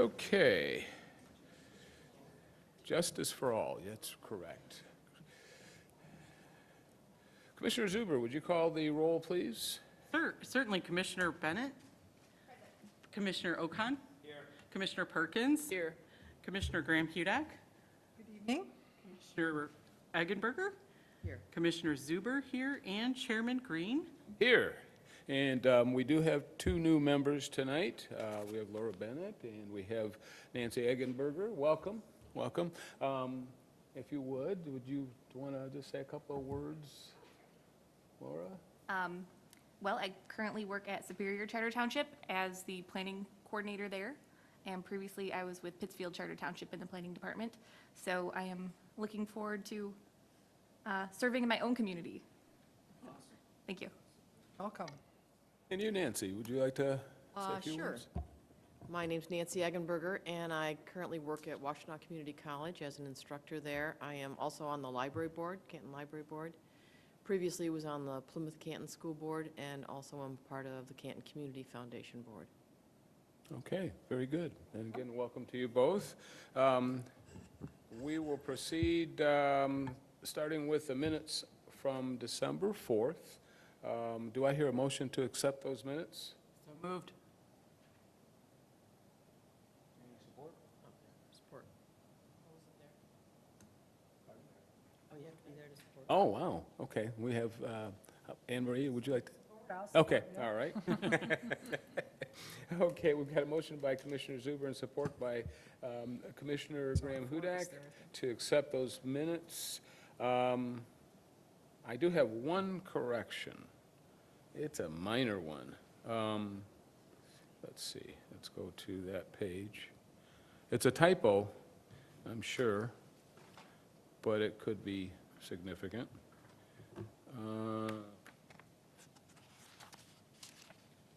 Okay. Justice for all, that's correct. Commissioner Zuber, would you call the roll, please? Certainly. Commissioner Bennett? Commissioner Okan? Here. Commissioner Perkins? Here. Commissioner Graham-Hudak? Good evening. Commissioner Eggenberger? Here. Commissioner Zuber here, and Chairman Green? Here. And we do have two new members tonight. We have Laura Bennett and we have Nancy Eggenberger. Welcome, welcome. If you would you want to just say a couple of words, Laura? Well, I currently work at Superior Charter Township as the planning coordinator there, and previously I was with Pittsfield Charter Township in the planning department. So I am looking forward to serving in my own community. Awesome. Thank you. Welcome. And you, Nancy, would you like to say a few Sure. words? My name's Nancy Eggenberger, and I currently work at Washtenaw Community College as an instructor there. I am also on the library board, Canton Library Board. Previously was on the Plymouth Canton School Board, and also am part of the Canton Community Foundation Board. Okay, very good. And again, welcome to you both. We will proceed starting with the minutes from December 4th. Do I hear a motion to accept those minutes? So moved. Support. Oh, you have to be there to support. Oh, wow, okay. We have, Anne Marie, would you like to? Okay, all right. Okay, we've got a motion by Commissioner Zuber and support by Commissioner Graham-Hudak to accept those minutes. I do have one correction. It's a minor one. Let's see, let's go to that page. It's a typo, I'm sure, but it could be significant.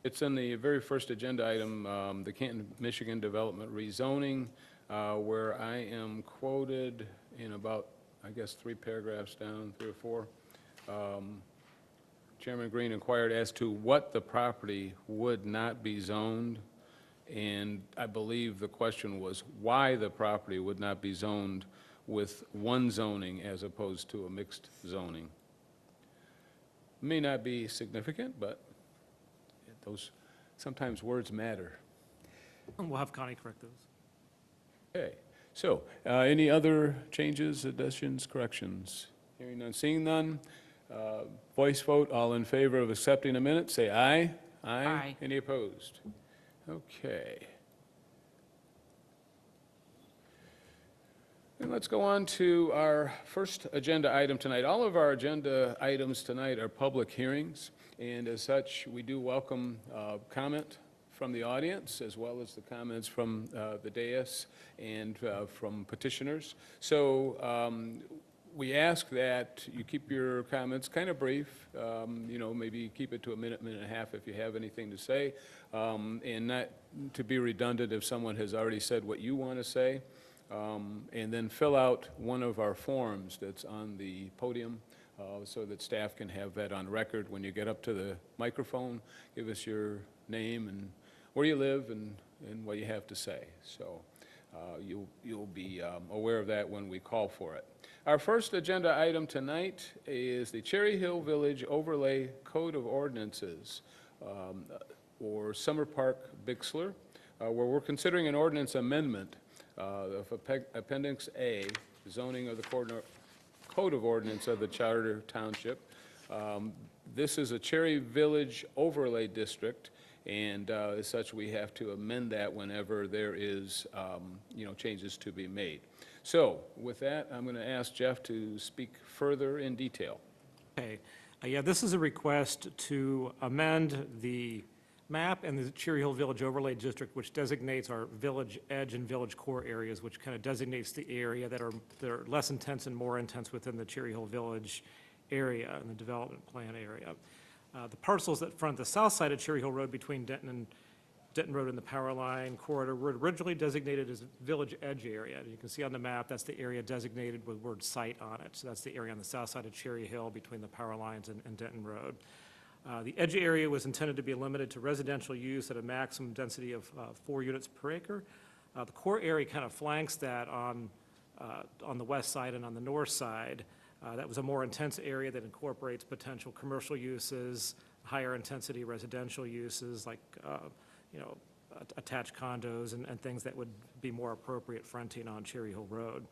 It's in the very first agenda item, the Canton, Michigan Development Rezoning, where I am quoted in about, I guess, 3 paragraphs down, 3 or 4. Chairman Green inquired as to what the property would not be zoned, and I believe the question was why the property would not be zoned with one zoning as opposed to a mixed zoning. May not be significant, but those, sometimes words matter. We'll have Connie correct those. Okay, so any other changes, additions, corrections? Hearing none, seeing none. Voice vote, all in favor of accepting the minutes, say aye. Aye. Any opposed? Okay. And let's go on to our first agenda item tonight. All of our agenda items tonight are public hearings, and as such, we do welcome comment from the audience, as well as the comments from the dais and from petitioners. So we ask that you keep your comments kind of brief, you know, maybe keep it to a minute, minute and a half if you have anything to say, and not to be redundant if someone has already said what you want to say. And then fill out one of our forms that's on the podium so that staff can have that on record. When you get up to the microphone, give us your name and where you live and what you have to say. So you'll be aware of that when we call for it. Our first agenda item tonight is the Cherry Hill Village Overlay Code of Ordinances, or Summer Park Bixler, where we're considering an ordinance amendment of Appendix A, zoning of the Code of Ordinance of the Charter Township. This is a Cherry Village Overlay District, and as such, we have to amend that whenever there is, you know, changes to be made. So with that, I'm going to ask Jeff to speak further in detail. Okay. Yeah, this is a request to amend the map and the Cherry Hill Village Overlay District, which designates our village edge and village core areas, which kind of designates the area that are less intense and more intense within the Cherry Hill Village area and the development plan area. The parcels that front the south side of Cherry Hill Road between Denton Road and the Power Line corridor were originally designated as village edge area. And you can see on the map, that's the area designated with word site on it. So that's the area on the south side of Cherry Hill between the power lines and Denton Road. The edge area was intended to be limited to residential use at a maximum density of 4 units per acre. The core area kind of flanks that on the west side and on the north side. That was a more intense area that incorporates potential commercial uses, higher intensity residential uses like, attached condos and things that would be more appropriate fronting on Cherry Hill Road.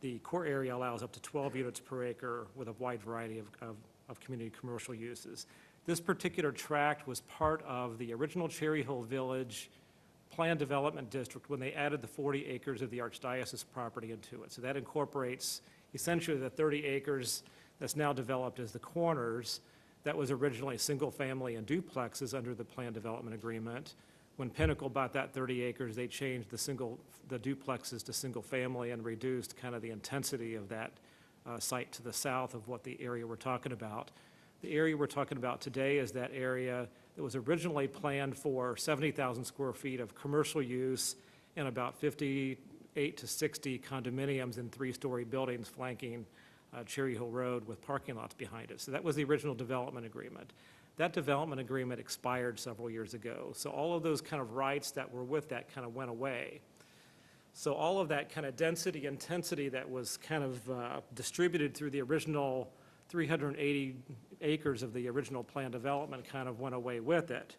The core area allows up to 12 units per acre with a wide variety of community commercial uses. This particular tract was part of the original Cherry Hill Village Planned Development District when they added the 40 acres of the Archdiocese property into it. So that incorporates essentially the 30 acres that's now developed as the corners that was originally single-family and duplexes under the Planned Development Agreement. When Pinnacle bought that 30 acres, they changed the duplexes to single-family and reduced kind of the intensity of that site to the south of what the area we're talking about. The area we're talking about today is that area that was originally planned for 70,000 square feet of commercial use and about 58 to 60 condominiums in three-story buildings flanking Cherry Hill Road with parking lots behind it. So that was the original development agreement. That development agreement expired several years ago. So all of those kind of rights that were with that kind of went away. So all of that kind of density, intensity that was kind of distributed through the original 380 acres of the original planned development kind of went away with it.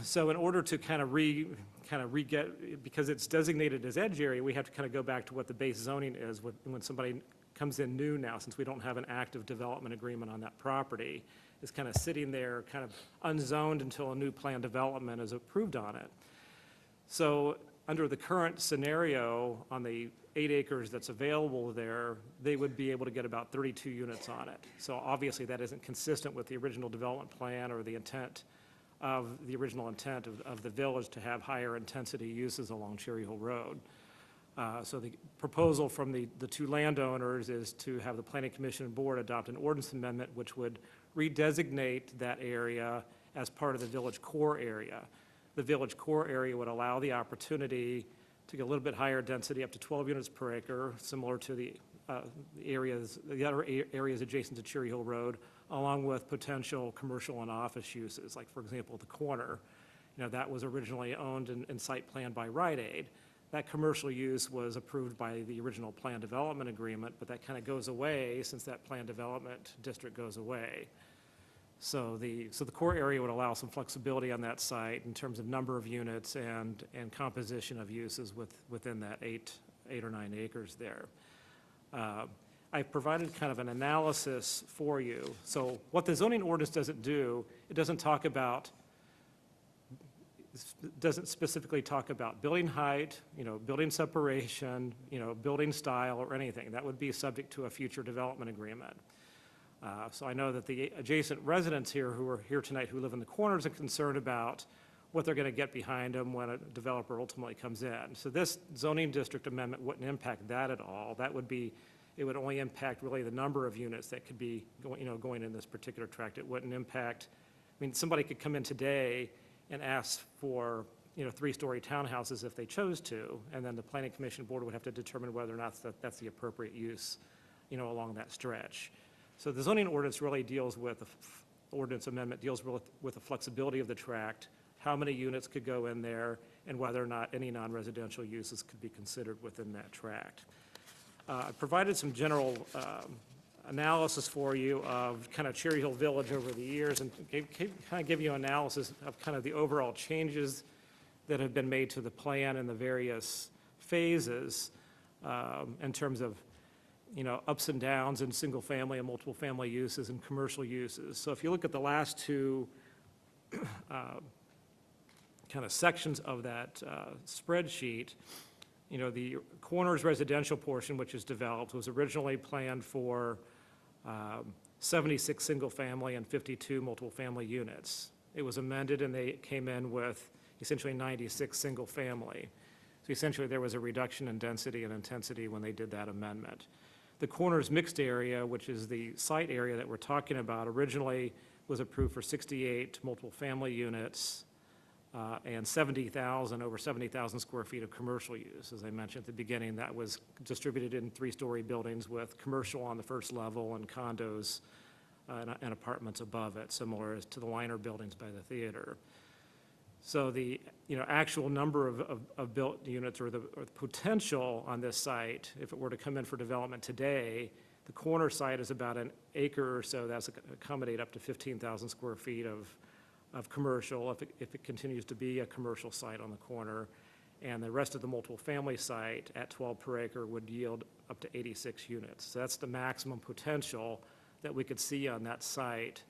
So in order to kind of re-get, because it's designated as edge area, we have to kind of go back to what the base zoning is when somebody comes in new now, since we don't have an active development agreement on that property. It's kind of sitting there, kind of unzoned until a new planned development is approved on it. So under the current scenario, on the 8 acres that's available there, they would be able to get about 32 units on it. So obviously that isn't consistent with the original development plan or the intent of the original intent of the village to have higher intensity uses along Cherry Hill Road. So the proposal from the two landowners is to have the Planning Commission and Board adopt an ordinance amendment which would redesignate that area as part of the village core area. The village core area would allow the opportunity to get a little bit higher density, up to 12 units per acre, similar to the other areas adjacent to Cherry Hill Road, along with potential commercial and office uses, like for example, the corner. That was originally owned and site planned by Rite Aid. That commercial use was approved by the original plan development agreement, but that kind of goes away since that plan development district goes away. So the core area would allow some flexibility on that site in terms of number of units and composition of uses within that 8 or 9 acres there. I've provided kind of an analysis for you. So what the zoning ordinance doesn't do, it doesn't specifically talk about building height, building separation, building style or anything. That would be subject to a future development agreement. So I know that the adjacent residents here who are here tonight who live in the corners are concerned about what they're going to get behind them when a developer ultimately comes in. So this zoning district amendment wouldn't impact that at all. It would only impact really the number of units that could be going in this particular tract. It wouldn't impact, somebody could come in today and ask for 3-story townhouses if they chose to, and then the Planning Commission Board would have to determine whether or not that's the appropriate use along that stretch. So the zoning ordinance really deals with, ordinance amendment deals with the flexibility of the tract, how many units could go in there, and whether or not any non-residential uses could be considered within that tract. I provided some general analysis for you of kind of Cherry Hill Village over the years and kind of give you an analysis of kind of the overall changes that have been made to the plan in the various phases in terms of ups and downs in single family and multiple family uses and commercial uses. So if you look at the last two kind of sections of that spreadsheet, the corners residential portion, which is developed, was originally planned for 76 single family and 52 multiple family units. It was amended and they came in with essentially 96 single family. So essentially there was a reduction in density and intensity when they did that amendment. The corners mixed area, which is the site area that we're talking about, originally was approved for 68 multiple family units and over 70,000 square feet of commercial use. As I mentioned at the beginning, that was distributed in 3-story buildings with commercial on the first level and condos and apartments above it, similar to the liner buildings by the theater. So the, actual number of built units or the potential on this site, if it were to come in for development today, the corner site is about an acre or so, that's accommodate up to 15,000 square feet of commercial, if it continues to be a commercial site on the corner. And the rest of the multiple family site at 12 per acre would yield up to 86 units. So that's the maximum potential that we could see on that site,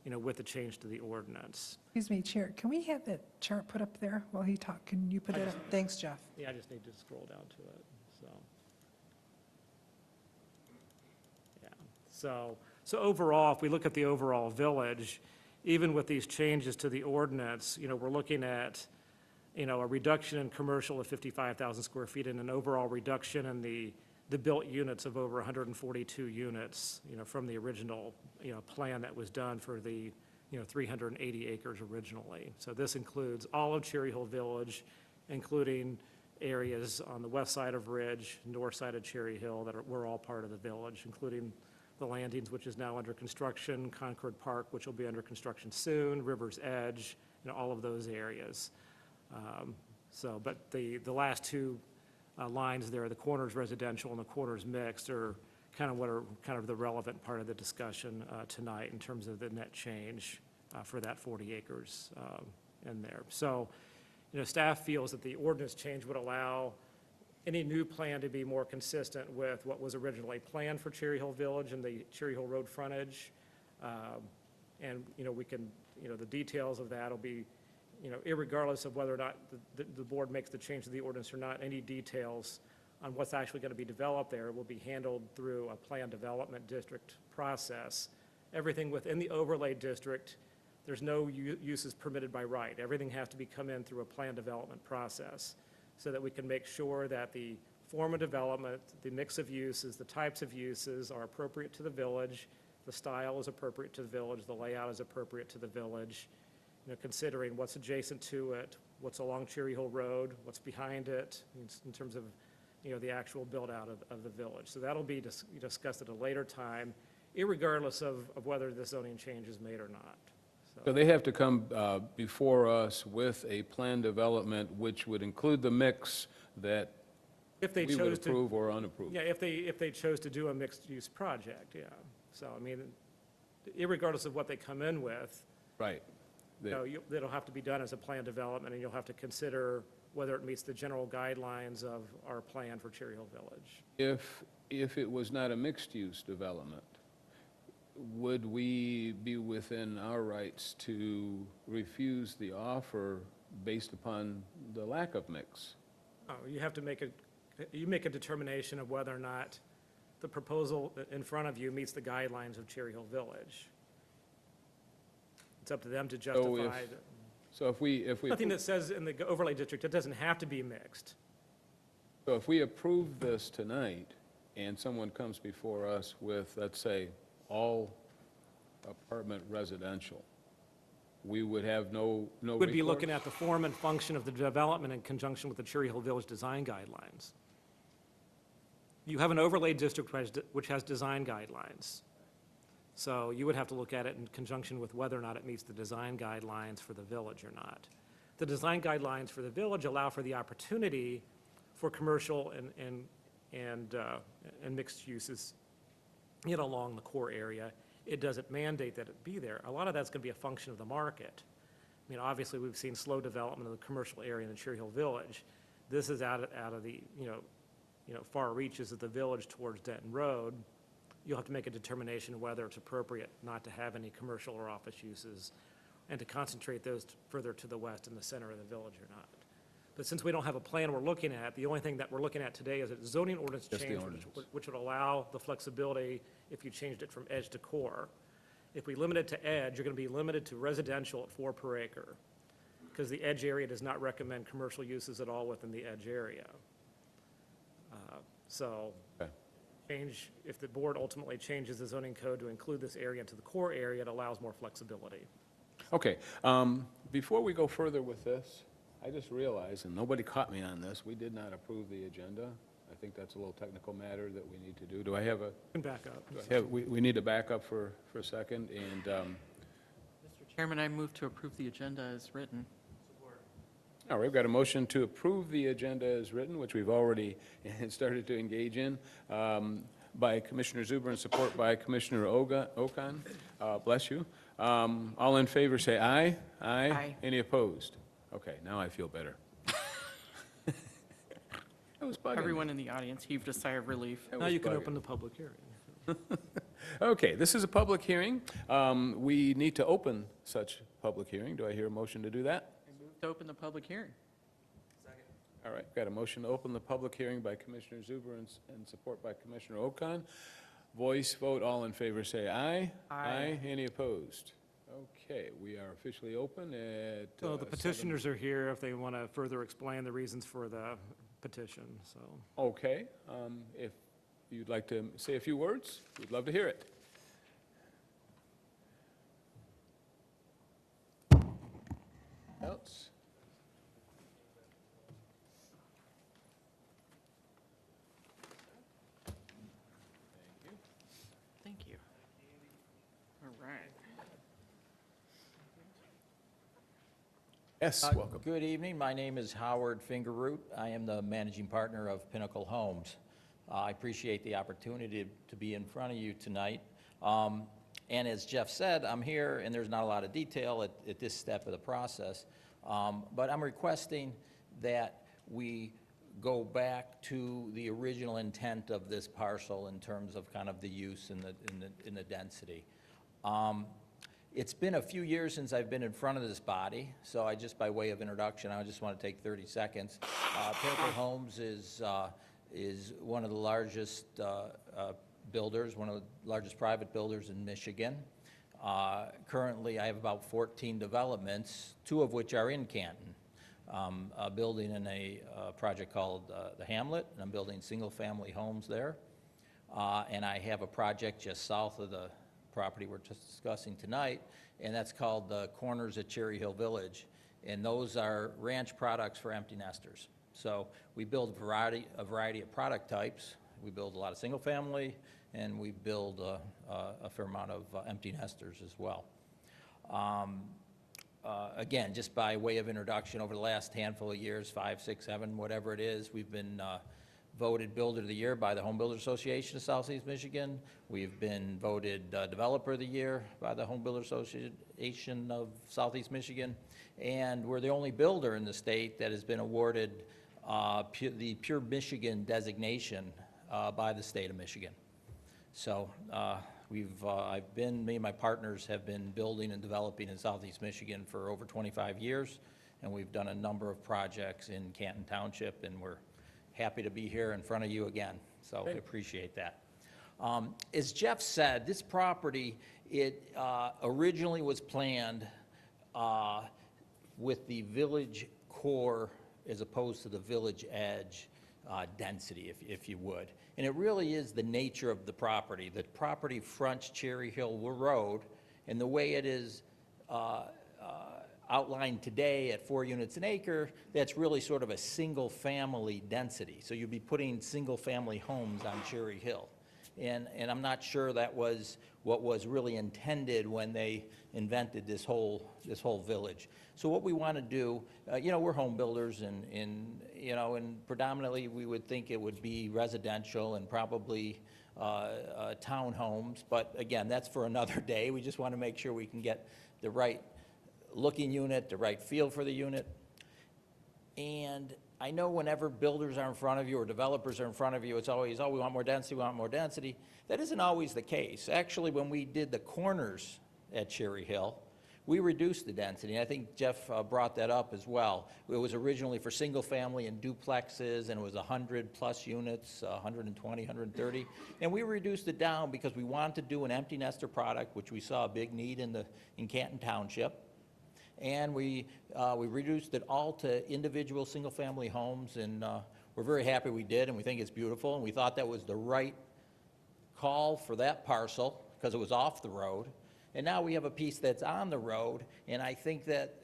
with the change to the ordinance. Excuse me, Chair, can we have that chart put up there while he talks? Can you put it up? Thanks, Jeff. Yeah, I just need to scroll down to it, so. Yeah, so overall, if we look at the overall village, even with these changes to the ordinance, we're looking at, a reduction in commercial of 55,000 square feet and an overall reduction in the built units of over 142 units, from the original, plan that was done for the, 380 acres originally. So this includes all of Cherry Hill Village, including areas on the west side of Ridge, north side of Cherry Hill were all part of the village, including the Landings, which is now under construction, Concord Park, which will be under construction soon, River's Edge, all of those areas. But the last two lines there, the corners residential and the corners mixed, are kind of the relevant part of the discussion tonight in terms of the net change for that 40 acres in there. So, staff feels that the ordinance change would allow any new plan to be more consistent with what was originally planned for Cherry Hill Village and the Cherry Hill Road frontage. And, we can, the details of that will be, irregardless of whether or not the board makes the change to the ordinance or not, any details on what's actually going to be developed there will be handled through a plan development district process. Everything within the overlay district, there's no uses permitted by right. Everything has to be come in through a plan development process so that we can make sure that the form of development, the mix of uses, the types of uses are appropriate to the village, the style is appropriate to the village, the layout is appropriate to the village, considering what's adjacent to it, what's along Cherry Hill Road, what's behind it, in terms of, the actual build-out of the village. So that'll be discussed at a later time, irregardless of whether the zoning change is made or not. So they have to come before us with a plan development which would include the mix that If they we would chose to, approve or unapprove. yeah, if they chose to do a mixed-use project, yeah. So, irregardless of what they come in with, Right. it'll have to be done as a plan development, and you'll have to consider whether it meets the general guidelines of our plan for Cherry Hill Village. If it was not a mixed-use development, would we be within our rights to refuse the offer based upon the lack of mix? Oh, you have to make a determination of whether or not the proposal in front of you meets the guidelines of Cherry Hill Village. It's up to them to justify. So if we, Nothing that says in the overlay district, it doesn't have to be mixed. so if we approve this tonight, and someone comes before us with, let's say, all apartment residential, we would have no Would be looking recourse? at the form and function of the development in conjunction with the Cherry Hill Village design guidelines. You have an overlay district which has design guidelines. So you would have to look at it in conjunction with whether or not it meets the design guidelines for the village or not. The design guidelines for the village allow for the opportunity for commercial and mixed uses, along the core area. It doesn't mandate that it be there. A lot of that's going to be a function of the market. Obviously, we've seen slow development of the commercial area in the Cherry Hill Village. This is out of the, far reaches of the village towards Denton Road. You'll have to make a determination whether it's appropriate not to have any commercial or office uses and to concentrate those further to the west in the center of the village or not. But since we don't have a plan we're looking at, the only thing that we're looking at today is a zoning ordinance Just the change, ordinance. which would allow the flexibility if you changed it from edge to core. If we limit it to edge, you're going to be limited to residential at 4 per acre, because the edge area does not recommend commercial uses at all within the edge area. So, Okay. if the board ultimately changes the zoning code to include this area into the core area, it allows more flexibility. Okay, before we go further with this, I just realized, and nobody caught me on this, we did not approve the agenda. I think that's a little technical matter that we need to do. Do I have a, You can back up. we need to back up for a second, and, Mr. Chairman, I move to approve the agenda as written. All right, we've got a motion to approve the agenda as written, which we've already started to engage in, by Commissioner Zuber and support by Commissioner Okan. Bless you. All in favor, say aye. Aye. Any opposed? Okay, now I feel better. That was bugging me. Everyone in the audience heaved a sigh of relief. That Now was you can bugging. open the public hearing. Okay, this is a public hearing. We need to open such public hearing. Do I hear a motion to do that? I move to open the public hearing. All right, got a motion to open the public hearing by Commissioner Zuber and support by Commissioner Okan. Voice vote, all in favor say aye. Aye. Any opposed? Okay, we are officially open at. So the petitioners are here if they want to further explain the reasons for the petition, so. Okay, if you'd like to say a few words, we'd love to hear it. Else? Thank you. All right. Yes, welcome. Good evening. My name is Howard Fingerroot. I am the managing partner of Pinnacle Homes. I appreciate the opportunity to be in front of you tonight. And as Jeff said, I'm here, and there's not a lot of detail at this step of the process, but I'm requesting that we go back to the original intent of this parcel in terms of kind of the use and the density. It's been a few years since I've been in front of this body, so I just, by way of introduction, I just want to take 30 seconds. Pinnacle Homes is one of the largest builders, one of the largest private builders in Michigan. Currently, I have about 14 developments, 2 of which are in Canton. Building in a project called the Hamlet, and I'm building single-family homes there. And I have a project just south of the property we're just discussing tonight, and that's called the Corners at Cherry Hill Village. And those are ranch products for empty nesters. So we build a variety of product types. We build a lot of single-family, and we build a fair amount of empty nesters as well. Again, just by way of introduction, over the last handful of years, 5, 6, 7, whatever it is, we've been voted Builder of the Year by the Home Builders Association of Southeast Michigan. We've been voted Developer of the Year by the Home Builders Association of Southeast Michigan. And we're the only builder in the state that has been awarded the Pure Michigan designation by the state of Michigan. So me and my partners have been building and developing in Southeast Michigan for over 25 years, and we've done a number of projects in Canton Township, and we're happy to be here in front of you again. So I appreciate that. As Jeff said, this property, it originally was planned with the village core as opposed to the village edge density, if you would. And it really is the nature of the property. The property fronts Cherry Hill Road, and the way it is outlined today at 4 units an acre, that's really sort of a single-family density. So you'd be putting single-family homes on Cherry Hill. And I'm not sure that was what was really intended when they invented this whole village. So what we want to do, we're home builders, and predominantly we would think it would be residential and probably townhomes. But again, that's for another day. We just want to make sure we can get the right looking unit, the right feel for the unit. And I know whenever builders are in front of you or developers are in front of you, it's always, oh, we want more density, we want more density. That isn't always the case. Actually, when we did the corners at Cherry Hill, we reduced the density. And I think Jeff brought that up as well. It was originally for single family and duplexes, and it was 100+ units, 120, 130. And we reduced it down because we wanted to do an empty nester product, which we saw a big need in Canton Township. And we reduced it all to individual single-family homes, and we're very happy we did, and we think it's beautiful, and we thought that was the right call for that parcel because it was off the road. And now we have a piece that's on the road, and I think that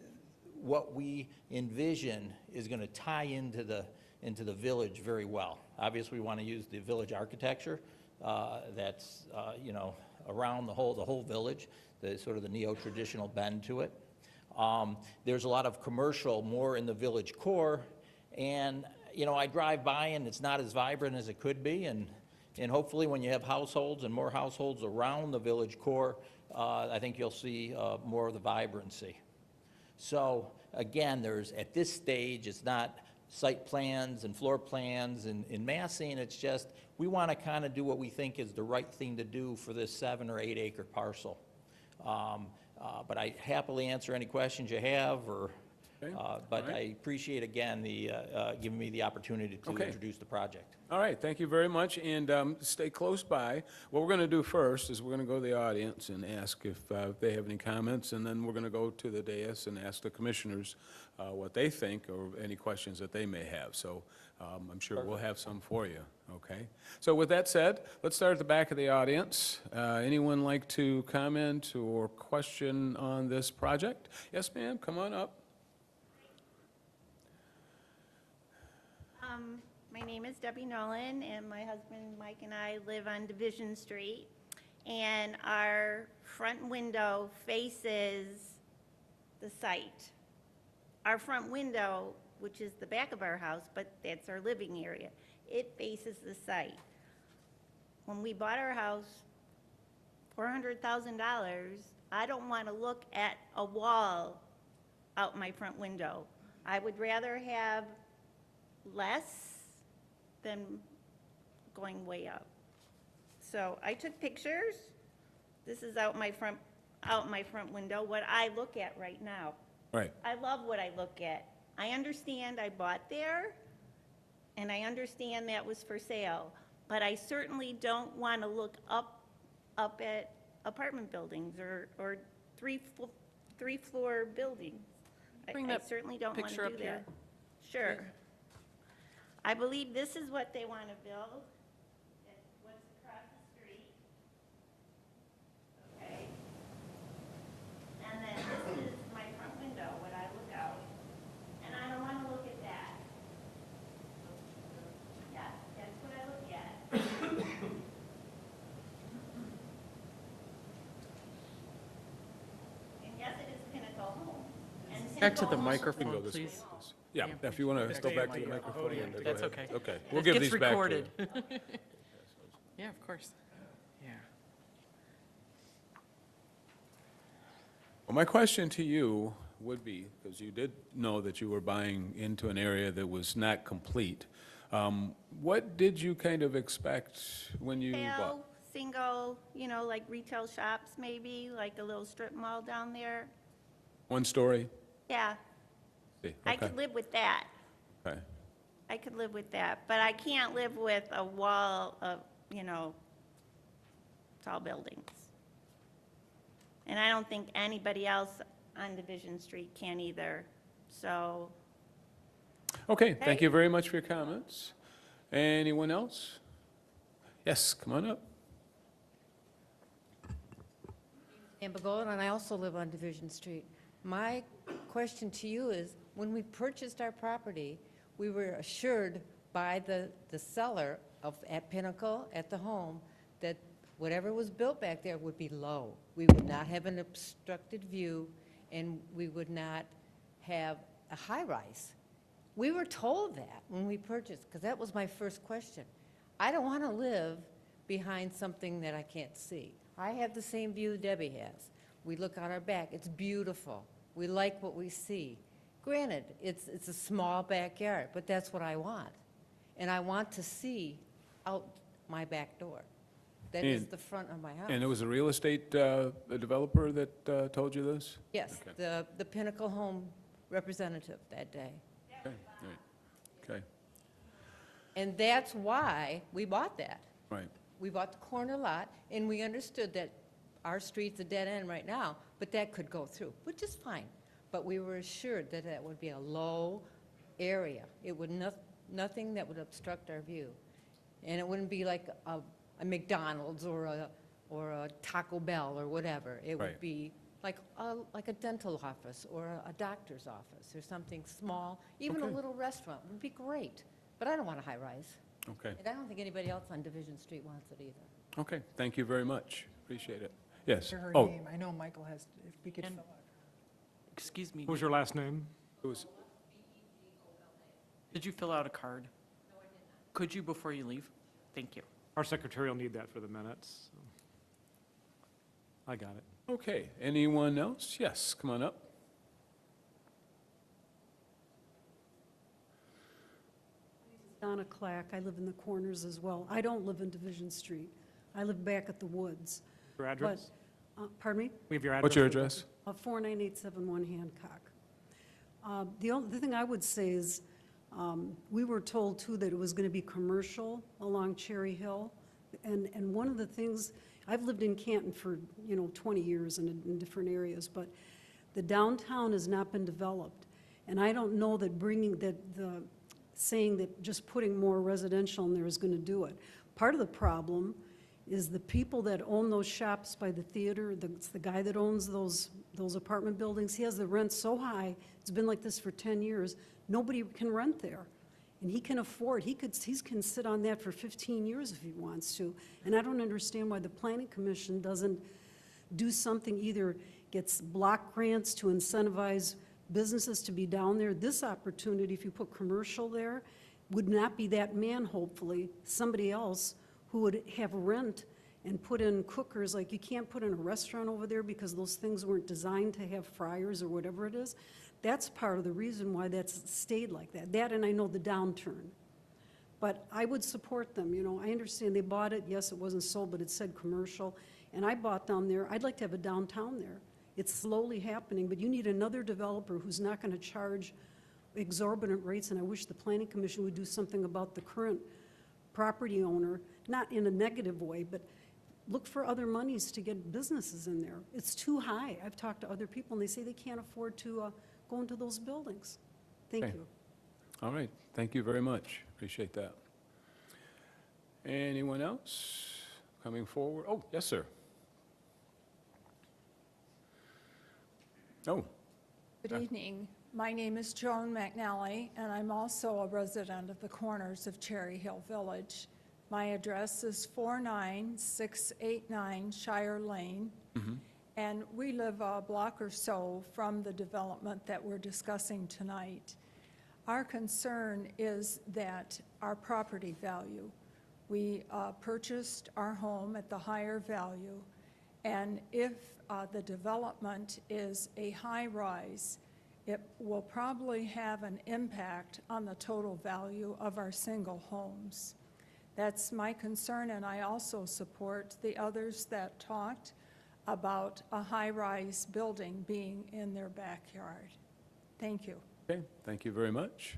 what we envision is going to tie into the village very well. Obviously, we want to use the village architecture that's around the whole village, the sort of the neo-traditional bend to it. There's a lot of commercial more in the village core, and, you know, I drive by and it's not as vibrant as it could be, and hopefully when you have households and more households around the village core, I think you'll see more of the vibrancy. So, again, at this stage, it's not site plans and floor plans and massing, it's just, we want to kind of do what we think is the right thing to do for this 7 or 8 acre parcel. But I happily answer any questions you have, or, Okay, but all right. I appreciate, again, the giving me the opportunity to Okay. introduce the project. All right, thank you very much, and stay close by. What we're going to do first is we're going to go to the audience and ask if they have any comments, and then we're going to go to the dais and ask the commissioners what they think or any questions that they may have. So I'm sure we'll have some for you, okay? So with that said, let's start at the back of the audience. Anyone like to comment or question on this project? Yes, ma'am, come on up. My name is Debbie Nolan, and my husband Mike and I live on Division Street. And our front window faces the site. Our front window, which is the back of our house, but that's our living area, it faces the site. When we bought our house, $400,000, I don't want to look at a wall out my front window. I would rather have less than going way up. So I took pictures. This is out my front window, what I look at right now. Right. I love what I look at. I understand I bought there, and I understand that was for sale, but I certainly don't want to look up at apartment buildings or three-floor buildings. Bring I that certainly don't want to picture do up here. that. Sure. I believe this is what they want to build. It's what's across the street. Okay? And then this is my front window, when I look out. And I don't want to look at that. Yeah, that's what I look at. And yes, it is Pinnacle Homes. And Back to the Pinnacle Homes- microphone, Go this way. please. Yeah, if you want to go back to the microphone. go That's ahead. okay. Okay, It we'll give gets these back to you. recorded. Yeah, of course. Yeah. Well, my question to you would be, because you did know that you were buying into an area that was not complete, what did you kind of expect when you bought? Retail, single, like retail shops maybe, like a little strip mall down there. One story? Yeah, See, I okay, could live with that. okay. I could live with that, but I can't live with a wall of, tall buildings. And I don't think anybody else on Division Street can either, so. Okay, thank you very much for your comments. Anyone else? Yes, come on up. Amber Golden, and I also live on Division Street. My question to you is, when we purchased our property, we were assured by the seller at Pinnacle, at the home, that whatever was built back there would be low. We would not have an obstructed view, and we would not have a high-rise. We were told that when we purchased, because that was my first question. I don't want to live behind something that I can't see. I have the same view Debbie has. We look on our back, it's beautiful. We like what we see. Granted, it's a small backyard, but that's what I want. And I want to see out my back door. That is And- the front of my house. And it was a real estate developer that told you this? Yes, Okay. the Pinnacle Home representative that day. Okay, all right. Okay, And that's why we bought that. right. We bought the corner lot, and we understood that our street's a dead end right now, but that could go through, which is fine. But we were assured that that would be a low area. It would nothing that would obstruct our view. And it wouldn't be like a McDonald's or a Taco Bell or whatever. It Right. would be like a dental office or a doctor's office or something small. Even a Okay. little restaurant would be great. But I don't want a high rise. Okay, And I don't think anybody else on Division Street wants it either. okay, thank you very much. Appreciate it. Yes. Her Oh, name, I know Michael has, if we could And- fill out. Excuse me, What was your last name? It was, did you fill out a card? No, I did not. Could you before you leave? Thank you. Our secretary will need that for the minutes. so. I got it. okay, anyone else? Yes, come on up. Donna Clack, I live in the Corners as well. I don't live in Division Street. I live back at the Woods. Your address? Pardon me? We have your address. What's your address? 49871 Hancock. The only thing I would say is, we were told too that it was going to be commercial along Cherry Hill. And one of the things, I've lived in Canton for, 20 years in different areas, but the downtown has not been developed. And I don't know that saying that just putting more residential in there is going to do it. Part of the problem is the people that own those shops by the theater, it's the guy that owns those apartment buildings, he has the rent so high, it's been like this for 10 years, nobody can rent there. And he can afford, he can sit on that for 15 years if he wants to. And I don't understand why the Planning Commission doesn't do something, either gets block grants to incentivize businesses to be down there. This opportunity, if you put commercial there, would not be that man, hopefully, somebody else who would have rent and put in cookers. Like, you can't put in a restaurant over there because those things weren't designed to have fryers or whatever it is. That's part of the reason why that's stayed like that. That, and I know the downturn. But I would support them, I understand they bought it, yes, it wasn't sold, but it said commercial, and I bought down there. I'd like to have a downtown there. It's slowly happening, but you need another developer who's not going to charge exorbitant rates, and I wish the Planning Commission would do something about the current property owner, not in a negative way, but look for other monies to get businesses in there. It's too high. I've talked to other people, and they say they can't afford to go into those buildings. Thank Okay. you. All right, thank you very much, appreciate that. Anyone else coming forward? Oh, yes, sir. Oh, Good evening. My name is Joan McNally, and I'm also a resident of the Corners of Cherry Hill Village. My address is 49689 Shire Lane, and we live a block or so from the development that we're discussing tonight. Our concern is that our property value. We purchased our home at the higher value, and if the development is a high-rise, it will probably have an impact on the total value of our single homes. That's my concern, and I also support the others that talked about a high-rise building being in their backyard. Thank you. okay, thank you very much.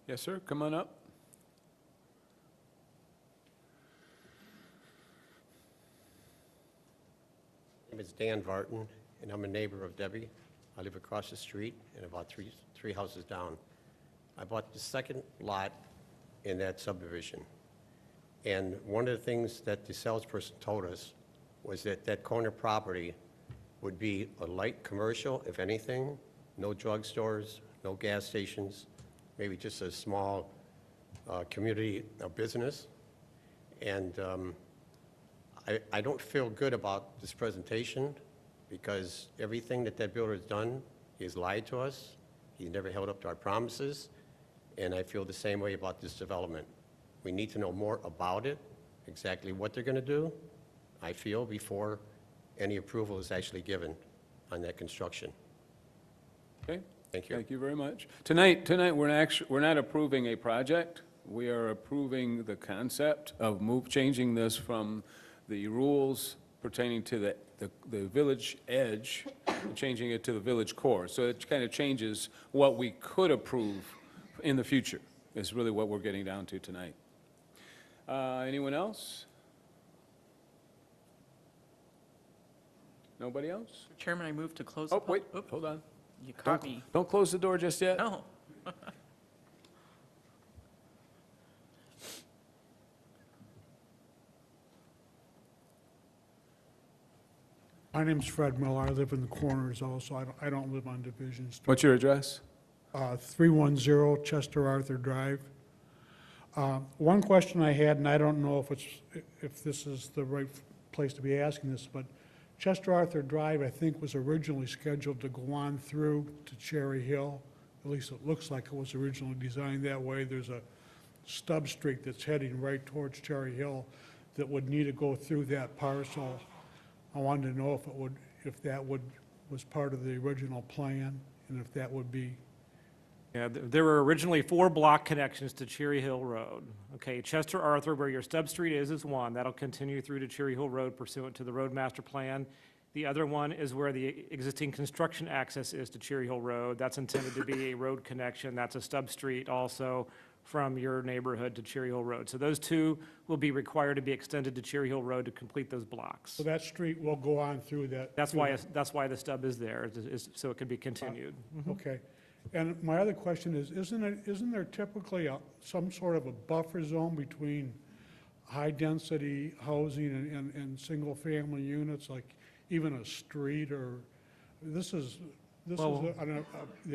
Yes, sir, come on up. My name is Dan Vartan, and I'm a neighbor of Debbie. I live across the street and about three houses down. I bought the second lot in that subdivision. And one of the things that the salesperson told us was that that corner property would be a light commercial, if anything, no drugstores, no gas stations, maybe just a small community business. And I don't feel good about this presentation because everything that builder has done, he has lied to us. He's never held up to our promises. And I feel the same way about this development. We need to know more about it, exactly what they're going to do, I feel, before any approval is actually given on that construction. Okay, Thank you. thank you very much. Tonight, we're not approving a project. We are approving the concept of changing this from the rules pertaining to the village edge, and changing it to the village core. So it kind of changes what we could approve in the future, is really what we're getting down to tonight. Anyone else? Nobody else? Chairman, I move to close. the Oh, wait, Oop, hold on. You caught me. Don't close the door just yet. No. My name's Fred Miller. I live in the Corners also. I don't live on Division Street. What's your address? 310 Chester Arthur Drive. One question I had, and I don't know if this is the right place to be asking this, but Chester Arthur Drive, I think, was originally scheduled to go on through to Cherry Hill. At least it looks like it was originally designed that way. There's a stub street that's heading right towards Cherry Hill that would need to go through that parcel. I wanted to know if that was part of the original plan, and if that would be, Yeah, there were originally 4 block connections to Cherry Hill Road. Okay, Chester Arthur, where your stub street is one. That'll continue through to Cherry Hill Road pursuant to the road master plan. The other one is where the existing construction access is to Cherry Hill Road. That's intended to be a road connection. That's a stub street also from your neighborhood to Cherry Hill Road. So those 2 will be required to be extended to Cherry Hill Road to complete those blocks. so that street will go on through that. That's why the stub is there, is so it can be continued. Okay. And my other question is, isn't there typically some sort of a buffer zone between high-density housing and single-family units, like even a street, or, the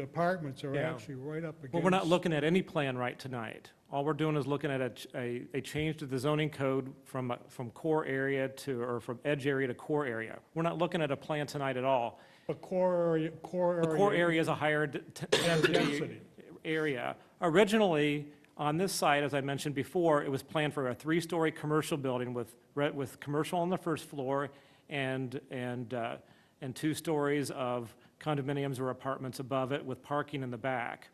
apartments are Yeah. actually right up against. Well, we're not looking at any plan right tonight. All we're doing is looking at a change to the zoning code from core area to, or from edge area to core area. We're not looking at a plan tonight at all. A core area. The core area is a higher density Density. area. Originally, on this site, as I mentioned before, it was planned for a 3-story commercial building with commercial on the first floor and 2 stories of condominiums or apartments above it with parking in the back.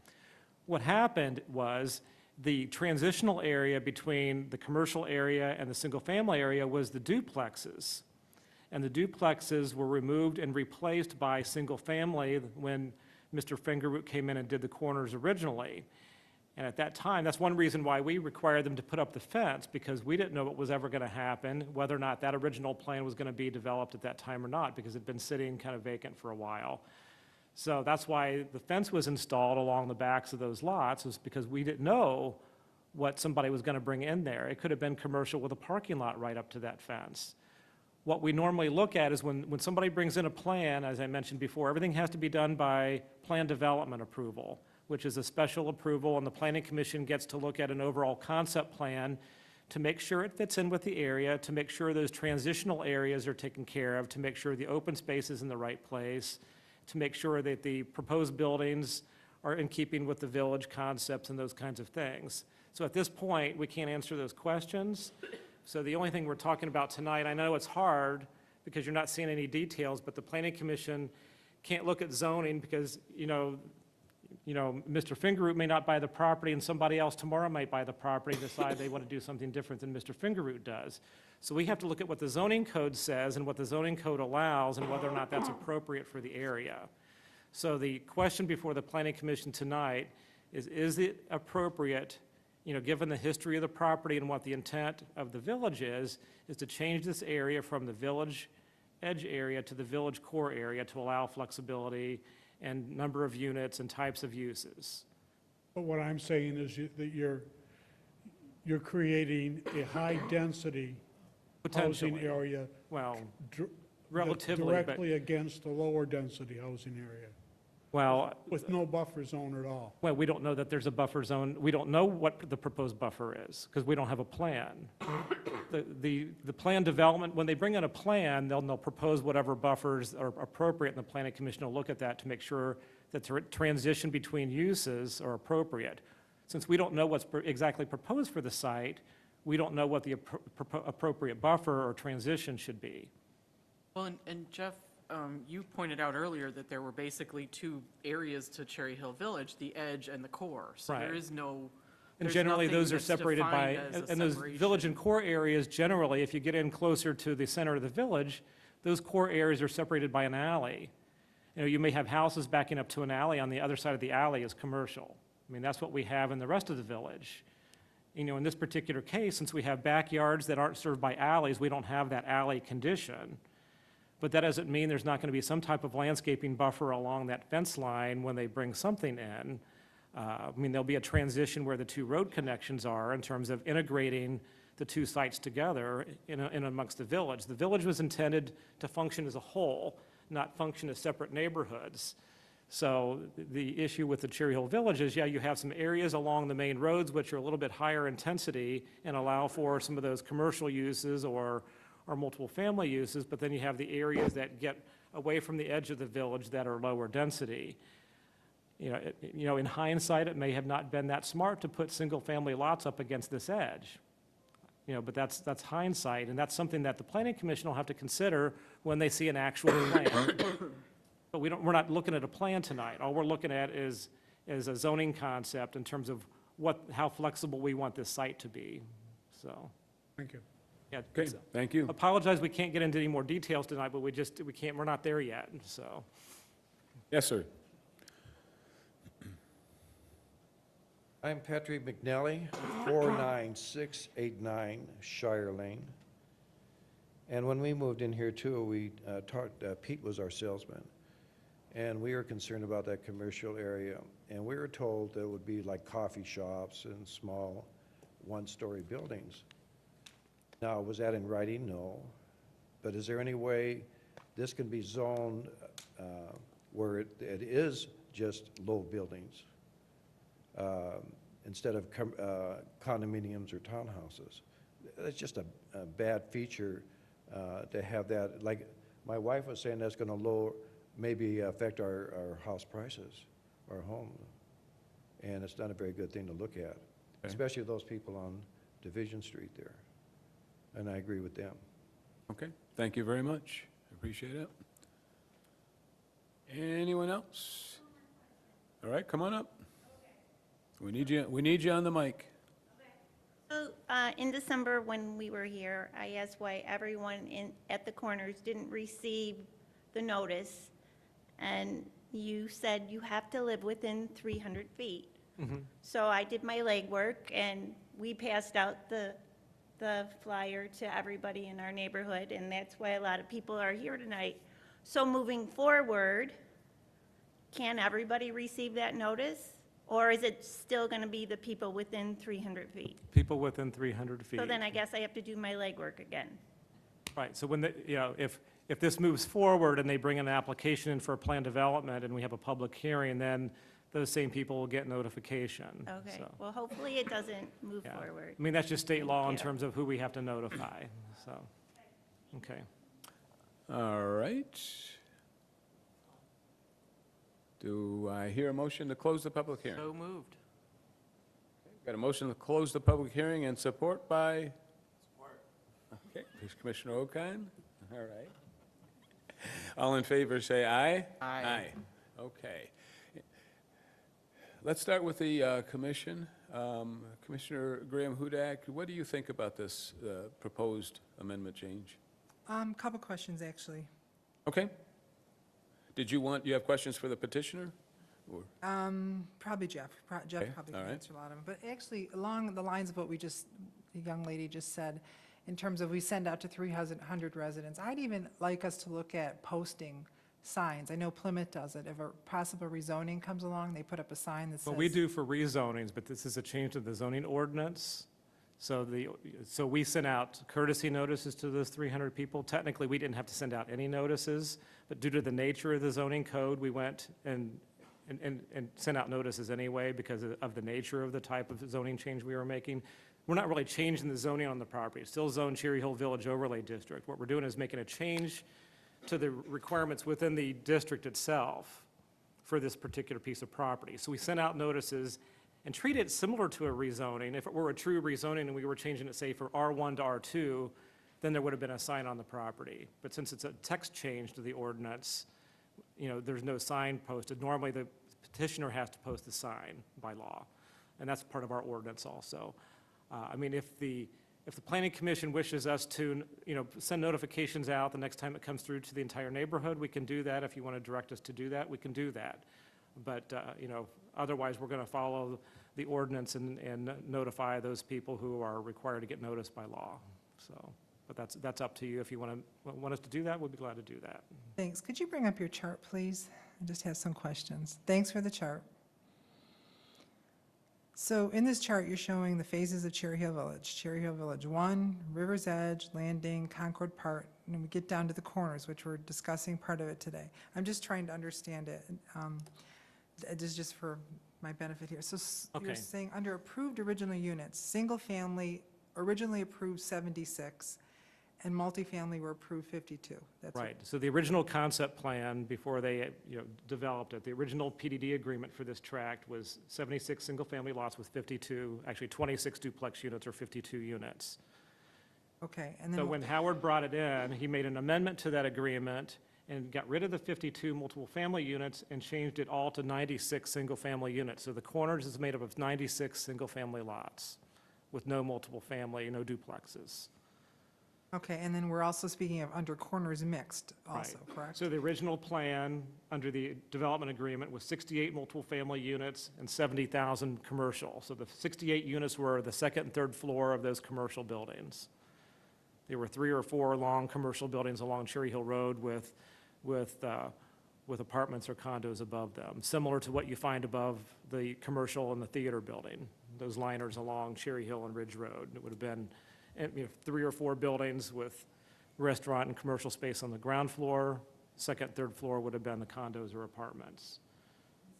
What happened was the transitional area between the commercial area and the single-family area was the duplexes. And the duplexes were removed and replaced by single-family when Mr. Fingerroot came in and did the corners originally. And at that time, that's one reason why we required them to put up the fence, because we didn't know what was ever going to happen, whether or not that original plan was going to be developed at that time or not, because it had been sitting kind of vacant for a while. So that's why the fence was installed along the backs of those lots, was because we didn't know what somebody was going to bring in there. It could have been commercial with a parking lot right up to that fence. What we normally look at is when somebody brings in a plan, as I mentioned before, everything has to be done by plan development approval, which is a special approval, and the Planning Commission gets to look at an overall concept plan to make sure it fits in with the area, to make sure those transitional areas are taken care of, to make sure the open space is in the right place, to make sure that the proposed buildings are in keeping with the village concepts and those kinds of things. So at this point, we can't answer those questions. So the only thing we're talking about tonight, I know it's hard because you're not seeing any details, but the Planning Commission can't look at zoning because, Mr. Fingerroot may not buy the property and somebody else tomorrow might buy the property and decide they want to do something different than Mr. Fingerroot does. So we have to look at what the zoning code says and what the zoning code allows and whether or not that's appropriate for the area. So the question before the Planning Commission tonight is it appropriate, given the history of the property and what the intent of the village is to change this area from the village edge area to the village core area to allow flexibility and number of units and types of uses. But what I'm saying is that you're creating a high-density housing Potentially. area Well, dr- relatively, but, directly against the lower-density housing area, well, with no buffer zone at all. we don't know that there's a buffer zone. We don't know what the proposed buffer is, because we don't have a plan. The plan development, when they bring in a plan, they'll propose whatever buffers are appropriate, and the Planning Commission will look at that to make sure that the transition between uses are appropriate. Since we don't know what's exactly proposed for the site, we don't know what the appropriate buffer or transition should be. Well, and Jeff, you pointed out earlier that there were basically 2 areas to Cherry Hill Village, the edge and the core. So there Right. is no, And there's generally, nothing those are that's separated by, defined as a and those separation. village and core areas, generally, if you get in closer to the center of the village, those core areas are separated by an alley. You may have houses backing up to an alley, on the other side of the alley is commercial. I mean, that's what we have in the rest of the village. In this particular case, since we have backyards that aren't served by alleys, we don't have that alley condition. But that doesn't mean there's not going to be some type of landscaping buffer along that fence line when they bring something in. There'll be a transition where the 2 road connections are in terms of integrating the 2 sites together in amongst the village. The village was intended to function as a whole, not function as separate neighborhoods. So the issue with the Cherry Hill Village is, you have some areas along the main roads which are a little bit higher intensity and allow for some of those commercial uses or are multiple family uses, but then you have the areas that get away from the edge of the village that are lower density. In hindsight, it may have not been that smart to put single-family lots up against this edge. But that's hindsight, and that's something that the planning commission will have to consider when they see an actual plan. But we're not looking at a plan tonight. All we're looking at is a zoning concept in terms of how flexible we want this site to be, so. Thank you. Yeah, Okay, thank you. apologize, we can't get into any more details tonight, but we can't, we're not there yet, so. Yes, sir. I'm Patrick McNally, 49689 Shire Lane. And when we moved in here too, we Pete was our salesman. And we were concerned about that commercial area. And we were told that it would be like coffee shops and small one-story buildings. Now, was that in writing? No. But is there any way this can be zoned where it is just low buildings? Instead of condominiums or townhouses. It's just a bad feature to have that. Like my wife was saying, that's going to maybe affect our house prices, our home. And it's not a very good thing to look at, especially those people on Division Street there. And I agree with them. Okay, thank you very much. Appreciate it. Anyone else? All right, come on up. We need you on the mic. So, in December, when we were here, I asked why everyone at the corners didn't receive the notice, and you said you have to live within 300 feet. So I did my legwork, and we passed out the flyer to everybody in our neighborhood, and that's why a lot of people are here tonight. So moving forward, can everybody receive that notice? Or is it still going to be the people within 300 feet? People within 300 feet. So then I guess I have to do my legwork again. Right, so when if this moves forward and they bring an application in for a plan development and we have a public hearing, then those same people will get notification. Okay, so, well, hopefully it doesn't move yeah. forward. I mean, that's just state law in you. terms of who we have to notify, so, okay. All right. Do I hear a motion to close the public hearing? So moved. Got a motion to close the public hearing and support by? Support. Okay, there's Commissioner Okine. All right. All in favor, say aye. Aye. Okay. Let's start with the commission. Commissioner Graham Hudak, what do you think about this proposed amendment change? Couple questions, actually. Okay. You have questions for the petitioner? Or- Probably Jeff. Jeff Okay, probably all can right. answer a lot of them. But actually, along the lines of what the young lady just said, in terms of we send out to 300 residents, I'd even like us to look at posting signs. I know Plymouth does it. If a possible rezoning comes along, they put up a sign that says. Well, we do for rezonings, but this is a change to the zoning ordinance. So we sent out courtesy notices to those 300 people. Technically, we didn't have to send out any notices, but due to the nature of the zoning code, we went and sent out notices anyway because of the nature of the type of zoning change we were making. We're not really changing the zoning on the property. It's still zoned Cherry Hill Village Overlay District. What we're doing is making a change to the requirements within the district itself for this particular piece of property. So we sent out notices and treat it similar to a rezoning. If it were a true rezoning and we were changing it, say, for R1 to R2, then there would have been a sign on the property. But since it's a text change to the ordinance, there's no sign posted. Normally, the petitioner has to post the sign by law, and that's part of our ordinance also. If the planning commission wishes us to, send notifications out the next time it comes through to the entire neighborhood, we can do that. If you want to direct us to do that, we can do that. But, otherwise, we're going to follow the ordinance and notify those people who are required to get notice by law. So, but that's up to you. If you want us to do that, we'll be glad to do that. Thanks. Could you bring up your chart, please? I just have some questions. Thanks for the chart. So in this chart, you're showing the phases of Cherry Hill Village. Cherry Hill Village 1, River's Edge, Landing, Concord Park, and then we get down to the corners, which we're discussing part of it today. I'm just trying to understand it. This is just for my benefit here. So Okay. you're saying under approved original units, single family, originally approved 76, And multifamily were approved 52. That's what- Right, so the original concept plan, before they, developed it, the original PDD agreement for this tract was 76 single-family lots with 52, actually 26 duplex units or 52 units. Okay, and So then, when Howard brought it in, he made an amendment to that agreement and got rid of the 52 multiple-family units and changed it all to 96 single-family units. So the Corners is made up of 96 single-family lots with no multiple-family, no duplexes. okay, and then we're also speaking of under corners mixed also, Right. correct? So the original plan, under the development agreement, was 68 multiple-family units and 70,000 commercial. So the 68 units were the second and third floor of those commercial buildings. There were 3 or 4 long commercial buildings along Cherry Hill Road with apartments or condos above them, similar to what you find above the commercial and the theater building, those liners along Cherry Hill and Ridge Road. It would have been 3 or 4 buildings with restaurant and commercial space on the ground floor. Second, third floor would have been the condos or apartments.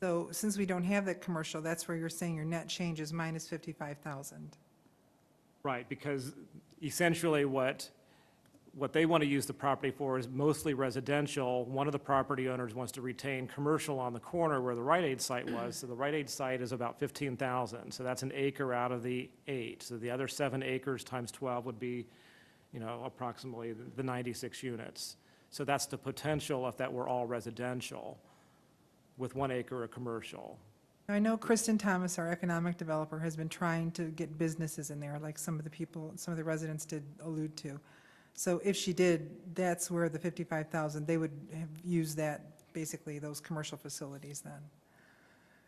So since we don't have that commercial, that's where you're saying your net change is minus 55,000. Right, because essentially what they want to use the property for is mostly residential. One of the property owners wants to retain commercial on the corner where the Rite Aid site was, so the Rite Aid site is about 15,000, so that's an acre out of the 8. So the other 7 acres times 12 would be, approximately the 96 units. So that's the potential if that were all residential, with 1 acre of commercial. I know Kristen Thomas, our economic developer, has been trying to get businesses in there, like some of the residents did allude to. So if she did, that's where the 55,000, they would have used that, basically, those commercial facilities then.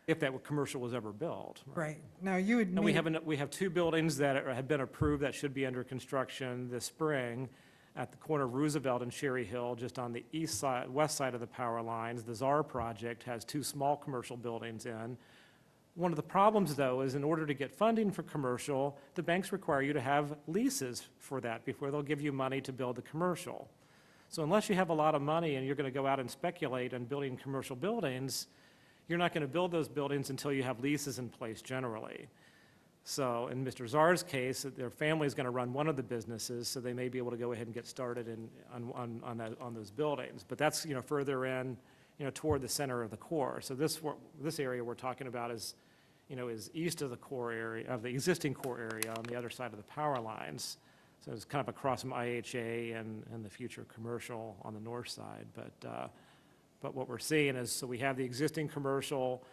If that commercial was ever built. Right. Now, you would And we have 2 buildings that have been approved that should be under construction this spring at the corner of Roosevelt and Cherry Hill, just on the west side of the power lines. The Czar project has 2 small commercial buildings in. One of the problems, though, is in order to get funding for commercial, the banks require you to have leases for that before they'll give you money to build the commercial. So unless you have a lot of money and you're going to go out and speculate on building commercial buildings, you're not going to build those buildings until you have leases in place generally. So in Mr. Czar's case, their family is going to run one of the businesses, so they may be able to go ahead and get started on those buildings. But that's, further in, toward the center of the core. So this area we're talking about is east of the core area, of the existing core area on the other side of the power lines. So it's kind of across from IHA and the future commercial on the north side. But what we're seeing is, so we have the existing commercial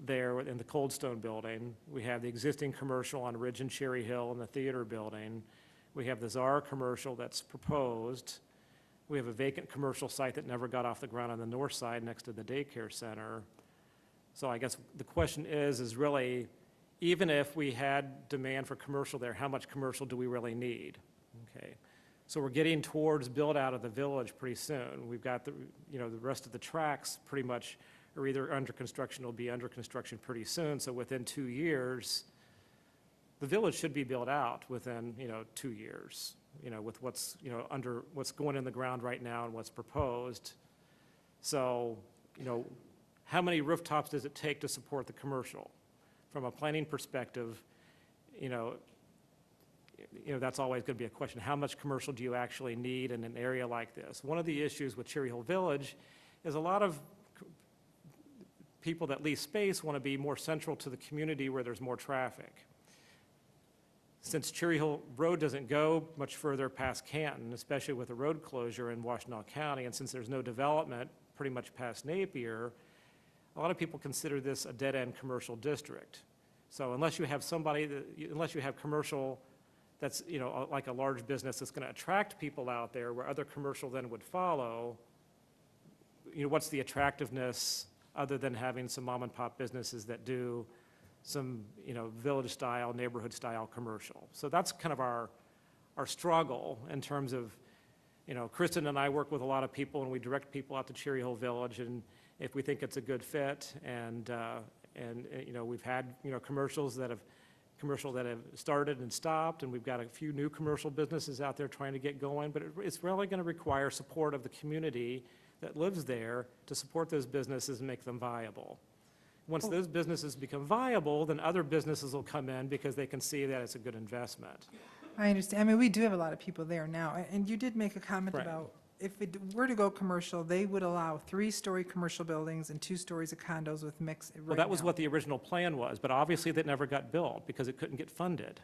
there in the Cold Stone building. We have the existing commercial on Ridge and Cherry Hill in the theater building. We have the Czar commercial that's proposed. We have a vacant commercial site that never got off the ground on the north side next to the daycare center. So I guess the question is really, even if we had demand for commercial there, how much commercial do we really need? Okay. So we're getting towards build out of the village pretty soon. We've got the rest of the tracks pretty much are either under construction or will be under construction pretty soon. So within 2 years, the village should be built out within, 2 years, with what's, what's going in the ground right now and what's proposed. So, how many rooftops does it take to support the commercial? From a planning perspective, that's always going to be a question. How much commercial do you actually need in an area like this? One of the issues with Cherry Hill Village is a lot of people that lease space want to be more central to the community where there's more traffic. Since Cherry Hill Road doesn't go much further past Canton, especially with the road closure in Washtenaw County, and since there's no development pretty much past Napier, a lot of people consider this a dead-end commercial district. So unless you have unless you have commercial that's, like a large business that's going to attract people out there where other commercial then would follow, what's the attractiveness other than having some mom and pop businesses that do some, village-style, neighborhood-style commercial. So that's kind of our struggle in terms of, Kristen and I work with a lot of people, and we direct people out to Cherry Hill Village, and if we think it's a good fit, and we've had, commercials that have started and stopped, and we've got a few new commercial businesses out there trying to get going, but it's really going to require support of the community that lives there to support those businesses and make them viable. Once those businesses become viable, then other businesses will come in because they can see that it's a good investment. I understand. I mean, we do have a lot of people there now. And you did make a comment Right. about if it were to go commercial, they would allow 3-story commercial buildings and 2 stories of condos with mixed right Well, that was now. what the original plan was, but obviously that never got built because it couldn't get funded.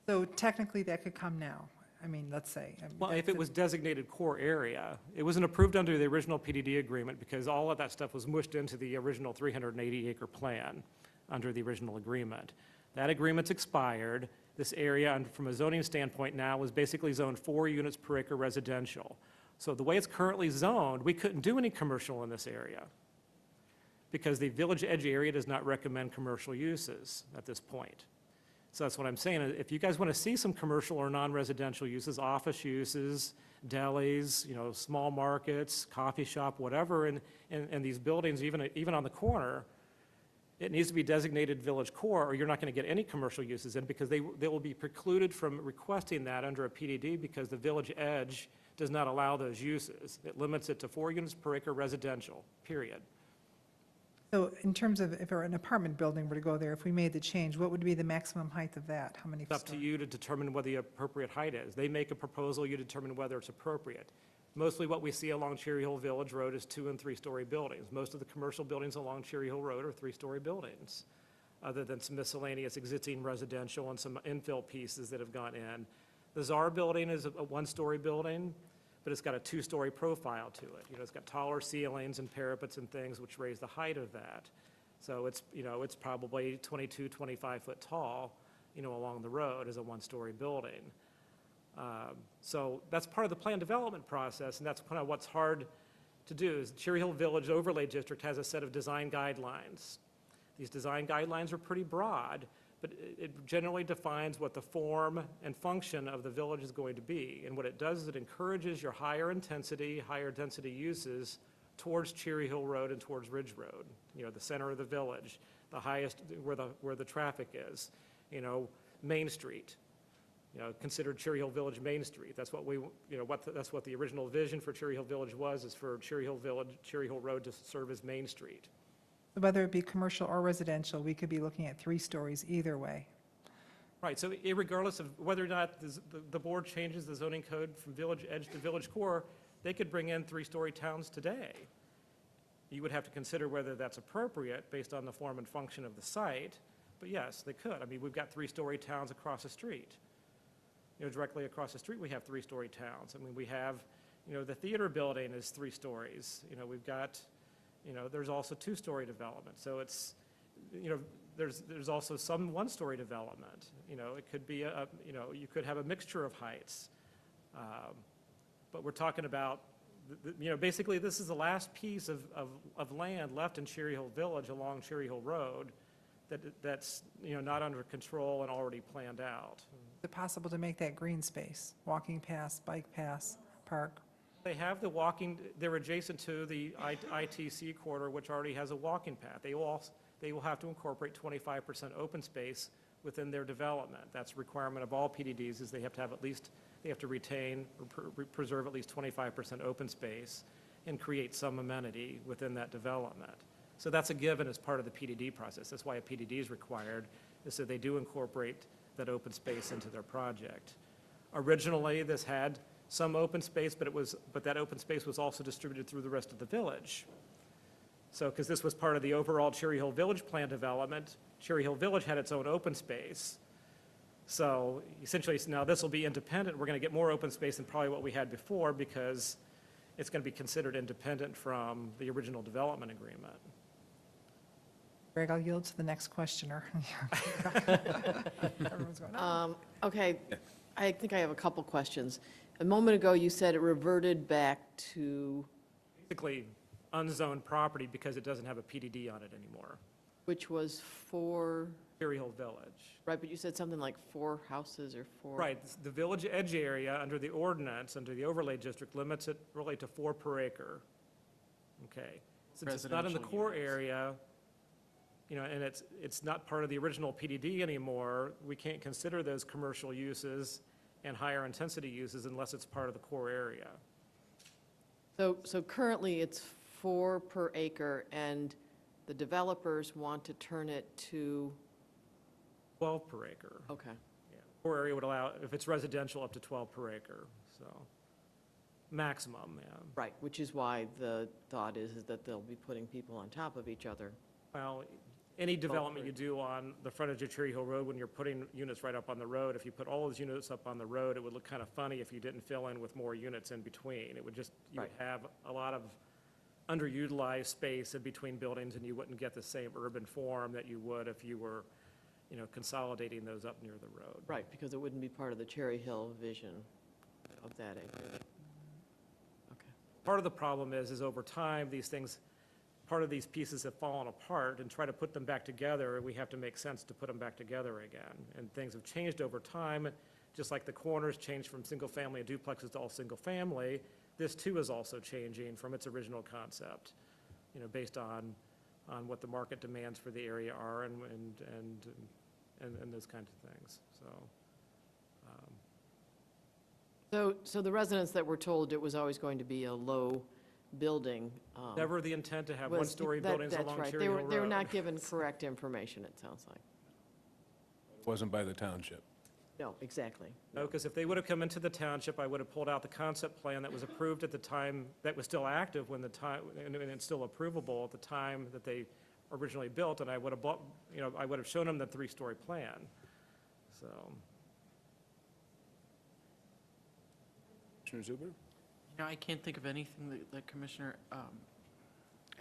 So technically, that could come now. I mean, let's say. I mean, Well, if that's it was designated core area, it wasn't approved under the original PDD agreement because all of that stuff was mushed into the original 380-acre plan under the original agreement. That agreement's expired. This area, and from a zoning standpoint now, is basically zoned 4 units per acre residential. So the way it's currently zoned, we couldn't do any commercial in this area because the Village Edge area does not recommend commercial uses at this point. So that's what I'm saying. If you guys want to see some commercial or non-residential uses, office uses, delis, small markets, coffee shop, whatever, and these buildings, even on the corner, it needs to be designated village core, or you're not going to get any commercial uses in because they will be precluded from requesting that under a PDD because the Village Edge does not allow those uses. It limits it to 4 units per acre residential, period. So in terms of if an apartment building were to go there, if we made the change, what would be the maximum height of that? How many? It's up to you to determine what the appropriate height is. They make a proposal, you determine whether it's appropriate. Mostly what we see along Cherry Hill Village Road is 2- and 3-story buildings. Most of the commercial buildings along Cherry Hill Road are 3-story buildings, other than some miscellaneous existing residential and some infill pieces that have gone in. The Czar building is a 1-story building, but it's got a 2-story profile to it. It's got taller ceilings and parapets and things which raise the height of that. So it's probably 22, 25 foot tall, along the road as a 1-story building. So that's part of the plan development process, and that's kind of what's hard to do. Is Cherry Hill Village Overlay District has a set of design guidelines. These design guidelines are pretty broad, but it generally defines what the form and function of the village is going to be. And what it does is it encourages your higher density uses towards Cherry Hill Road and towards Ridge Road, the center of the village, the highest, where the traffic is, Main Street. Considered Cherry Hill Village Main Street. That's what that's what the original vision for Cherry Hill Village was, is for Cherry Hill Road to serve as Main Street. Whether it be commercial or residential, we could be looking at 3 stories either way. Right, so regardless of whether or not the board changes the zoning code from Village Edge to Village Core, they could bring in 3-story towns today. You would have to consider whether that's appropriate based on the form and function of the site, but yes, they could. I mean, we've got 3-story towns across the street. Directly across the street, we have 3-story towns. I mean, we have, the theater building is 3 stories. We've got, there's also 2-story development. So it's, there's also some 1-story development. It could be you could have a mixture of heights. But we're talking about, basically this is the last piece of land left in Cherry Hill Village along Cherry Hill Road that's, not under control and already planned out. Is it possible to make that green space, walking paths, bike paths, park? They have they're adjacent to the ITC corridor, which already has a walking path. They will have to incorporate 25% open space within their development. That's a requirement of all PDDs, is they have to retain or preserve at least 25% open space and create some amenity within that development. So that's a given as part of the PDD process. That's why a PDD is required, is so they do incorporate that open space into their project. Originally, this had some open space, but that open space was also distributed through the rest of the village. So, because this was part of the overall Cherry Hill Village plan development, Cherry Hill Village had its own open space. So essentially, now this will be independent. We're going to get more open space than probably what we had before because it's going to be considered independent from the original development agreement. Greg, I'll yield to the next questioner. Everyone's going, "Oh." Okay, I think I have a couple questions. A moment ago, you said it reverted back to, Basically, unzoned property because it doesn't have a PDD on it anymore. which was 4, Cherry Hill Village. right, but you said something like 4 houses or 4. Right, the Village Edge area under the ordinance, under the overlay district, limits it really to 4 per acre. Okay, since it's not in the Residential core units. area, and it's not part of the original PDD anymore, we can't consider those commercial uses and higher intensity uses unless it's part of the core area. So currently, it's 4 per acre, and the developers want to turn it to, 12 per acre. okay. Yeah. core area would allow, if it's residential, up to 12 per acre, so, maximum, yeah. Right, which is why the thought is that they'll be putting people on top of each other. Well, any development you do on the frontage of Cherry Hill Road, when you're putting units right up on the road, if you put all those units up on the road, it would look kind of funny if you didn't fill in with more units in between. It would just, you would Right. have a lot of underutilized space in between buildings, and you wouldn't get the same urban form that you would if you were, consolidating those up near the road. Right, because it wouldn't be part of the Cherry Hill vision of that area. Okay. Part of the problem is over time, these things, part of these pieces have fallen apart, and try to put them back together, we have to make sense to put them back together again. And things have changed over time, just like the corners changed from single-family and duplexes to all single-family. This too is also changing from its original concept, based on what the market demands for the area are and those kinds of things, so. So the residents that were told it was always going to be a low building. Never the intent to have was- one-story that- buildings that's along right. Cherry Hill Road. They were not given correct information, it sounds like. Wasn't by the township. No, exactly. No, because if they would have come into the township, I would have pulled out the concept plan that was approved at the time, that was still active when the time, and it's still approvable at the time that they originally built, and I would have bought, I would have shown them the three-story plan, so. Commissioner Zuber? I can't think of anything that Commissioner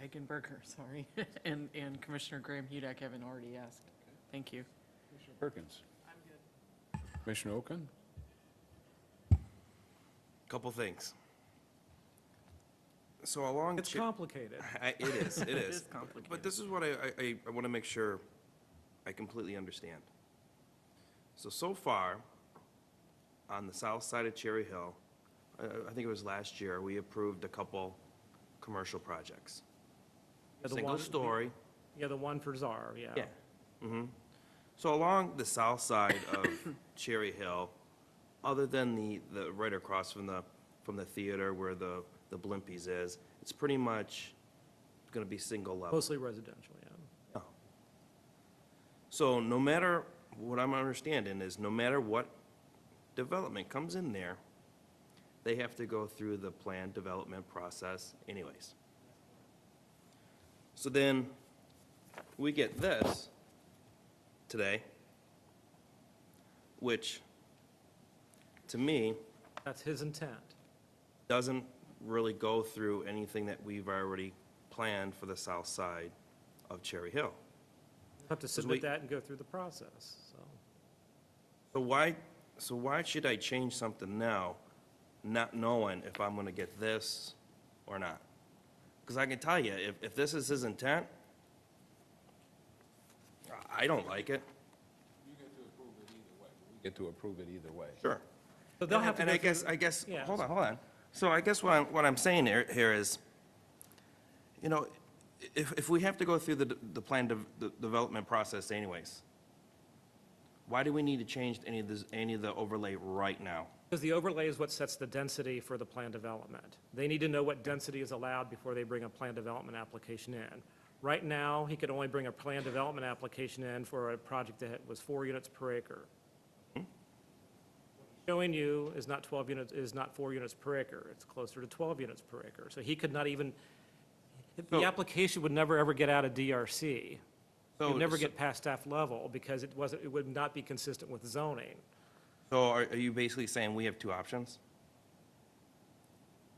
Eggenberger, sorry, and Commissioner Graham Hudak haven't already asked. Thank you. Commissioner Perkins? I'm good. Commissioner Oken? Couple things. So along. It's complicated. It is, it is. is complicated. But this is what I want to make sure I completely understand. So far, on the south side of Cherry Hill, I think it was last year, we approved a couple commercial projects. Yeah, the Single one- story. Yeah, the one for Czar, yeah. Yeah. Mm-hmm. So along the south side of Cherry Hill, other than the right across from the theater where the Blimpies is, it's pretty much going to be single level. Mostly residential, yeah. Oh. So no matter, what I'm understanding is no matter what development comes in there, they have to go through the plan development process anyways. So then, we get this today, which, to me, That's his intent. doesn't really go through anything that we've already planned for the south side of Cherry Hill. Have to submit that and go through the process, so. So why should I change something now, not knowing if I'm gonna get this or not? Because I can tell you, if this is his intent, I don't like it. You get to approve it either way. Sure. So they'll have to And go I through- guess, Yeah. hold on. So I guess what I'm saying here is, if we have to go through the plan development process anyways, why do we need to change any of the overlay right now? Because the overlay is what sets the density for the plan development. They need to know what density is allowed before they bring a plan development application in. Right now, he could only bring a plan development application in for a project that was 4 units per acre. Showing you is not 12 units, is not 4 units per acre. It's closer to 12 units per acre. So he could not even, the application would never, ever get out of DRC. It would never get past staff level because it would not be consistent with zoning. So are you basically saying we have two options?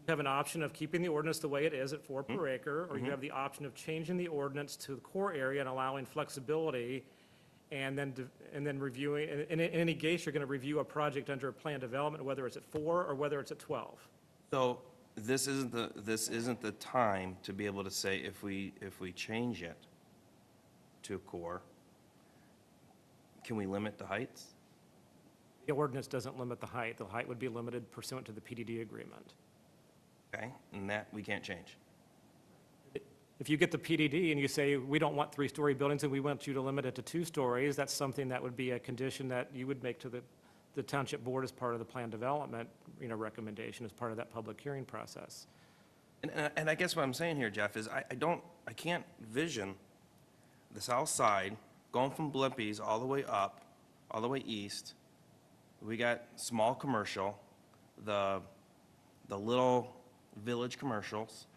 You have an option of keeping the ordinance the way it is at 4 per acre, or you have the option of changing the ordinance to the core area and allowing flexibility, and then reviewing, in any case, you're going to review a project under a plan development, whether it's at 4 or whether it's at 12. So this isn't the time to be able to say if we change it to core, can we limit the heights? The ordinance doesn't limit the height. The height would be limited pursuant to the PDD agreement. Okay, and that we can't change. If you get the PDD and you say, we don't want 3-story buildings and we want you to limit it to 2 stories, that's something that would be a condition that you would make to the township board as part of the plan development, recommendation as part of that public hearing process. And I guess what I'm saying here, Jeff, is I can't vision the south side going from Blimpies all the way up, all the way east, we got small commercial, the little village commercials,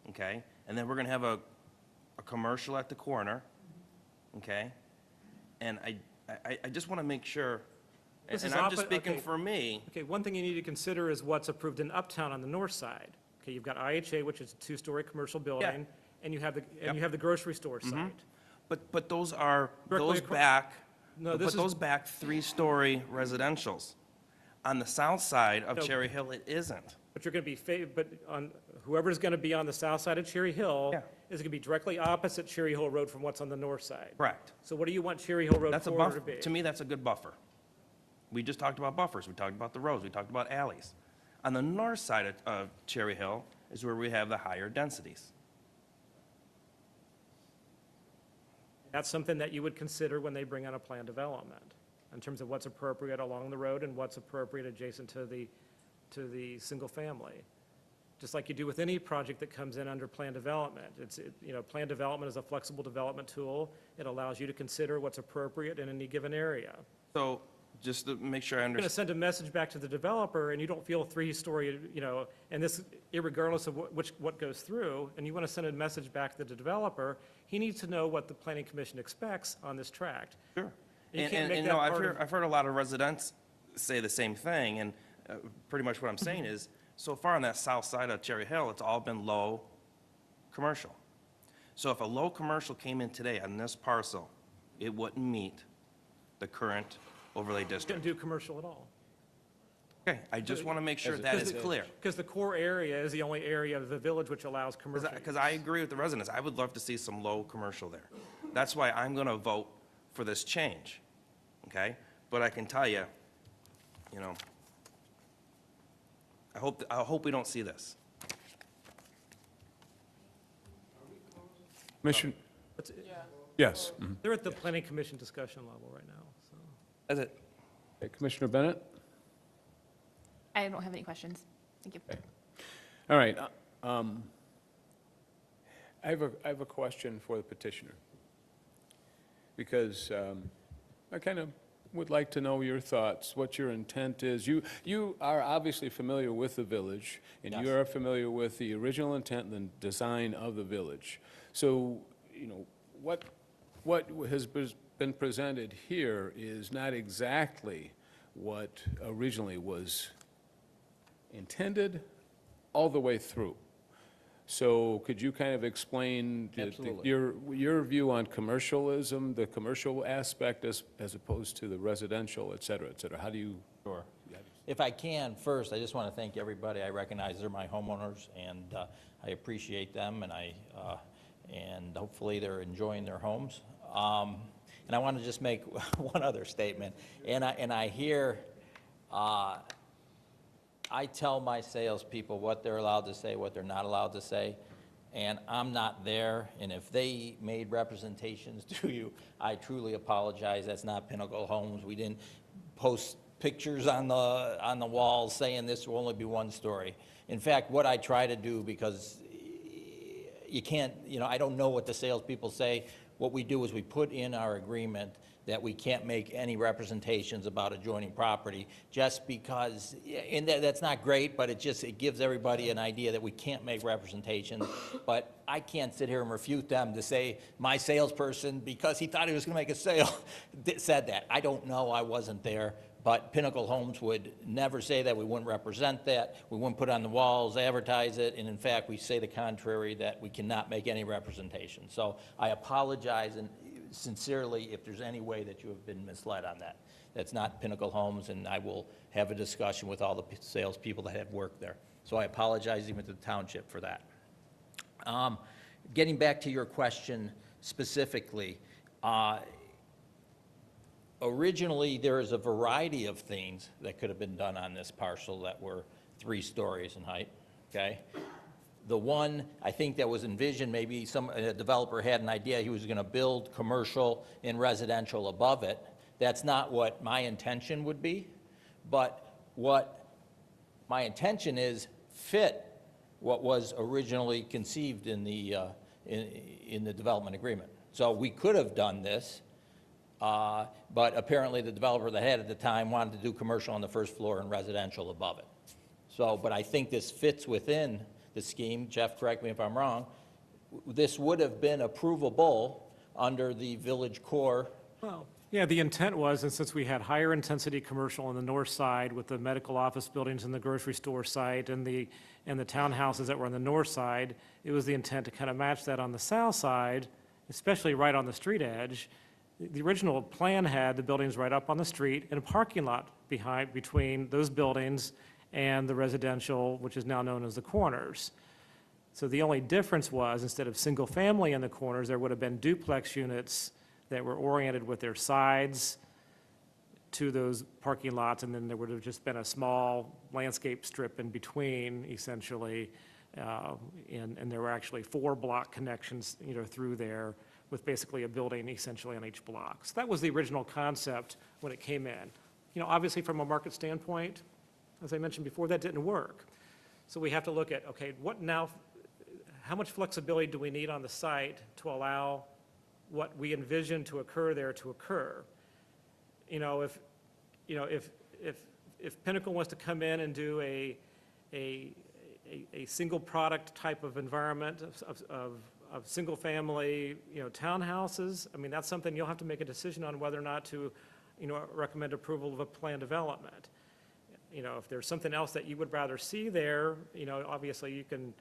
okay? And then we're gonna have a commercial at the corner, okay? And I just wanna make sure, This and is I'm just oppo- speaking okay. for me, Okay, one thing you need to consider is what's approved in Uptown on the north side. Okay, you've got IHA, which is a two-story commercial building, and you have the grocery store site. but those are, Directly those acro- back, No, but this is- those back three-story residentials. On the south side of No. Cherry Hill, it isn't. But you're going to be, but on, whoever's going to be on the south side of Cherry Hill Yeah. is going to be directly opposite Cherry Hill Road from what's on the north side. Correct. So what do you want Cherry Hill Road That's a corridor buffer, to be? to me, that's a good buffer. We just talked about buffers, we talked about the roads, we talked about alleys. On the north side of Cherry Hill is where we have the higher densities. That's something that you would consider when they bring on a planned development, in terms of what's appropriate along the road and what's appropriate adjacent to the single family. Just like you do with any project that comes in under planned development. Planned development is a flexible development tool. It allows you to consider what's appropriate in any given area. So, just to make sure I You're going to understand, send a message back to the developer, and you don't feel three-story, and this, irregardless of what goes through, and you want to send a message back to the developer, he needs to know what the planning commission expects on this tract. sure. You And, can't and, make and that no, part of- I've heard a lot of residents say the same thing, and pretty much what I'm saying is, so far on that south side of Cherry Hill, it's all been low commercial. So if a low commercial came in today on this parcel, it wouldn't meet the current overlay Didn't district. do commercial at all. Okay, I just want to make sure that is clear. Because the core area is the only area of the village which allows commercial. Because I agree with the residents, I would love to see some low commercial there. That's why I'm going to vote for this change, okay? But I can tell you, I hope we don't see this. Commissioner, It's- yes. Mhm. They're at the planning commission discussion level right now, so. That's it. Okay, Commissioner Bennett? I don't have any questions. Thank you. All right. I have a question for the petitioner, because I kind of would like to know your thoughts, what your intent is. You are obviously familiar with the village, and you Yes. are familiar with the original intent and design of the village. So, what has been presented here is not exactly what originally was intended all the way through. So could you kind of explain Absolutely. your view on commercialism, the commercial aspect as opposed to the residential, et cetera, et cetera? How do you? Sure. If I can, first, I just want to thank everybody. I recognize they're my homeowners, and I appreciate them, and hopefully they're enjoying their homes. And I want to just make one other statement. And I hear, I tell my salespeople what they're allowed to say, what they're not allowed to say, and I'm not there. And if they made representations to you, I truly apologize. That's not Pinnacle Homes. We didn't post pictures on the walls saying this will only be one story. In fact, what I try to do, because you can't, I don't know what the salespeople say. What we do is we put in our agreement that we can't make any representations about adjoining property, just because, and that's not great, but it gives everybody an idea that we can't make representations. But I can't sit here and refute them to say my salesperson, because he thought he was going to make a sale, said that. I don't know, I wasn't there. But Pinnacle Homes would never say that. We wouldn't represent that. We wouldn't put it on the walls, advertise it, and in fact, we say the contrary, that we cannot make any representation. So I apologize and sincerely if there's any way that you have been misled on that. That's not Pinnacle Homes, and I will have a discussion with all the salespeople that have worked there. So I apologize even to the township for that. Getting back to your question specifically, originally, there is a variety of things that could have been done on this parcel that were 3 stories in height, okay? The one, I think, that was envisioned, maybe a developer had an idea he was going to build commercial and residential above it. That's not what my intention would be, but what my intention is fit what was originally conceived in the development agreement. So we could have done this But apparently, the developer that had it at the time wanted to do commercial on the first floor and residential above it. So, but I think this fits within the scheme. Jeff, correct me if I'm wrong. This would have been approvable under the village core. Well, yeah, the intent was, and since we had higher intensity commercial on the north side with the medical office buildings and the grocery store site and the townhouses that were on the north side, it was the intent to kind of match that on the south side, especially right on the street edge. The original plan had the buildings right up on the street and a parking lot between those buildings and the residential, which is now known as the corners. So the only difference was, instead of single-family in the corners, there would have been duplex units that were oriented with their sides to those parking lots, and then there would have just been a small landscape strip in between, essentially, and there were actually 4 block connections, through there, with basically a building essentially on each block. So that was the original concept when it came in. Obviously, from a market standpoint, as I mentioned before, that didn't work. So we have to look at, okay, how much flexibility do we need on the site to allow what we envision to occur there to occur? If Pinnacle wants to come in and do a single product type of environment of single family, townhouses, I mean, that's something you'll have to make a decision on whether or not to, recommend approval of a planned development. If there's something else that you would rather see there, obviously you can,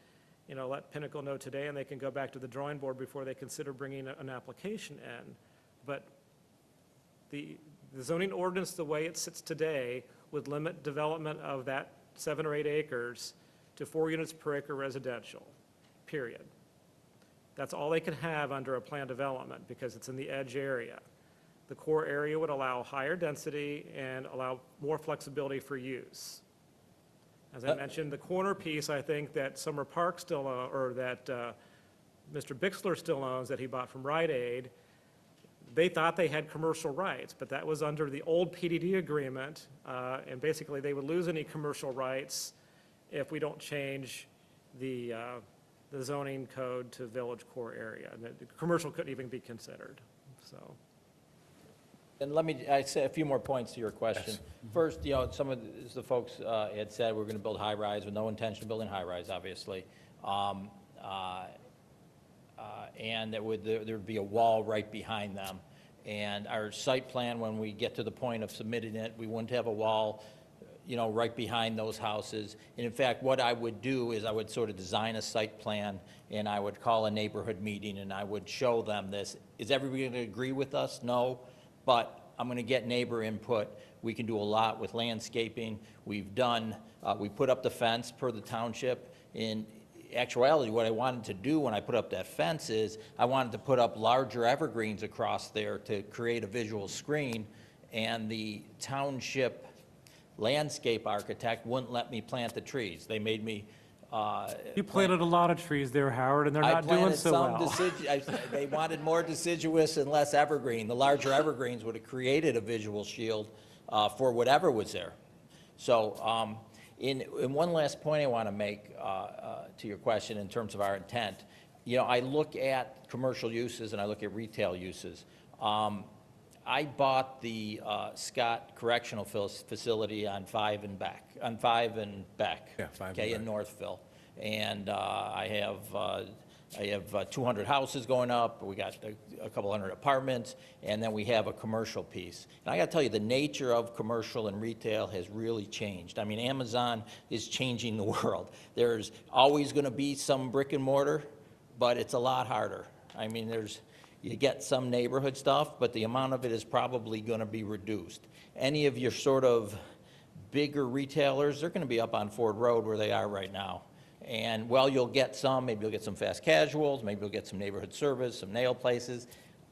let Pinnacle know today, and they can go back to the drawing board before they consider bringing an application in. But the zoning ordinance, the way it sits today, would limit development of that 7 or 8 acres to 4 units per acre residential, period. That's all they can have under a planned development because it's in the edge area. The core area would allow higher density and allow more flexibility for use. As I mentioned, the corner piece, I think that Summer Park still, or that Mr. Bixler still owns, that he bought from Rite Aid, they thought they had commercial rights, but that was under the old PDD agreement, and basically they would lose any commercial rights if we don't change the zoning code to village core area. And the commercial couldn't even be considered, so. And I say a few more points to your question. First, some of the folks had said we're going to build high-rise with no intention of building high-rise, obviously. And there would be a wall right behind them. And our site plan, when we get to the point of submitting it, we wouldn't have a wall, right behind those houses. And in fact, what I would do is I would sort of design a site plan, and I would call a neighborhood meeting, and I would show them this. Is everybody going to agree with us? No. But I'm going to get neighbor input. We can do a lot with landscaping. We put up the fence per the township. In actuality, what I wanted to do when I put up that fence is I wanted to put up larger evergreens across there to create a visual screen, and the township landscape architect wouldn't let me plant the trees. They made me You planted a lot of trees there, Howard, and they're not doing so well. They wanted more deciduous and less evergreen. The larger evergreens would have created a visual shield for whatever was there. So in one last point I want to make to your question in terms of our intent, I look at commercial uses and I look at retail uses. I bought the Scott Correctional Facility on 5 and Beck. Yeah, 5 and okay, in Northville. And I have 200 houses going up. We got a couple hundred apartments, and then we have a commercial piece. And I got to tell you, the nature of commercial and retail has really changed. I mean, Amazon is changing the world. There's always going to be some brick and mortar, but it's a lot harder. I mean, you get some neighborhood stuff, but the amount of it is probably going to be reduced. Any of your sort of bigger retailers, they're going to be up on Ford Road where they are right now. And, well, you'll get some, maybe you'll get some fast casuals, maybe you'll get some neighborhood service, some nail places.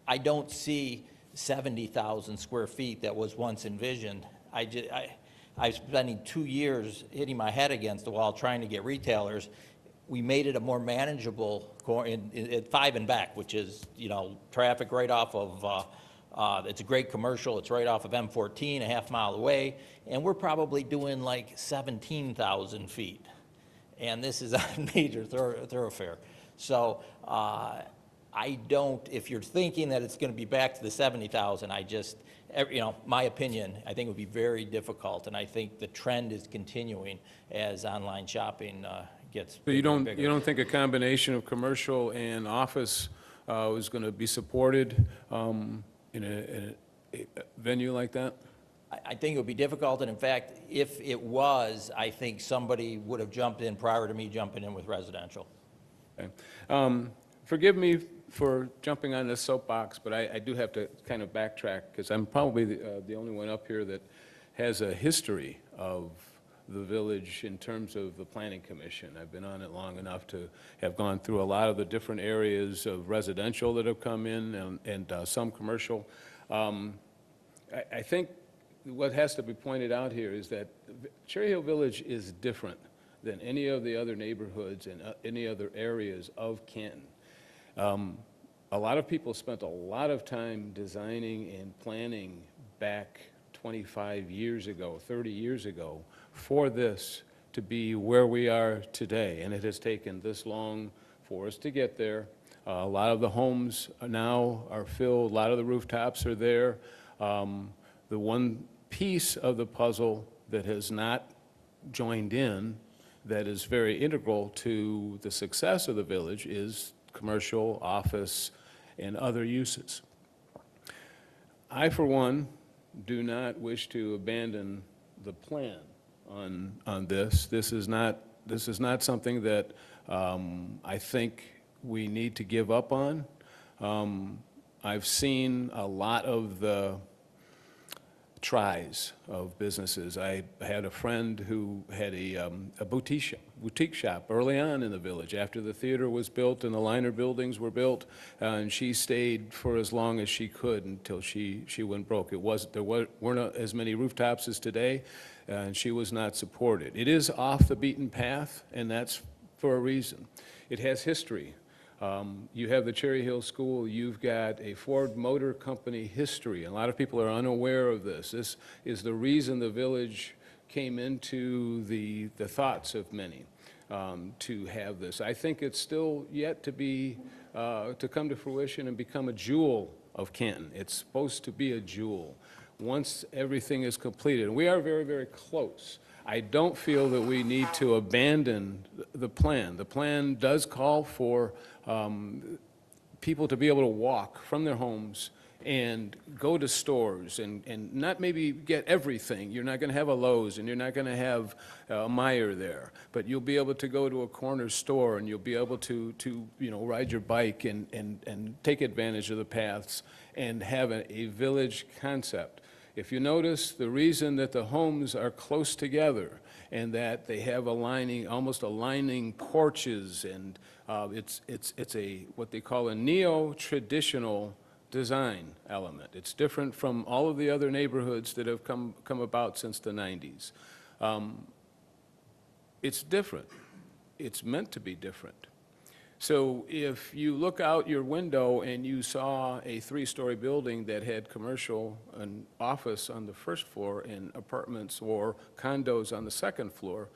I don't see 70,000 square feet that was once envisioned. I've spending 2 years hitting my head against the wall trying to get retailers. We made it a more manageable at 5 and Beck, which is, traffic right off of, it's a great commercial. It's right off of M14, a half mile away. And we're probably doing like 17,000 feet. And this is a major thoroughfare. So I don't, if you're thinking that it's going to be back to the 70,000, my opinion, I think it would be very difficult, and I think the trend is continuing as online shopping gets So you bigger and don't, bigger. you don't think a combination of commercial and office is going to be supported in a venue like that? I think it would be difficult, and in fact, if it was, I think somebody would have jumped in prior to me jumping in with residential. Okay. Forgive me for jumping on this soapbox, but I do have to kind of backtrack, because I'm probably the only one up here that has a history of the village in terms of the Planning Commission. I've been on it long enough to have gone through a lot of the different areas of residential that have come in and some commercial. I think what has to be pointed out here is that Cherry Hill Village is different than any of the other neighborhoods and any other areas of Canton. A lot of people spent a lot of time designing and planning back 25 years ago, 30 years ago, for this to be where we are today, and it has taken this long for us to get there. A lot of the homes now are filled, a lot of the rooftops are there. The one piece of the puzzle that has not joined in, that is very integral to the success of the village, is commercial, office, and other uses. I, for one, do not wish to abandon the plan on this. This is not something that I think we need to give up on. I've seen a lot of the tries of businesses. I had a friend who had a boutique shop early on in the village, after the theater was built and the liner buildings were built, and she stayed for as long as she could until she went broke. There weren't as many rooftops as today, and she was not supported. It is off the beaten path, and that's for a reason. It has history. You have the Cherry Hill School, you've got a Ford Motor Company history. A lot of people are unaware of this. This is the reason the village came into the thoughts of many to have this. I think it's still yet to come to fruition and become a jewel of Canton. It's supposed to be a jewel once everything is completed. And we are very, very close. I don't feel that we need to abandon the plan. The plan does call for people to be able to walk from their homes and go to stores and not maybe get everything. You're not going to have a Lowe's and you're not going to have a Meijer there, but you'll be able to go to a corner store and you'll be able to ride your bike and take advantage of the paths and have a village concept. If you notice, the reason that the homes are close together and that they have almost aligning porches, and it's what they call a neo-traditional design element. It's different from all of the other neighborhoods that have come about since the 90s. It's different. It's meant to be different. So if you look out your window and you saw a 3-story building that had commercial and office on the first floor and apartments or condos on the second floor,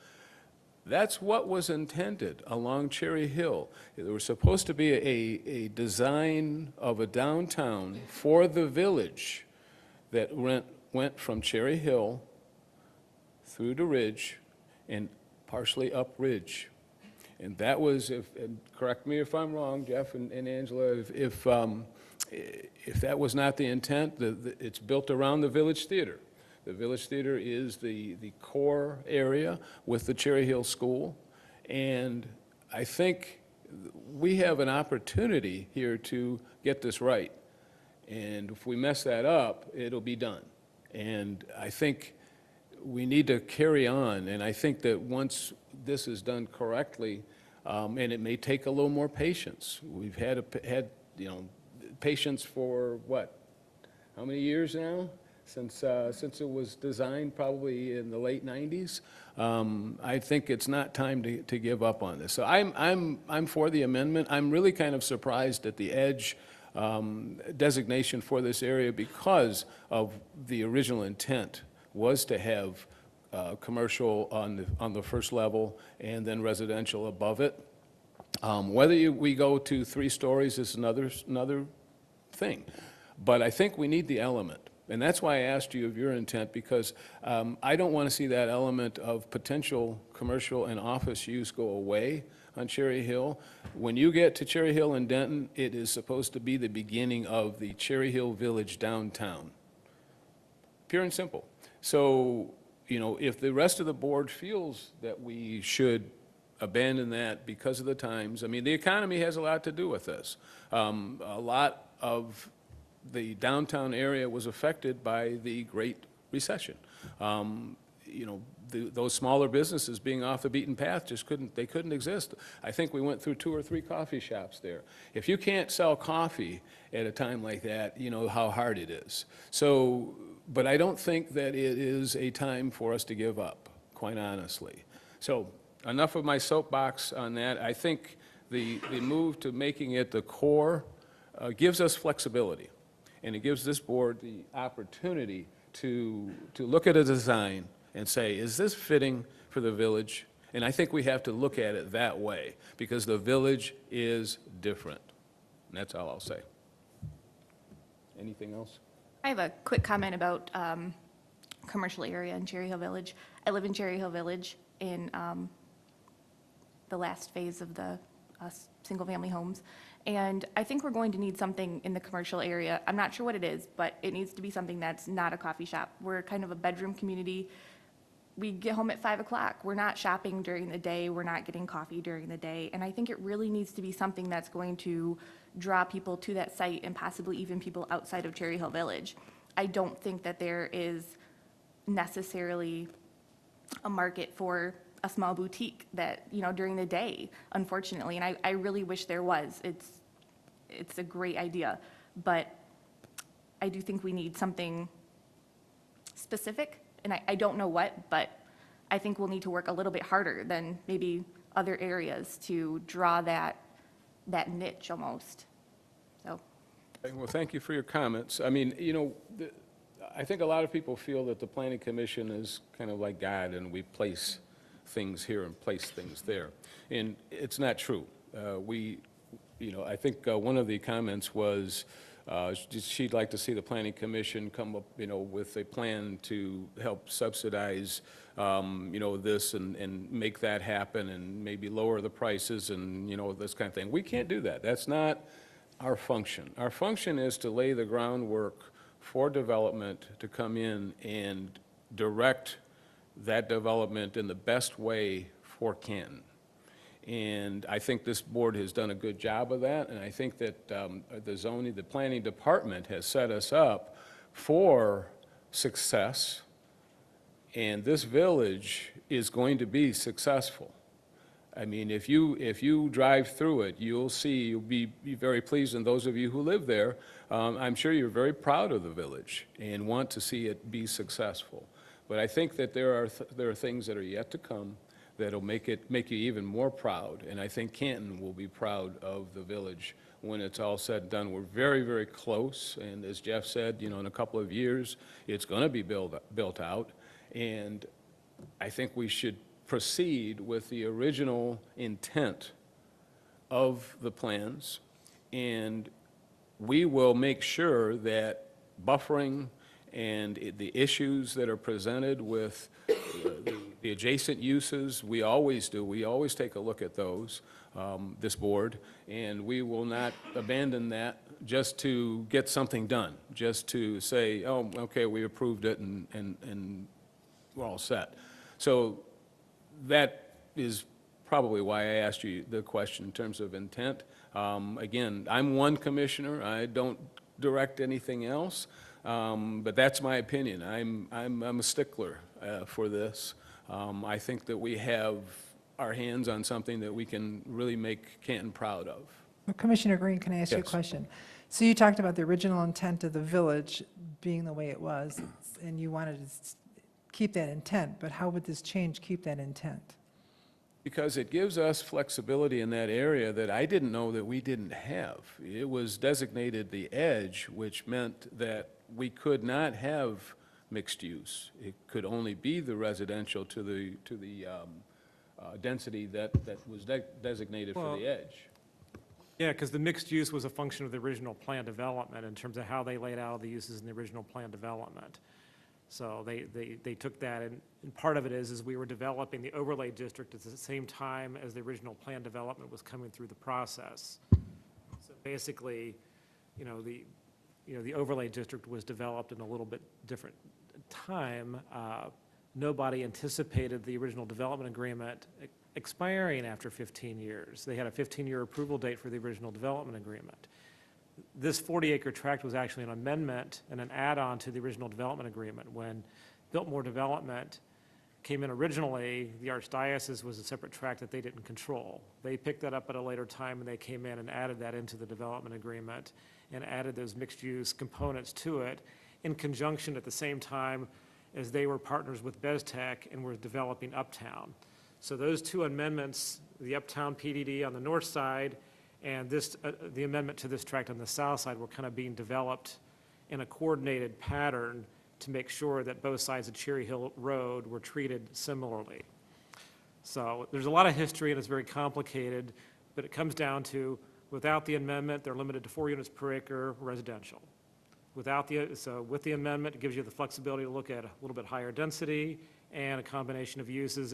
that's what was intended along Cherry Hill. There was supposed to be a design of a downtown for the village that went from Cherry Hill through to Ridge and partially up Ridge. And that was, and correct me if I'm wrong, Jeff and Angela, if that was not the intent, it's built around the Village Theater. The Village Theater is the core area with the Cherry Hill School, and I think we have an opportunity here to get this right. And if we mess that up, it'll be done. And I think we need to carry on, and I think that once this is done correctly, and it may take a little more patience. We've had patience for what? How many years now? Since it was designed, probably in the late 90s. I think it's not time to give up on this. So I'm for the amendment. I'm really kind of surprised at the EDGE designation for this area because of the original intent was to have commercial on the first level and then residential above it. We go to 3 stories is another thing. But I think we need the element. And that's why I asked you of your intent, because I don't want to see that element of potential commercial and office use go away on Cherry Hill. When you get to Cherry Hill and Denton, it is supposed to be the beginning of the Cherry Hill Village downtown. Pure and simple. So, you know, if the rest of the board feels that we should abandon that because of the times, I mean, the economy has a lot to do with this. A lot of the downtown area was affected by the Great Recession. You know, those smaller businesses being off the beaten path just couldn't exist. I think we went through 2 or 3 coffee shops there. If you can't sell coffee at a time like that, you know how hard it is. So, but I don't think that it is a time for us to give up, quite honestly. So enough of my soapbox on that. I think the move to making it the core gives us flexibility. And it gives this board the opportunity to look at a design and say, is this fitting for the village? And I think we have to look at it that way, because the village is different. And that's all I'll say. Anything else? I have a quick comment about commercial area in Cherry Hill Village. I live in Cherry Hill Village in the last phase of the single-family homes. And I think we're going to need something in the commercial area. I'm not sure what it is, but it needs to be something that's not a coffee shop. We're kind of a bedroom community. We get home at 5 o'clock. We're not shopping during the day. We're not getting coffee during the day. And I think it really needs to be something that's going to draw people to that site and possibly even people outside of Cherry Hill Village. I don't think that there is necessarily a market for a small boutique that, you know, during the day, unfortunately, and I really wish there was. It's a great idea, but I do think we need something specific, and I don't know what, but I think we'll need to work a little bit harder than maybe other areas to draw that niche almost, so. Well, thank you for your comments. I mean, you know, I think a lot of people feel that the planning commission is kind of like God, and we place things here and place things there. And it's not true. You know, I think one of the comments was she'd like to see the planning commission come up, you know, with a plan to help subsidize, you know, this and make that happen and maybe lower the prices and, you know, this kind of thing. We can't do that. That's not our function. Our function is to lay the groundwork for development to come in and direct that development in the best way for Canton. And I think this board has done a good job of that, and I think that the planning department has set us up for success, and this village is going to be successful. I mean, if you drive through it, you'll be very pleased, and those of you who live there, I'm sure you're very proud of the village and want to see it be successful. But I think that there are things that are yet to come that'll make you even more proud, and I think Canton will be proud of the village when it's all said and done. We're very, very close, and as Jeff said, you know, in a couple of years, it's going to be built out, and I think we should proceed with the original intent of the plans, and we will make sure that buffering and the issues that are presented with the adjacent uses, we always do. We always take a look at those, this board, and we will not abandon that just to get something done, just to say, oh, okay, we approved it and we're all set. So that is probably why I asked you the question in terms of intent. Again, I'm one commissioner. I don't direct anything else. But that's my opinion. I'm a stickler for this. I think that we have our hands on something that we can really make Canton proud of. Well, Commissioner Green, can I ask you a Yes. question? So you talked about the original intent of the village being the way it was, and you wanted to keep that intent, but how would this change keep that intent? Because it gives us flexibility in that area that I didn't know that we didn't have. It was designated the edge, which meant that we could not have mixed use. It could only be the residential to the density that was designated for Well- the edge. Yeah, because the mixed use was a function of the original plan development in terms of how they laid out the uses in the original plan development. So they took that, and part of it is we were developing the overlay district at the same time as the original plan development was coming through the process. So basically, the overlay district was developed in a little bit different time. Nobody anticipated the original development agreement expiring after 15 years. They had a 15-year approval date for the original development agreement. This 40-acre tract was actually an amendment and an add-on to the original development agreement. When Biltmore Development came in originally, the Archdiocese was a separate tract that they didn't control. They picked that up at a later time, and they came in and added that into the development agreement and added those mixed-use components to it in conjunction at the same time as they were partners with BezTech and were developing Uptown. So those two amendments, the Uptown PDD on the north side and the amendment to this tract on the south side, were kind of being developed in a coordinated pattern to make sure that both sides of Cherry Hill Road were treated similarly. So there's a lot of history, and it's very complicated, but it comes down to, without the amendment, they're limited to 4 units per acre residential. With the amendment, it gives you the flexibility to look at a little bit higher density and a combination of uses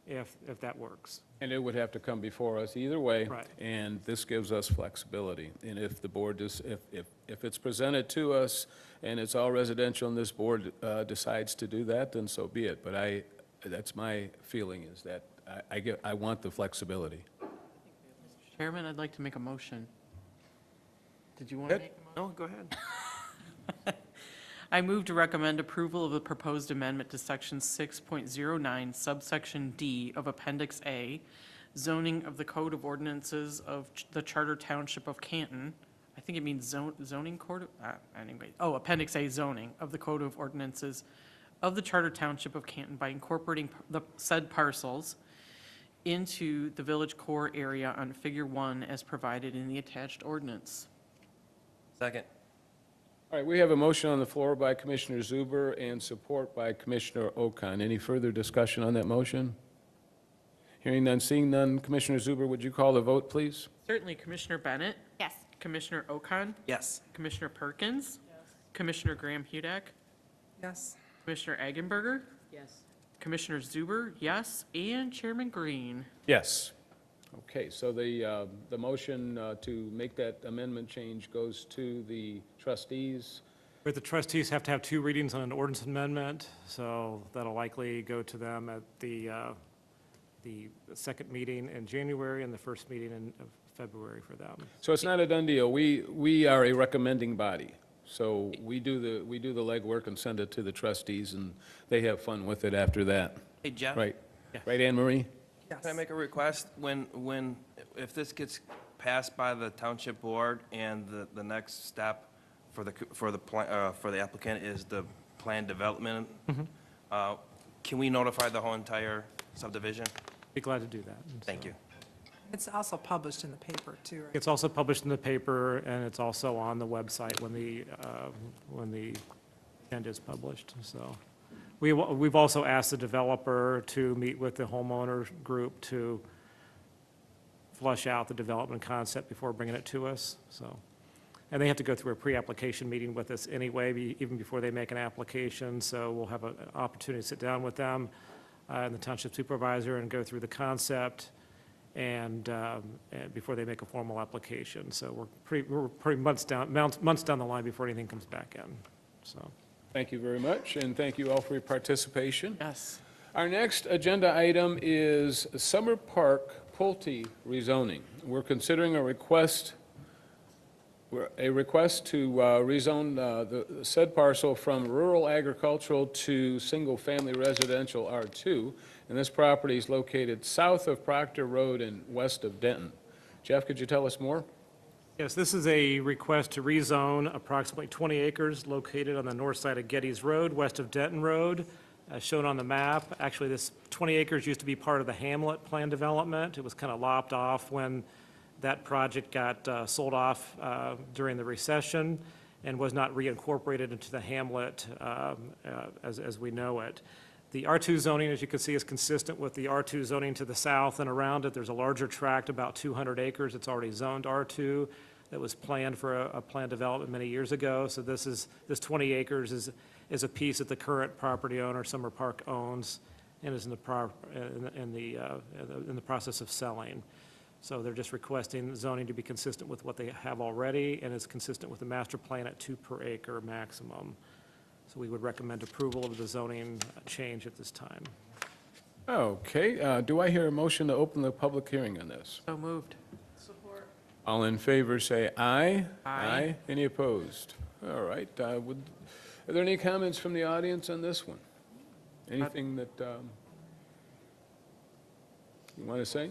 if that works. And it would have to come before us either way. Right. And this gives us flexibility. And if the board, if it's presented to us and it's all residential and this board decides to do that, then so be it. But that's my feeling, is that I want the flexibility. Chairman, I'd like to make a motion. Did you want to Good. make a motion? No, go ahead. I move to recommend approval of the proposed amendment to Section 6.09, subsection D of Appendix A, zoning of the Code of Ordinances of the Charter Township of Canton. I think it means zoning code, anyway. Oh, Appendix A, zoning of the Code of Ordinances of the Charter Township of Canton by incorporating the said parcels into the village core area on Figure 1 as provided in the attached ordinance. Second. All right, we have a motion on the floor by Commissioner Zuber and support by Commissioner Okon. Any further discussion on that motion? Hearing none, seeing none. Commissioner Zuber, would you call the vote, please? Certainly, Commissioner Bennett, Yes. Commissioner Okon, Yes. Commissioner Perkins, Commissioner Graham Hudak, Yes. Commissioner Eggenberger, Yes. Commissioner Zuber, yes, and Chairman Green. Yes. Okay, so the motion to make that amendment change goes to the trustees. But the trustees have to have 2 readings on an ordinance amendment, so that'll likely go to them at the second meeting in January and the first meeting in February for them. So it's not a done deal. We are a recommending body. So we do the legwork and send it to the trustees, and they have fun with it after that. Hey, Jeff? Right? Yes. Right, Anne Marie? Yes. Can I make a request? If this gets passed by the township board and the next step for the applicant is the plan development, can we notify the whole entire subdivision? Be glad to do that. Thank you. It's also published in the paper, too, right? It's also published in the paper, and it's also on the website when the agenda is published, so. We've also asked the developer to meet with the homeowner group to flush out the development concept before bringing it to us, so. And they have to go through a pre-application meeting with us anyway, even before they make an application, so we'll have an opportunity to sit down with them and the township supervisor and go through the concept and before they make a formal application. So we're pretty months down the line before anything comes back in, so. Thank you very much, and thank you all for your participation. Yes. Our next agenda item is Summer Park Pulte rezoning. We're considering a request to rezone the said parcel from rural agricultural to single-family residential R2, and this property is located south of Proctor Road and west of Denton. Jeff, could you tell us more? Yes, this is a request to rezone approximately 20 acres located on the north side of Geddes Road, west of Denton Road, as shown on the map. Actually, this 20 acres used to be part of the Hamlet plan development. It was kind of lopped off when that project got sold off during the recession and was not reincorporated into the Hamlet as we know it. The R2 zoning, as you can see, is consistent with the R2 zoning to the south and around it. There's a larger tract, about 200 acres. It's already zoned R2 that was planned for a planned development many years ago. So this 20 acres is a piece that the current property owner, Summer Park, owns and is in the process of selling. So they're just requesting zoning to be consistent with what they have already, and is consistent with the master plan at 2 per acre maximum. So we would recommend approval of the zoning change at this time. Okay, do I hear a motion to open the public hearing on this? So moved. All in favor, say aye. Aye. Any opposed? All right, are there any comments from the audience on this one? Anything that you want to say?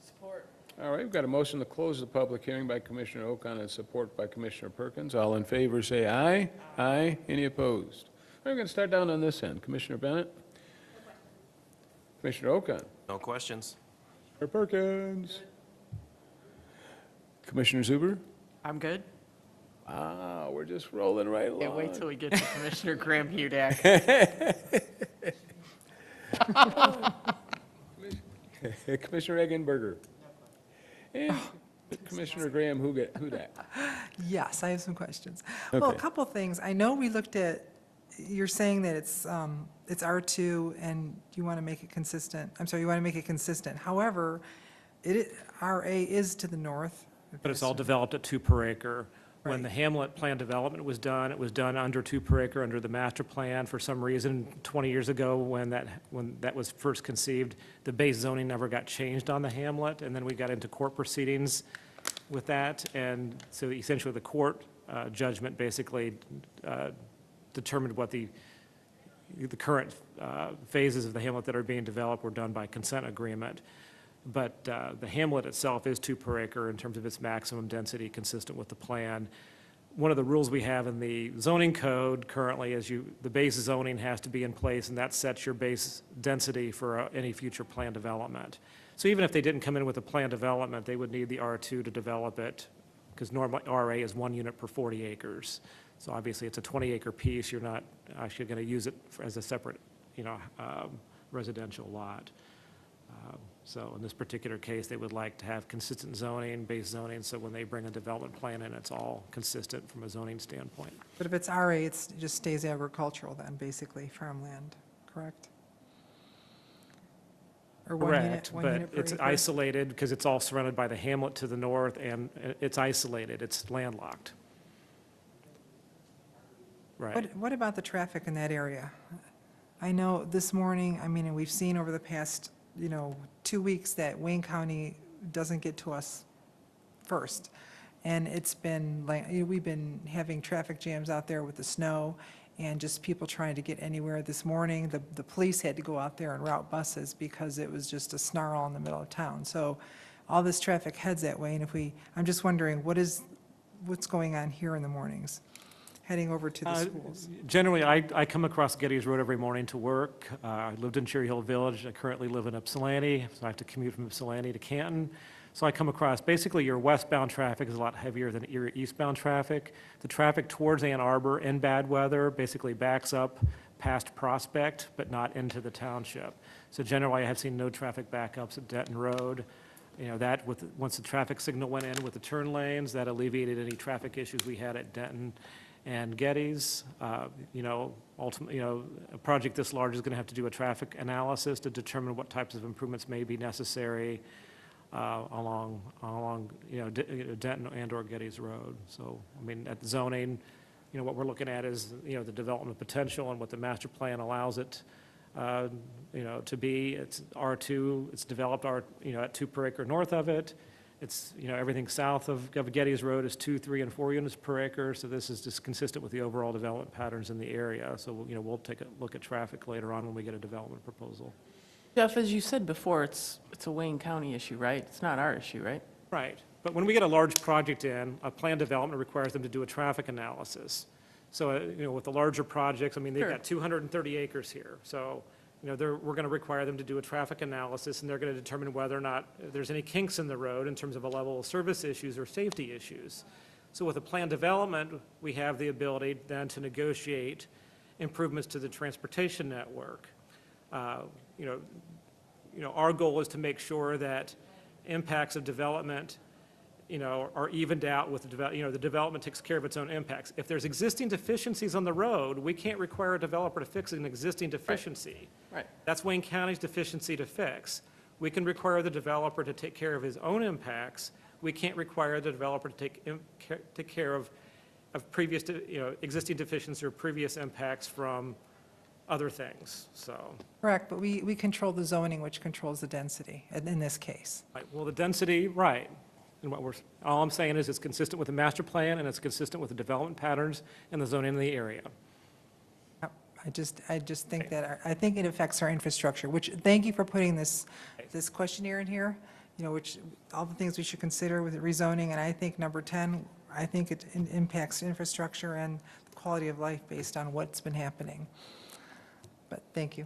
Support. All right, we've got a motion to close the public hearing by Commissioner Okon and support by Commissioner Perkins. All in favor, say aye. Aye. Any opposed? We're going to start down on this end. Commissioner Bennett? Commissioner Okon? No questions. Commissioner Perkins? Commissioner Zuber? I'm good. Wow, we're just rolling right along. Can't wait till we get to Commissioner Graham Hudak. Commissioner Eggenberger? And Commissioner Graham Hudak? Yes, I have some questions. Well, a Okay. couple things. I know we looked at, you're saying that it's R2 and you want to make it consistent. I'm sorry, you want to make it consistent. However, RA is to the north. But it's all developed at 2 per acre. When the Hamlet plan development was done, it was done under 2 per acre under the master plan. For some reason, 20 years ago, when that was first conceived, the base zoning never got changed on the Hamlet, and then we got into court proceedings with that. And so essentially, the court judgment basically determined what the current phases of the Hamlet that are being developed were done by consent agreement. But the Hamlet itself is 2 per acre in terms of its maximum density consistent with the plan. One of the rules we have in the zoning code currently is the base zoning has to be in place, and that sets your base density for any future plan development. So even if they didn't come in with a plan development, they would need the R2 to develop it, because normally RA is 1 unit per 40 acres. So obviously, it's a 20-acre piece. You're not actually going to use it as a separate, residential lot. So in this particular case, they would like to have consistent zoning, base zoning, so when they bring a development plan in, it's all consistent from a zoning standpoint. But if it's RA, it just stays agricultural then, basically, farmland, correct? Or one Correct, unit but per it's acre? isolated because it's all surrounded by the Hamlet to the north, and it's isolated, it's landlocked. Right. What about the traffic in that area? I know this morning, and we've seen over the past 2 weeks that Wayne County doesn't get to us first. And it's been we've been having traffic jams out there with the snow and just people trying to get anywhere. This morning, the police had to go out there and route buses because it was just a snarl in the middle of town. So all this traffic heads that way, and I'm just wondering, what's going on here in the mornings, heading over to the schools? Generally, I come across Gettys Road every morning to work. I lived in Cherry Hill Village. I currently live in Ypsilanti, so I have to commute from Ypsilanti to Canton. So I come across, basically, your westbound traffic is a lot heavier than your eastbound traffic. The traffic towards Ann Arbor in bad weather basically backs up past Prospect, but not into the township. So generally, I have seen no traffic backups at Denton Road. Once the traffic signal went in with the turn lanes, that alleviated any traffic issues we had at Denton and Gettys. Ultimately, a project this large is going to have to do a traffic analysis to determine what types of improvements may be necessary along Denton and/or Gettys Road. So, at the zoning, what we're looking at is, the development potential and what the master plan allows it, to be. It's R2, it's developed at 2 per acre north of it. It's, everything south of Gettys Road is 2, 3, and 4 units per acre, so this is just consistent with the overall development patterns in the area. So, we'll take a look at traffic later on when we get a development proposal. Jeff, as you said before, it's a Wayne County issue, right? It's not our issue, right? Right, but when we get a large project in, a plan development requires them to do a traffic analysis. So, with the larger projects, they've Sure. got 230 acres here, so, we're going to require them to do a traffic analysis, and they're going to determine whether or not there's any kinks in the road in terms of a level of service issues or safety issues. So with a plan development, we have the ability then to negotiate improvements to the transportation network. you know, our goal is to make sure that impacts of development, you know, are evened out with the development takes care of its own impacts. If there's existing deficiencies on the road, we can't require a developer to fix an existing deficiency. Right. That's Wayne County's deficiency to fix. We can require the developer to take care of his own impacts. We can't require the developer to take care of previous, existing deficiencies or previous impacts from other things, so. Correct, but we control the zoning, which controls the density in this case. Right, well, the density, right. And all I'm saying is it's consistent with the master plan and it's consistent with the development patterns and the zoning in the area. I just think that, I think it affects our infrastructure, which, thank you for putting this questionnaire in here, you know, which, all the things we should consider with rezoning, and I think number 10, I think it impacts infrastructure and the quality of life based on what's been happening. But thank you.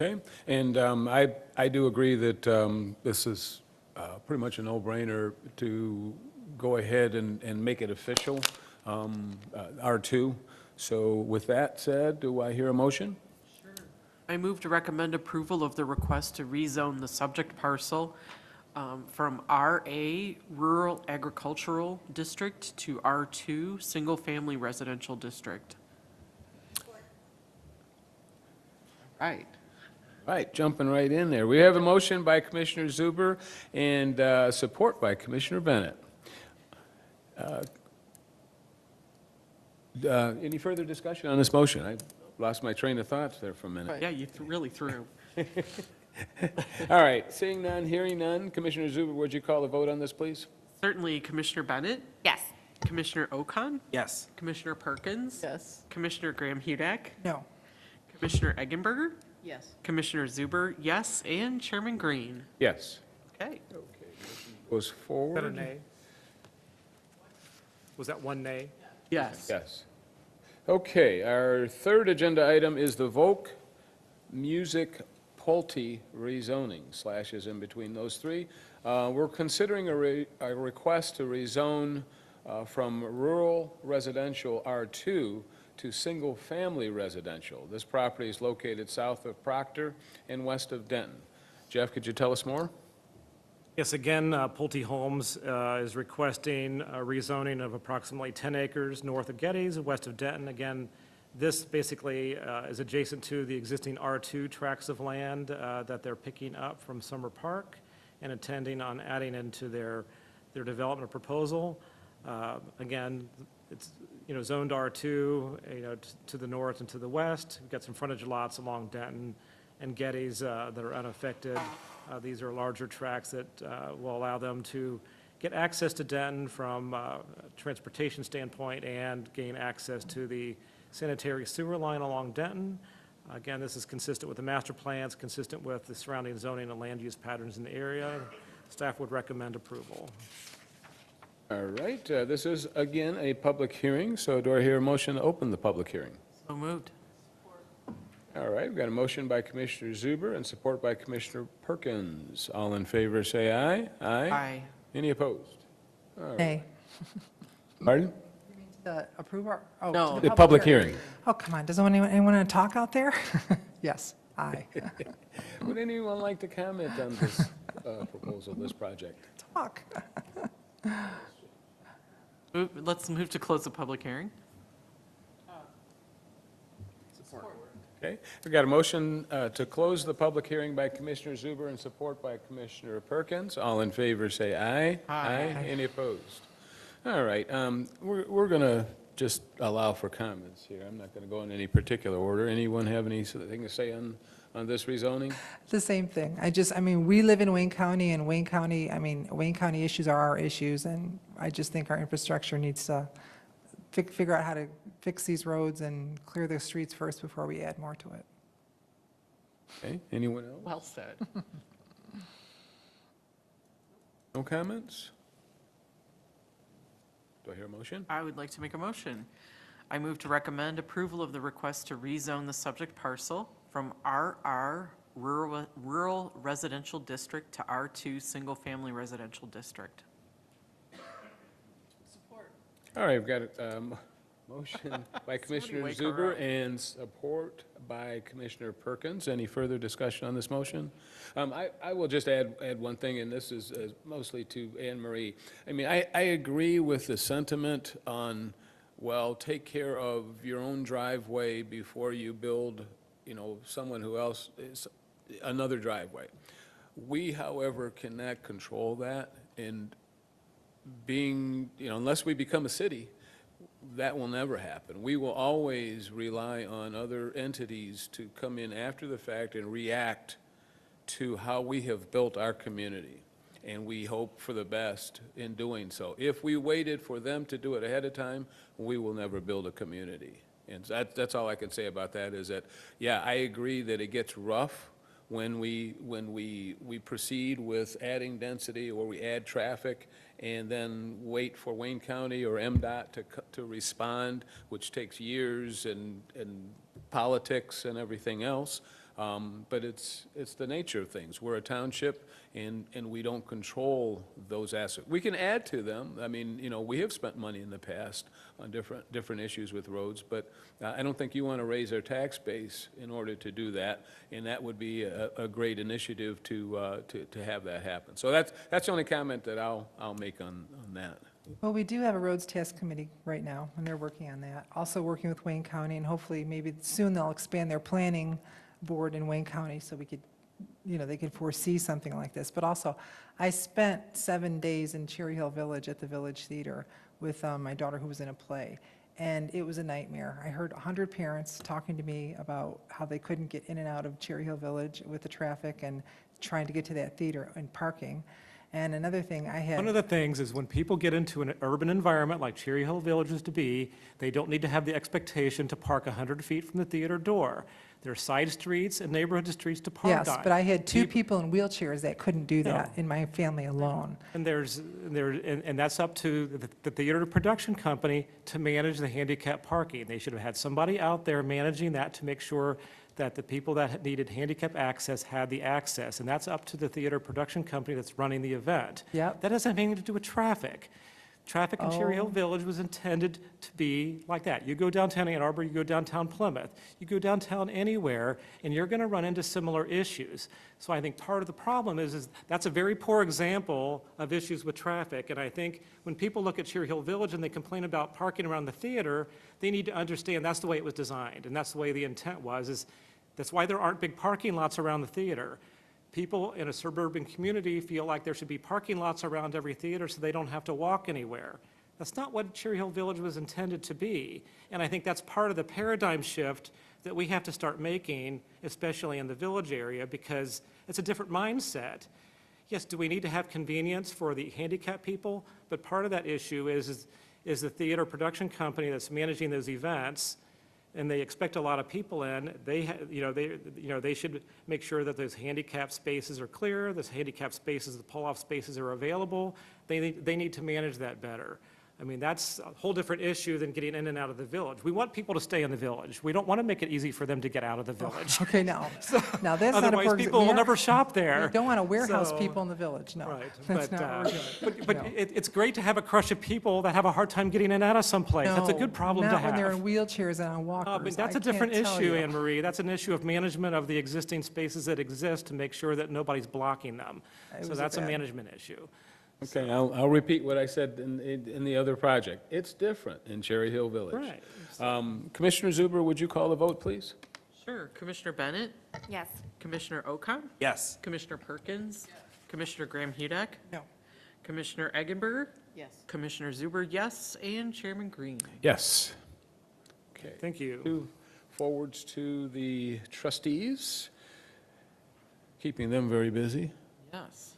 Okay, and I do agree that this is pretty much a no-brainer to go ahead and make it official, R2. So with that said, do I hear a motion? I move to recommend approval of the request to rezone the subject parcel from RA Rural Agricultural District to R2 Single Family Residential District. Right. Right, jumping right in there. We have a motion by Commissioner Zuber and support by Commissioner Bennett. Any further discussion on this motion? I lost my train of thoughts there for a minute. Yeah, you really threw. All right, seeing none, hearing none. Commissioner Zuber, would you call the vote on this, please? Certainly, Commissioner Bennett, Yes. Commissioner Ocon, Yes. Commissioner Perkins, Yes. Commissioner Graham Hudak, No. Commissioner Eggenberger, Yes. Commissioner Zuber, yes, and Chairman Green. Yes. Okay. Goes Is that a forward. nay? Was that one nay? Yes. Yes. Okay, our third agenda item is the Volk Music Pulte rezoning, slashes in between those three. We're considering a request to rezone from rural residential R2 to single-family residential. This property is located south of Proctor and west of Denton. Jeff, could you tell us more? Yes, again, Pulte Homes is requesting a rezoning of approximately 10 acres north of Gettys, west of Denton. Again, this basically is adjacent to the existing R2 tracts of land that they're picking up from Summer Park and intending on adding into their development proposal. Again, it's, you know, zoned R2, you know, to the north and to the west. We've got some frontage lots along Denton and Gettys that are unaffected. These are larger tracts that will allow them to get access to Denton from a transportation standpoint and gain access to the sanitary sewer line along Denton. Again, this is consistent with the master plans, consistent with the surrounding zoning and land use patterns in the area. Staff would recommend approval. All right, this is, again, a public hearing, so do I hear a motion to open the public hearing? So moved. All right, we've got a motion by Commissioner Zuber and support by Commissioner Perkins. All in favor, say aye. Aye. Any opposed? All right. Nay. Pardon? Approve our, oh. No. to The public hearing. Oh, come on, doesn't anyone want to talk out there? Yes, aye. Would anyone like to comment on this proposal, this project? Talk. Let's move to close the public hearing. Okay, we've got a motion to close the public hearing by Commissioner Zuber and support by Commissioner Perkins. All in favor, say aye. Aye. Any opposed? All right, we're going to just allow for comments here. I'm not going to go in any particular order. Anyone have anything to say on this rezoning? The same thing. I mean, we live in Wayne County, and Wayne County issues are our issues, and I just think our infrastructure needs to figure out how to fix these roads and clear the streets first before we add more to it. Okay, anyone else? Well said. No comments? Do I hear a motion? I would like to make a motion. I move to recommend approval of the request to rezone the subject parcel from RR Rural Residential District to R2 Single Family Residential District. All right, we've got a Motion by Commissioner wake her Zuber up. and support by Commissioner Perkins. Any further discussion on this motion? I will just add one thing, and this is mostly to Anne Marie. I mean, I agree with the sentiment on, well, take care of your own driveway before you build, someone who else is another driveway. We, however, cannot control that, and being, unless we become a city, that will never happen. We will always rely on other entities to come in after the fact and react to how we have built our community, and we hope for the best in doing so. If we waited for them to do it ahead of time, we will never build a community. And that's all I can say about that, is that, yeah, I agree that it gets rough when we proceed with adding density or we add traffic and then wait for Wayne County or MDOT to respond, which takes years and politics and everything else. But it's the nature of things. We're a township, and we don't control those assets. We can add to them. I mean, we have spent money in the past on different issues with roads, but I don't think you want to raise our tax base in order to do that, and that would be a great initiative to have that happen. So that's the only comment that I'll make on that. Well, we do have a roads task committee right now, and they're working on that. Also working with Wayne County, and hopefully maybe soon they'll expand their planning board in Wayne County so we could, they could foresee something like this. But also, I spent 7 days in Cherry Hill Village at the Village Theater with my daughter who was in a play, and it was a nightmare. I heard 100 parents talking to me about how they couldn't get in and out of Cherry Hill Village with the traffic and trying to get to that theater and parking. And another thing I had... One of the things is when people get into an urban environment like Cherry Hill Village is to be, they don't need to have the expectation to park 100 feet from the theater door. There are side streets and neighborhood streets to park on. Yes, but I had two people in wheelchairs that couldn't do that No. in my family alone. And and that's up to the theater production company to manage the handicap parking. They should have had somebody out there managing that to make sure that the people that needed handicap access had the access. And that's up to the theater production company that's running the event. Yep. That doesn't have anything to do with traffic. Traffic in Cherry Hill Oh. Village was intended to be like that. You go downtown Ann Arbor, you go downtown Plymouth, you go downtown anywhere, and you're going to run into similar issues. So I think part of the problem is that's a very poor example of issues with traffic. And I think when people look at Cherry Hill Village and they complain about parking around the theater, they need to understand that's the way it was designed, and that's the way the intent was. That's why there aren't big parking lots around the theater. People in a suburban community feel like there should be parking lots around every theater so they don't have to walk anywhere. That's not what Cherry Hill Village was intended to be. And I think that's part of the paradigm shift that we have to start making, especially in the village area, because it's a different mindset. Yes, do we need to have convenience for the handicapped people? But part of that issue is the theater production company that's managing those events, and they expect a lot of people in, they should make sure that those handicap spaces are clear, those handicap spaces, the pull-off spaces are available. They need to manage that better. I mean, that's a whole different issue than getting in and out of the village. We want people to stay in the village. We don't want to make it easy for them to get out of the village. Okay, now that's not a... Otherwise, people will never shop there. You don't want to warehouse So- people in the village, no. Right, That's but, not what we're doing. but No. it's great to have a crush of people that have a hard time getting in and out of someplace. That's a No, good problem to Not when they're in have. wheelchairs and on walkers. But that's I a different can't tell issue, you. Anne Marie. That's an issue of management of the existing spaces that exist to make sure that nobody's blocking them. It So was that's a bad- management issue. Okay, I'll repeat what I said in the other project. It's different in Cherry Hill Village. Right. Commissioner Zuber, would you call the vote, please? Sure. Commissioner Bennett? Yes. Commissioner Ocon? Yes. Commissioner Perkins? Commissioner Graham Hudek? No. Commissioner Eggenberger? Yes. Commissioner Zuber, yes, and Chairman Green. Yes. Okay. Thank you. Two forwards to the trustees, keeping them very busy. Yes.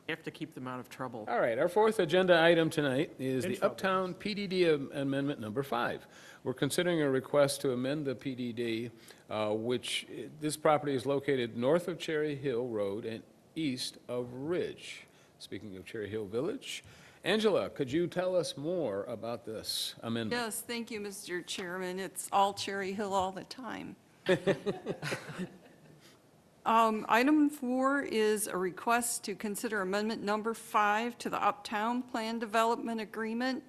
You have to keep them out of trouble. All right, our fourth agenda item tonight is In the trouble. Uptown PDD Amendment Number 5. We're considering a request to amend the PDD, this property is located north of Cherry Hill Road and east of Ridge. Speaking of Cherry Hill Village, Angela, could you tell us more about this amendment? Yes, thank you, Mr. Chairman. It's all Cherry Hill all the time. Item 4 is a request to consider amendment number 5 to the Uptown Plan Development Agreement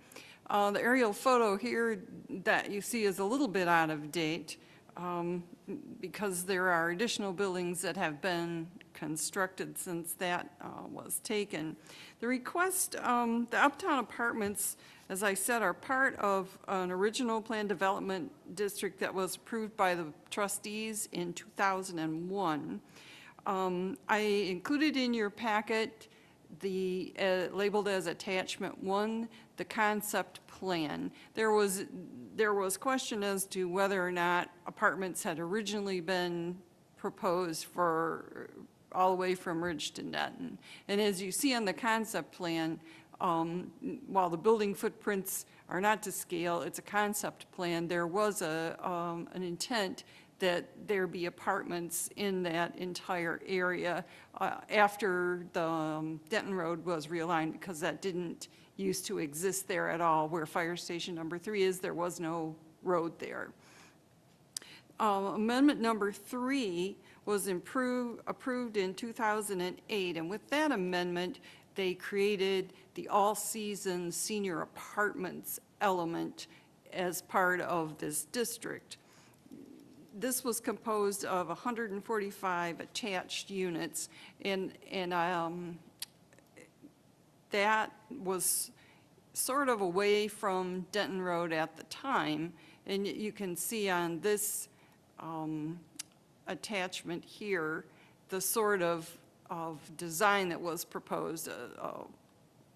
The aerial photo here that you see is a little bit out of date because there are additional buildings that have been constructed since that was taken. The request, the Uptown Apartments, as I said, are part of an original plan development district that was approved by the trustees in 2001. I included in your packet the, labeled as attachment 1, the concept plan. There was question as to whether or not apartments had originally been proposed for all the way from Ridge to Denton. And as you see on the concept plan, while the building footprints are not to scale, it's a concept plan, there was an intent that there be apartments in that entire area after the Denton Road was realigned, because that didn't used to exist there at all. Where Fire Station number 3 is, there was no road there. Amendment number 3 was approved in 2008, and with that amendment, they created the all-season senior apartments element as part of this district. This was composed of 145 attached units, and that was sort of away from Denton Road at the time. And you can see on this attachment here, the sort of design that was proposed.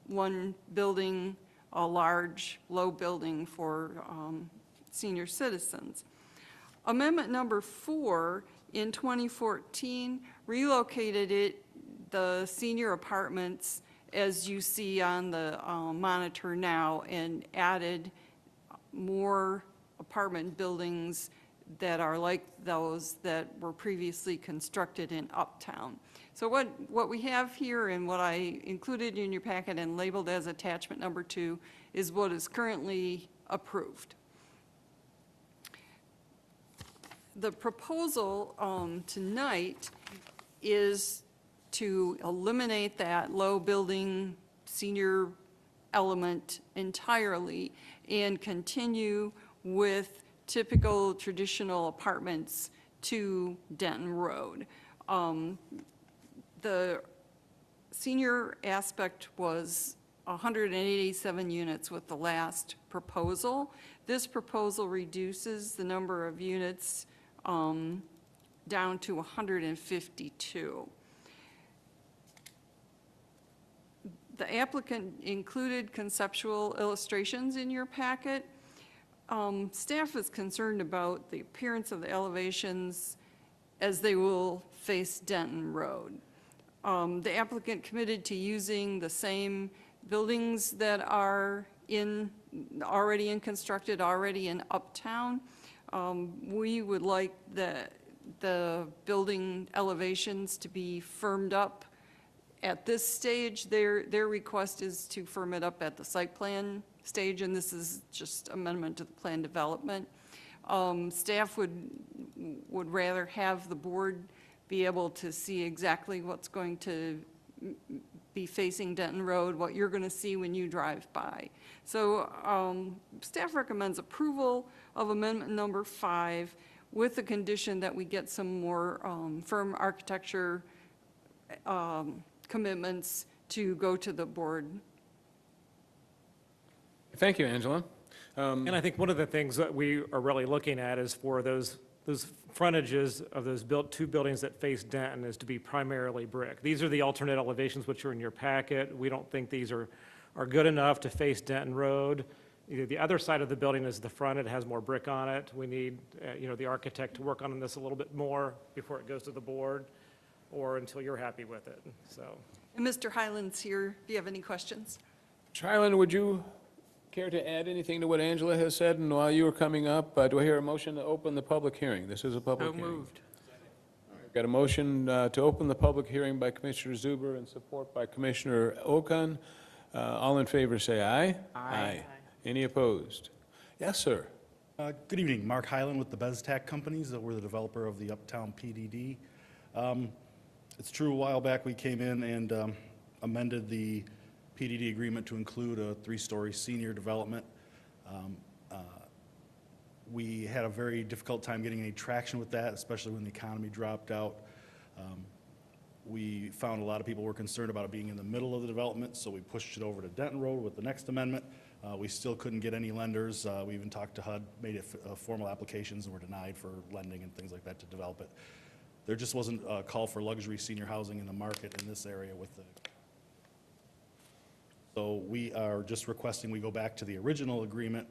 One building, a large, low building for senior citizens. Amendment number 4 in 2014 relocated the senior apartments, as you see on the monitor now, and added more apartment buildings that are like those that were previously constructed in Uptown. So what we have here, and what I included in your packet and labeled as attachment number 2, is what is currently approved. The proposal tonight is to eliminate that low building senior element entirely and continue with typical traditional apartments to Denton Road. The senior aspect was 187 units with the last proposal. This proposal reduces the number of units down to 152. The applicant included conceptual illustrations in your packet. Staff is concerned about the appearance of the elevations as they will face Denton Road. The applicant committed to using the same buildings that are already constructed, already in Uptown. We would like the building elevations to be firmed up at this stage. Their request is to firm it up at the site plan stage, and this is just amendment to the plan development. Staff would rather have the board be able to see exactly what's going to be facing Denton Road, what you're going to see when you drive by. So staff recommends approval of amendment number 5 with the condition that we get some more firm architecture commitments to go to the board. Thank you, Angela. And I think one of the things that we are really looking at is for those frontages of those two buildings that face Denton is to be primarily brick. These are the alternate elevations which are in your packet. We don't think these are good enough to face Denton Road. Either the other side of the building is the front, it has more brick on it. We need, the architect to work on this a little bit more before it goes to the board, or until you're happy with it, so. And Mr. Highland's here. Do you have any questions? Mr. Highland, would you care to add anything to what Angela has said? And while you were coming up, do I hear a motion to open the public hearing? This is a public So hearing. moved. Got a motion to open the public hearing by Commissioner Zuber and support by Commissioner Okan. All in favor, say aye. Aye. Any opposed? Yes, sir. Good evening, Mark Highland with the BezTac Companies. We're the developer of the Uptown PDD. It's true, a while back we came in and amended the PDD agreement to include a 3-story senior development. We had a very difficult time getting any traction with that, especially when the economy dropped out. We found a lot of people were concerned about it being in the middle of the development, so we pushed it over to Denton Road with the next amendment. We still couldn't get any lenders. We even talked to HUD, made it formal applications, and were denied for lending and things like that to develop it. There just wasn't a call for luxury senior housing in the market in this area with the. So we are just requesting we go back to the original agreement,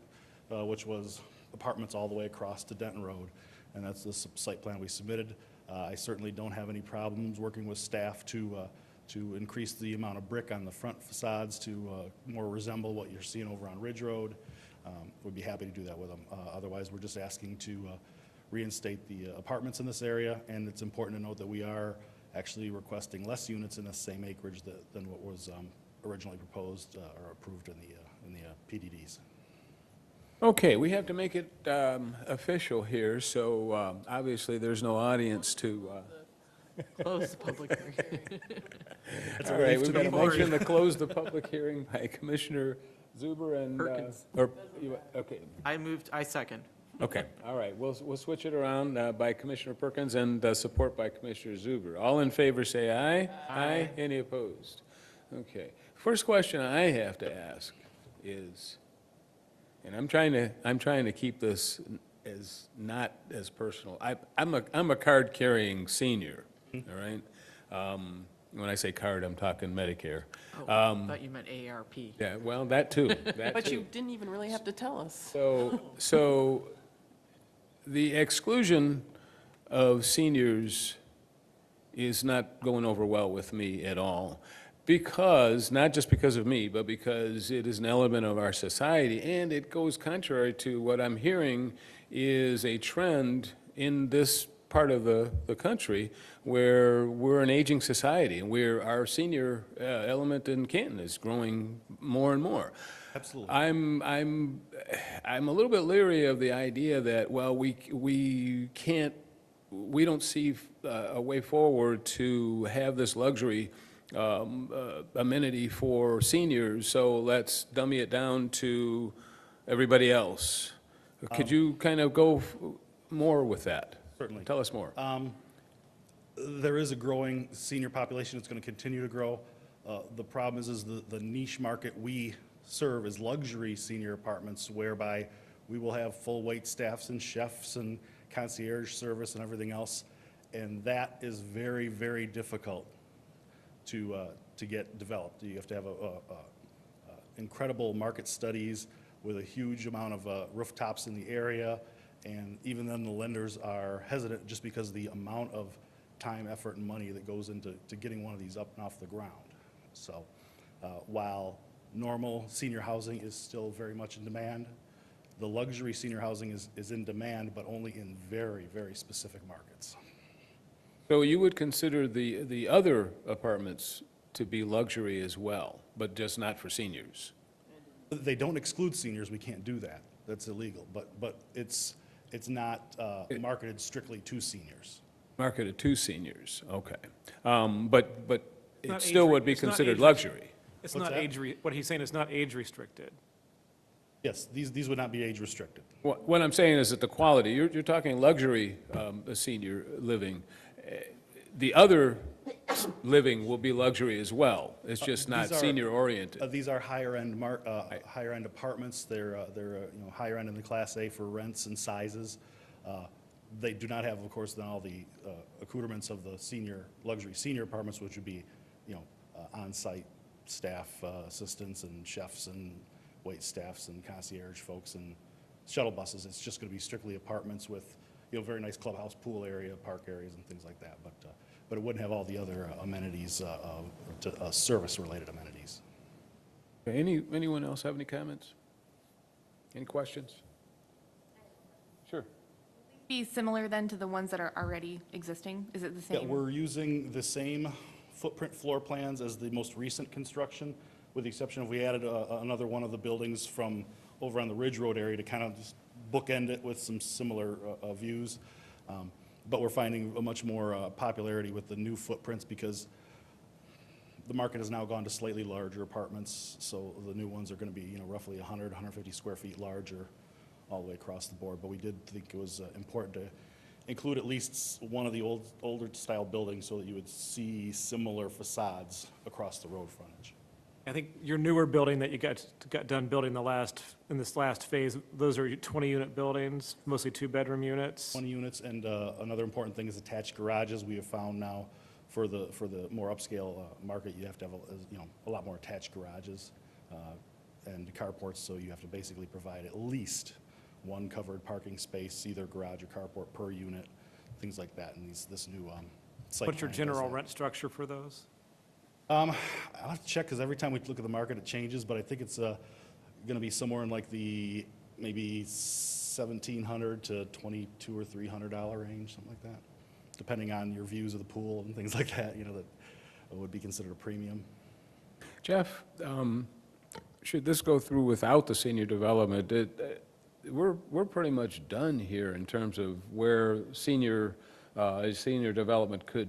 which was apartments all the way across to Denton Road, and that's the site plan we submitted. I certainly don't have any problems working with staff to increase the amount of brick on the front facades to more resemble what you're seeing over on Ridge Road. We'd be happy to do that with them. Otherwise, we're just asking to reinstate the apartments in this area, and it's important to note that we are actually requesting less units in the same acreage than what was originally proposed or approved in the PDDs. Okay, we have to make it official here, so obviously there's no audience to... Close the public hearing. All right, we've got a motion to close the public hearing by Commissioner Zuber and... Perkins. Okay, I second. okay, all right, we'll switch it around by Commissioner Perkins and support by Commissioner Zuber. All in favor, say aye. Aye. Any opposed? Okay. First question I have to ask is, and I'm trying to keep this as not as personal. I'm a card-carrying senior, all right? When I say card, I'm talking Medicare. Oh, I thought you meant ARP. Yeah, well, that too. That But too. you didn't even really have to tell us. So the exclusion of seniors is not going over well with me at all. Because, not just because of me, but because it is an element of our society, and it goes contrary to what I'm hearing is a trend in this part of the country where we're an aging society, and where our senior element in Canton is growing more and more. Absolutely. I'm a little bit leery of the idea that, well, we don't see a way forward to have this luxury amenity for seniors, so let's dummy it down to everybody else. Could you kind of go more with that? Certainly. Tell us more. There is a growing senior population. It's going to continue to grow. The problem is the niche market we serve is luxury senior apartments, whereby we will have full wait staffs and chefs and concierge service and everything else, and that is very, very difficult to get developed. You have to have incredible market studies with a huge amount of rooftops in the area, and even then the lenders are hesitant just because of the amount of time, effort, and money that goes into getting one of these up and off the ground. So while normal senior housing is still very much in demand, the luxury senior housing is in demand, but only in very, very specific markets. So you would consider the other apartments to be luxury as well, but just not for seniors? They don't exclude seniors, we can't do that, that's illegal, but it's not marketed strictly to seniors. Marketed to seniors, okay. But it not still age- would be it's not considered age- luxury? It's What's not that? what he's saying is not age restricted. Yes, these would not be age restricted. What I'm saying is that the quality, you're talking luxury senior living. The other living will be luxury as well. It's just not These are- senior oriented. These are higher-end higher-end apartments. They're higher end in the Class A for rents and sizes. They do not have, of course, then all the accoutrements of the luxury senior apartments, which would be, on-site staff assistants and chefs and wait staffs and concierge folks and shuttle buses. It's just going to be strictly apartments with, very nice clubhouse, pool area, park areas, and things like that. But it wouldn't have all the other amenities, service-related amenities. Anyone else have any comments? Any questions? Sure. Be similar then to the ones that are already existing? Is it the Yeah, same? we're using the same footprint floor plans as the most recent construction, with the exception of we added another one of the buildings from over on the Ridge Road area to kind of just bookend it with some similar views. But we're finding a much more popularity with the new footprints because The market has now gone to slightly larger apartments, so the new ones are going to be, roughly 100, 150 square feet larger all the way across the board. But we did think it was important to include at least one of the older style buildings so that you would see similar facades across the road frontage. I think your newer building that you got done building in this last phase, those are 20-unit buildings, mostly two-bedroom units. 20 units, and another important thing is attached garages. We have found now for the more upscale market, you have to have a lot more attached garages and carports, so you have to basically provide at least one covered parking space, either garage or carport per unit, things like that, and this new site. What's your plan does general that. rent structure for those? I'll have to check, because every time we look at the market, it changes, but I think it's going to be somewhere in like the maybe $1,700 to $200 or $300 range, something like that, depending on your views of the pool and things like that, that would be considered a premium. Jeff, should this go through without the senior development? We're pretty much done here in terms of where senior development could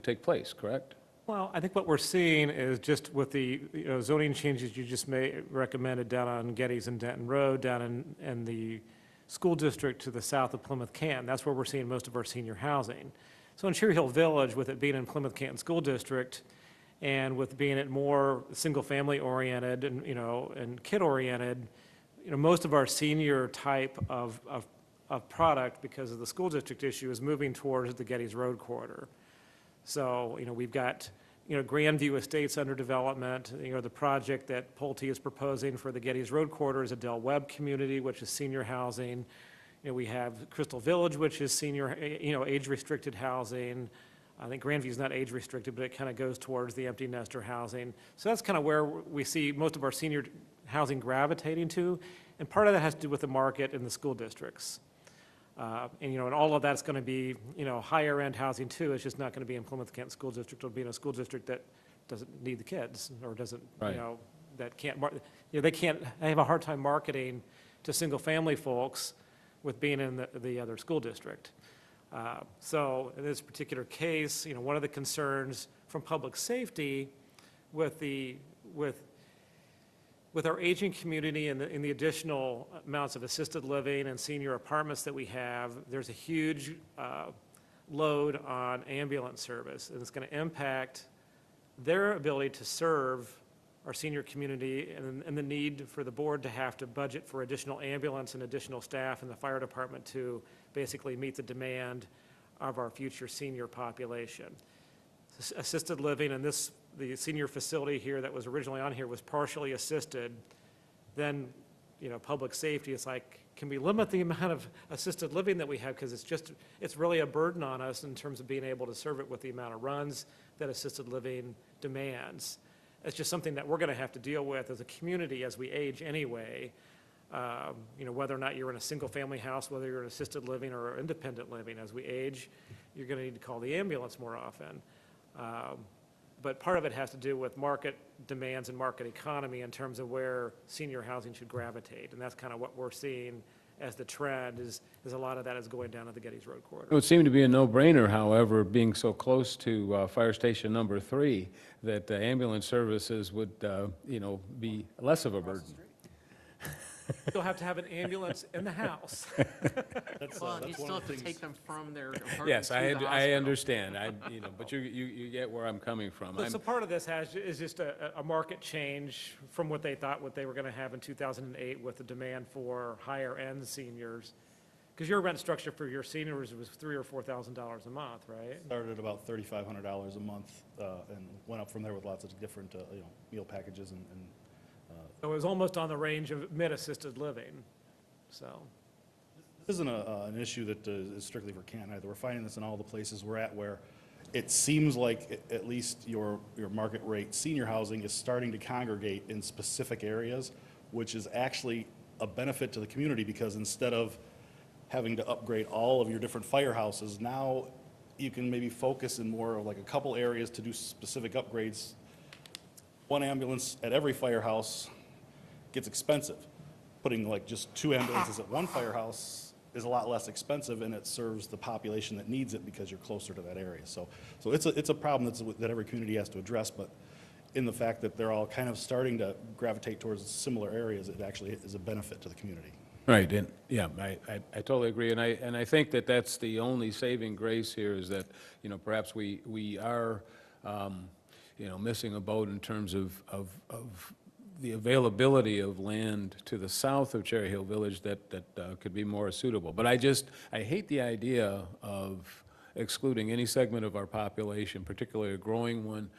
take place, correct? Well, I think what we're seeing is just with the zoning changes you just recommended down on Geddes and Denton Road, down in the school district to the south of Plymouth Canton, that's where we're seeing most of our senior housing. So in Cherry Hill Village, with it being in Plymouth Canton School District, and with being it more single-family oriented and kid-oriented, most of our senior type of product, because of the school district issue, is moving towards the Geddes Road corridor. So, we've got, Grandview Estates under development. The project that Pulte is proposing for the Geddes Road corridor is a Del Webb community, which is senior housing. We have Crystal Village, which is senior, age-restricted housing. I think Grandview's not age-restricted, but it kind of goes towards the empty nester housing. So that's kind of where we see most of our senior housing gravitating to, and part of that has to do with the market and the school districts. And all of that's going to be, higher-end housing too. It's just not going to be in Plymouth Canton School District. It'll be in a school district that doesn't need the kids, or doesn't, Right. That can't, they have a hard time marketing to single-family folks with being in the other school district. So in this particular case, one of the concerns from public safety with our aging community and the additional amounts of assisted living and senior apartments that we have, there's a huge load on ambulance service, and it's going to impact their ability to serve our senior community, and the need for the board to have to budget for additional ambulance and additional staff in the fire department to basically meet the demand of our future senior population. Assisted living, and the senior facility here that was originally on here was partially assisted. Then, public safety is like, can we limit the amount of assisted living that we have? Because it's really a burden on us in terms of being able to serve it with the amount of runs that assisted living demands. It's just something that we're going to have to deal with as a community as we age anyway. Whether or not you're in a single-family house, whether you're in assisted living or independent living, as we age, you're going to need to call the ambulance more often. But part of it has to do with market demands and market economy in terms of where senior housing should gravitate. And that's kind of what we're seeing as the trend is a lot of that is going down to the Geddes Road corridor. It would seem to be a no-brainer, however, being so close to Fire Station number 3, that ambulance services would, be less of a burden. You'll have to have an ambulance in the house. Well, you still have to take them from their apartment Yes, to the I hospital. understand, but you get where I'm coming from. So part of this is just a market change from what they thought what they were going to have in 2008 with the demand for higher-end seniors. Because your rent structure for your seniors was $3,000 or $4,000 a month, right? Started at about $3,500 a month and went up from there with lots of different, meal packages and So it was almost on the range of mid-assisted living, so. This isn't an issue that is strictly for Canton either. We're finding this in all the places we're at where it seems like at least your market rate senior housing is starting to congregate in specific areas, which is actually a benefit to the community, because instead of having to upgrade all of your different firehouses, now you can maybe focus in more of like a couple areas to do specific upgrades. One ambulance at every firehouse gets expensive. Putting like just 2 ambulances at one firehouse is a lot less expensive, and it serves the population that needs it because you're closer to that area. So it's a problem that every community has to address, but in the fact that they're all kind of starting to gravitate towards similar areas, it actually is a benefit to the community. Right, and, yeah, I totally agree, and I think that that's the only saving grace here is that, you know, perhaps we are, you know, missing a boat in terms of the availability of land to the south of Cherry Hill Village that could be more suitable. But I hate the idea of excluding any segment of our population, particularly a growing one.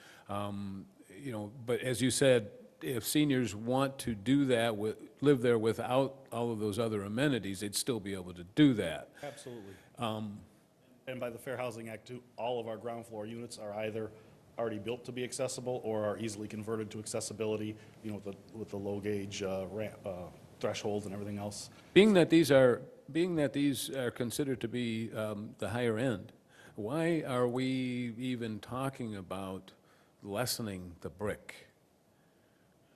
You know, but as you said, if seniors want to do that, live there without all of those other amenities, they'd still be able to do that. Absolutely. And by the Fair Housing Act, too, all of our ground floor units are either already built to be accessible or are easily converted to accessibility, you know, with the low gauge ramp, thresholds and everything else. Being that these are considered to be the higher end, why are we even talking about lessening the brick?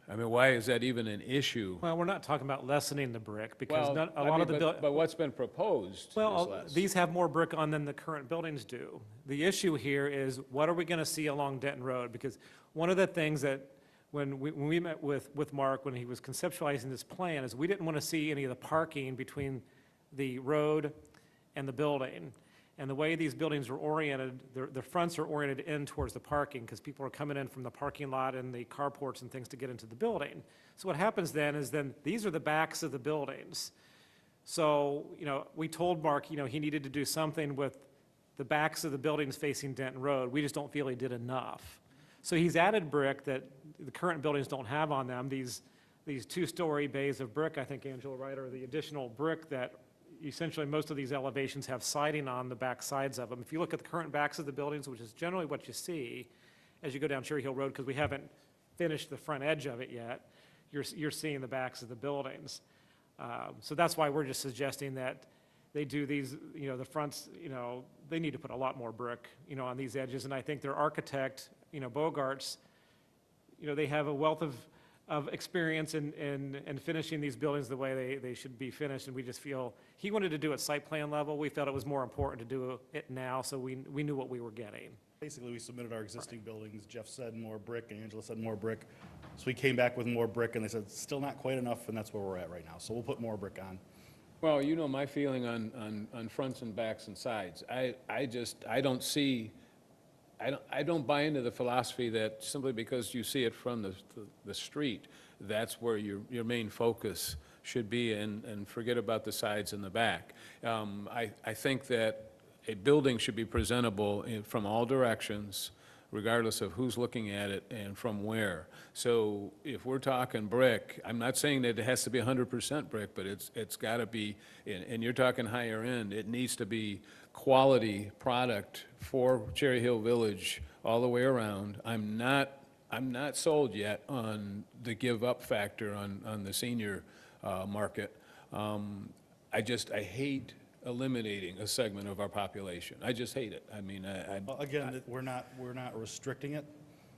I mean, why is that even an issue? Well, we're not talking about lessening the brick, because Well, not, a I lot mean, of the. but what's been proposed is Well, less. these have more brick on than the current buildings do. The issue here is, what are we going to see along Denton Road? Because one of the things that, when we met with Mark, when he was conceptualizing this plan, is we didn't want to see any of the parking between the road and the building. And the way these buildings are oriented, the fronts are oriented in towards the parking, because people are coming in from the parking lot and the carports and things to get into the building. So what happens then is these are the backs of the buildings. So, you know, we told Mark, you know, he needed to do something with the backs of the buildings facing Denton Road. We just don't feel he did enough. So he's added brick that the current buildings don't have on them, these two-story bays of brick, I think, Angela, right, or the additional brick that essentially most of these elevations have siding on the back sides of them. If you look at the current backs of the buildings, which is generally what you see as you go down Cherry Hill Road, because we haven't finished the front edge of it yet, you're seeing the backs of the buildings. So that's why we're just suggesting that they do these, you know, the fronts, you know, they need to put a lot more brick, you know, on these edges. And I think their architect, you know, Bogarts, you know, they have a wealth of experience in finishing these buildings the way they should be finished, and we just feel, he wanted to do it site plan level. We felt it was more important to do it now, so we knew what we were getting. Basically, we submitted our existing buildings. Jeff said more brick, and Angela said more brick. So we came back with more brick, and they said, still not quite enough, and that's where we're at right now. So we'll put more brick on. Well, you know my feeling on fronts and backs and sides. I don't buy into the philosophy that simply because you see it from the street, that's where your main focus should be, and forget about the sides and the back. I think that a building should be presentable from all directions, regardless of who's looking at it and from where. So if we're talking brick, I'm not saying that it has to be 100% brick, but it's got to be, and you're talking higher end, it needs to be quality product for Cherry Hill Village all the way around. I'm not sold yet on the give up factor on the senior market. I hate eliminating a segment of our population. I just hate it. I mean, Well, again, we're not restricting it.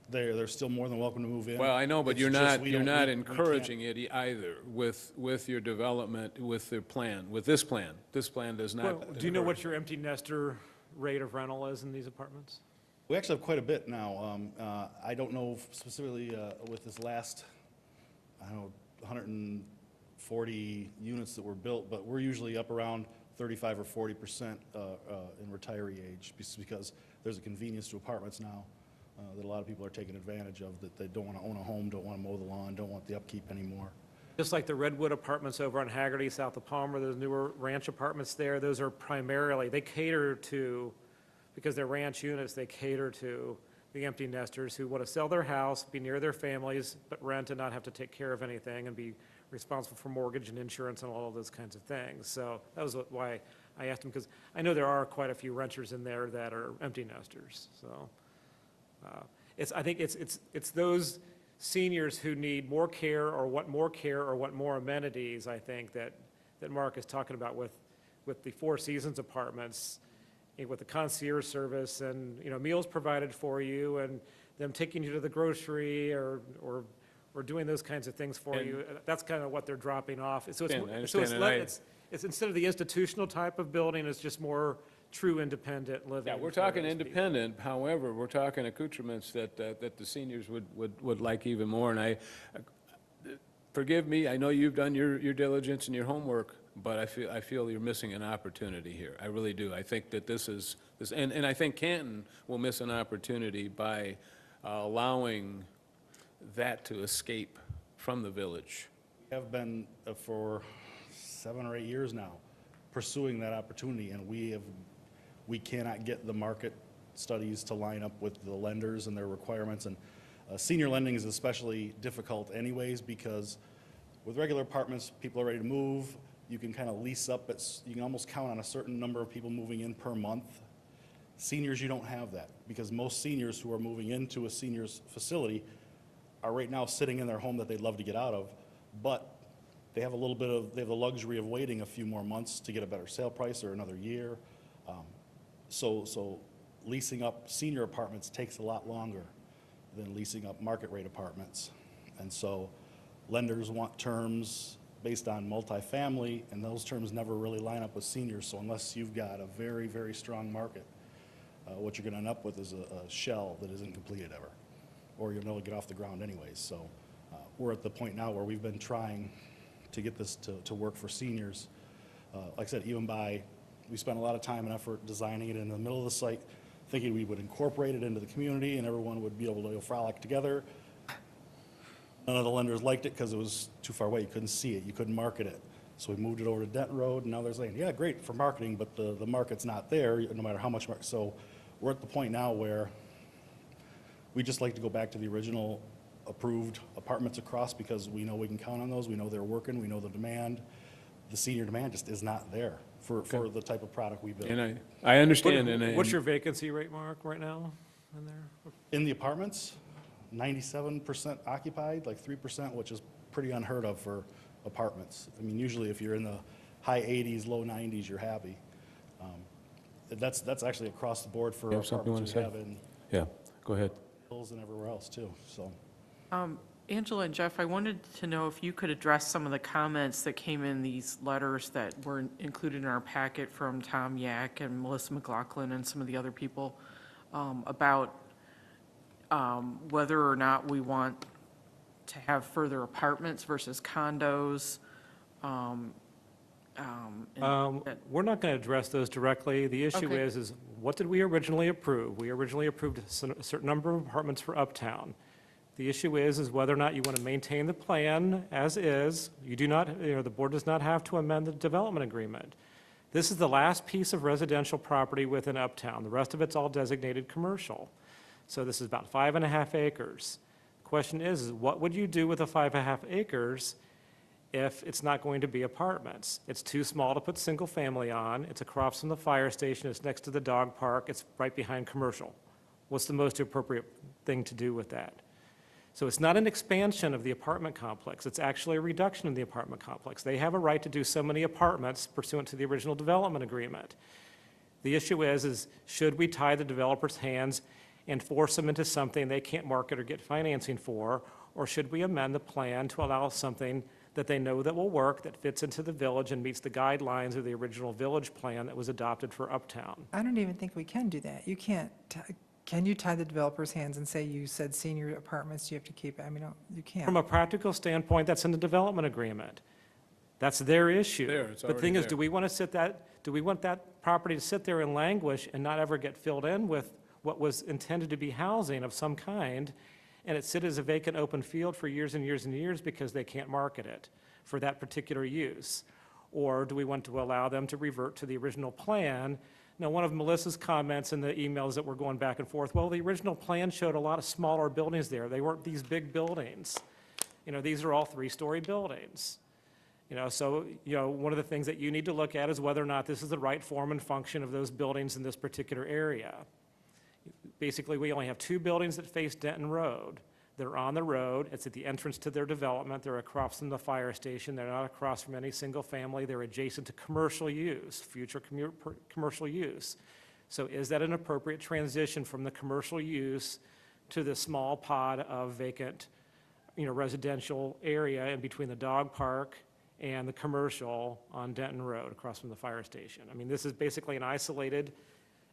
They're still more than welcome to move in. well, I know, but It's you're just not, we you're don't- not we can't- encouraging it either with your development, with the plan, with this plan. This plan does not. Well, do you know what your empty nester rate of rental is in these apartments? We actually have quite a bit now. I don't know specifically with this last, I don't know, 140 units that were built, but we're usually up around 35 or 40% in retiree age, because there's a convenience to apartments now that a lot of people are taking advantage of, that they don't want to own a home, don't want to mow the lawn, don't want the upkeep anymore. Just like the Redwood Apartments over on Haggerty, south of Palmer, those newer ranch apartments there, those are primarily, they cater to, because they're ranch units, they cater to the empty nesters who want to sell their house, be near their families, but rent and not have to take care of anything and be responsible for mortgage and insurance and all of those kinds of things. So that was why I asked him, because I know there are quite a few renters in there that are empty nesters. So I think it's those seniors who need more care or want more amenities, I think, that Mark is talking about with the Four Seasons apartments, with the concierge service and, you know, meals provided for you and them taking you to the grocery or doing those kinds of things for you. That's kind of what they're dropping off. So I understand, and it's instead of the institutional type of building, it's just more true independent living. Yeah, we're for talking those people. independent, however, we're talking accoutrements that the seniors would like even more. And forgive me, I know you've done your diligence and your homework, but I feel you're missing an opportunity here. I really do. I think that and I think Canton will miss an opportunity by allowing that to escape from the village. We have been for 7 or 8 years now pursuing that opportunity, and we cannot get the market studies to line up with the lenders and their requirements. And senior lending is especially difficult anyways, because with regular apartments, people are ready to move. You can kind of lease up, you can almost count on a certain number of people moving in per month. Seniors, you don't have that, because most seniors who are moving into a senior's facility are right now sitting in their home that they'd love to get out of, but they have they have the luxury of waiting a few more months to get a better sale price or another year. So leasing up senior apartments takes a lot longer than leasing up market rate apartments. And so lenders want terms based on multifamily, and those terms never really line up with seniors. So unless you've got a very, very strong market, what you're going to end up with is a shell that isn't completed ever, or you'll never get off the ground anyways. So we're at the point now where we've been trying to get this to work for seniors. Like I said, we spent a lot of time and effort designing it in the middle of the site, thinking we would incorporate it into the community and everyone would be able to frolic together. None of the lenders liked it because it was too far away. You couldn't see it. You couldn't market it. So we moved it over to Denton Road, and now they're saying, yeah, great for marketing, but the market's not there, no matter how much market. So we're at the point now where we just like to go back to the original approved apartments across, because we know we can count on those. We know they're working. We know the demand. The senior demand just is not there for the type of product we build. And I understand. What's your vacancy rate, Mark, right now in there? In the apartments, 97% occupied, like 3%, which is pretty unheard of for apartments. I mean, usually if you're in the high 80s, low 90s, you're happy. That's actually across the board for You have something you apartments wanna we say? have in Yeah, go ahead. hills and everywhere else too, so. Angela and Jeff, I wanted to know if you could address some of the comments that came in these letters that were included in our packet from Tom Yak and Melissa McLaughlin and some of the other people about whether or not we want to have further apartments versus condos. We're not going to address those directly. The issue Okay. is what did we originally approve? We originally approved a certain number of apartments for Uptown. The issue is whether or not you want to maintain the plan as is. You do not, the board does not have to amend the development agreement. This is the last piece of residential property within Uptown. The rest of it's all designated commercial. So this is about 5.5 acres. The question is what would you do with the 5.5 acres if it's not going to be apartments? It's too small to put single family on. It's across from the fire station. It's next to the dog park. It's right behind commercial. What's the most appropriate thing to do with that? So it's not an expansion of the apartment complex. It's actually a reduction of the apartment complex. They have a right to do so many apartments pursuant to the original development agreement. The issue is should we tie the developer's hands and force them into something they can't market or get financing for, or should we amend the plan to allow something that they know that will work, that fits into the village and meets the guidelines of the original village plan that was adopted for Uptown? I don't even think we can do that. You can't, can you tie the developer's hands and say, you said senior apartments, you have to keep it? I mean, you can't. From a practical standpoint, that's in the development agreement. That's their issue. There, it's The already thing is, there. do we want that property to sit there and languish and not ever get filled in with what was intended to be housing of some kind, and it sit as a vacant open field for years and years and years because they can't market it for that particular use? Or do we want to allow them to revert to the original plan? Now, one of Melissa's comments in the emails that were going back and forth, well, the original plan showed a lot of smaller buildings there. They weren't these big buildings. These are all 3-story buildings. So, one of the things that you need to look at is whether or not this is the right form and function of those buildings in this particular area. Basically, we only have 2 buildings that face Denton Road. They're on the road. It's at the entrance to their development. They're across from the fire station. They're not across from any single family. They're adjacent to commercial use, future commercial use. So is that an appropriate transition from the commercial use to the small pod of vacant, residential area in between the dog park and the commercial on Denton Road across from the fire station. I mean, this is basically an isolated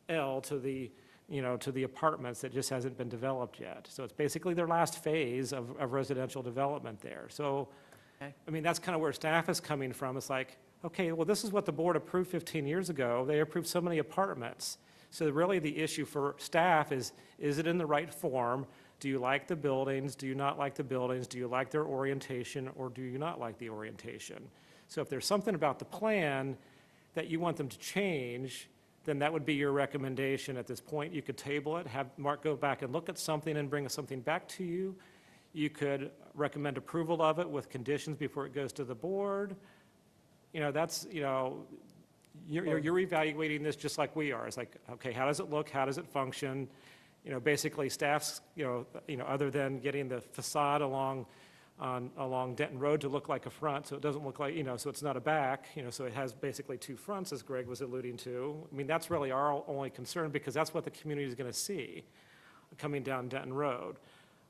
L to the, to the apartments that just hasn't been developed yet. So it's basically their last phase of residential development there. So, Okay. I mean, that's kind of where staff is coming from. It's like, okay, well, this is what the board approved 15 years ago. They approved so many apartments. So really the issue for staff is it in the right form? Do you like the buildings? Do you not like the buildings? Do you like their orientation, or do you not like the orientation? So if there's something about the plan that you want them to change, then that would be your recommendation at this point. You could table it, have Mark go back and look at something and bring something back to you. You could recommend approval of it with conditions before it goes to the board. That's, you're evaluating this just like we are. It's like, okay, how does it look? How does it function? Basically staff's, other than getting the facade along Denton Road to look like a front, so it doesn't look like, so it's not a back, so it has basically two fronts, as Greg was alluding to. I mean, that's really our only concern, because that's what the community is going to see coming down Denton Road.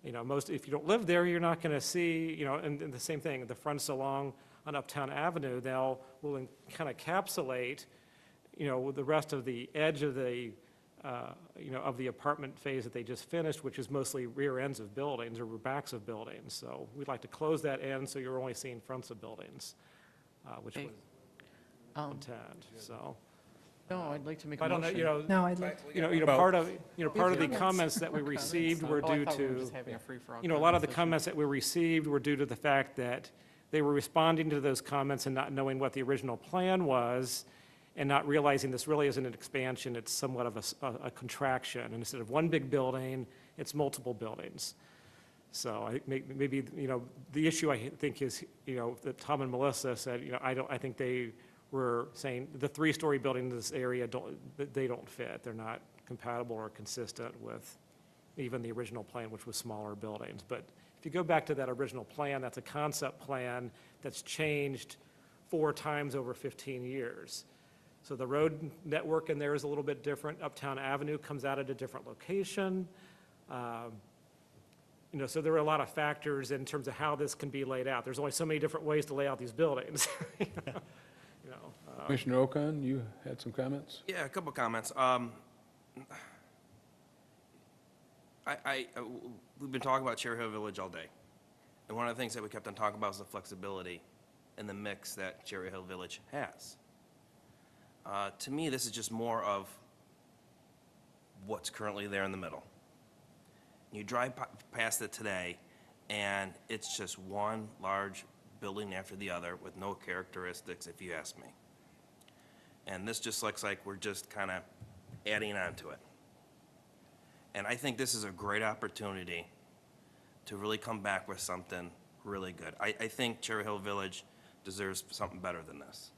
If you don't live there, you're not going to see, and the same thing, the fronts along on Uptown Avenue, will kind of encapsulate, the rest of the edge of the of the apartment phase that they just finished, which is mostly rear ends of buildings or backs of buildings. So we'd like to close that end so you're only seeing fronts of buildings, which Okay. was intent, so. No, I'd like to make I a don't know, motion. No, I'd like, part of the comments. comments that we received were Oh, I due thought we were to, just having a free-for-all a lot of the conversation. comments that we received were due to the fact that they were responding to those comments and not knowing what the original plan was, and not realizing this really isn't an expansion, it's somewhat of a contraction. And instead of one big building, it's multiple buildings. So I think maybe, the issue I think is, that Tom and Melissa said, I think they were saying the three-story building in this area they don't fit. They're not compatible or consistent with even the original plan, which was smaller buildings. But if you go back to that original plan, that's a concept plan that's changed 4 times over 15 years. So the road network in there is a little bit different. Uptown Avenue comes out at a different location. So there are a lot of factors in terms of how this can be laid out. There's only so many different ways to lay out these buildings. Commissioner Okon, you had some comments? Yeah, a couple comments. We've been talking about Cherry Hill Village all day. And one of the things that we kept on talking about is the flexibility and the mix that Cherry Hill Village has. To me, this is just more of what's currently there in the middle. You drive past it today, and it's just one large building after the other with no characteristics, if you ask me. And this just looks like we're just kind of adding on to it. And I think this is a great opportunity to really come back with something really good. I think Cherry Hill Village deserves something better than this.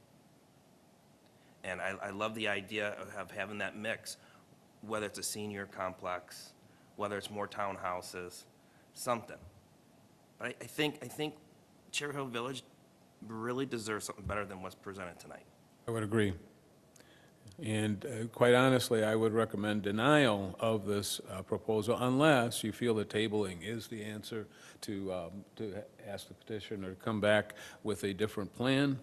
And I love the idea of having that mix, whether it's a senior complex, whether it's more townhouses, something. But I think Cherry Hill Village really deserves something better than what's presented tonight. I would agree. And quite honestly, I would recommend denial of this proposal unless you feel that tabling is the answer to ask the petitioner to come back with a different plan.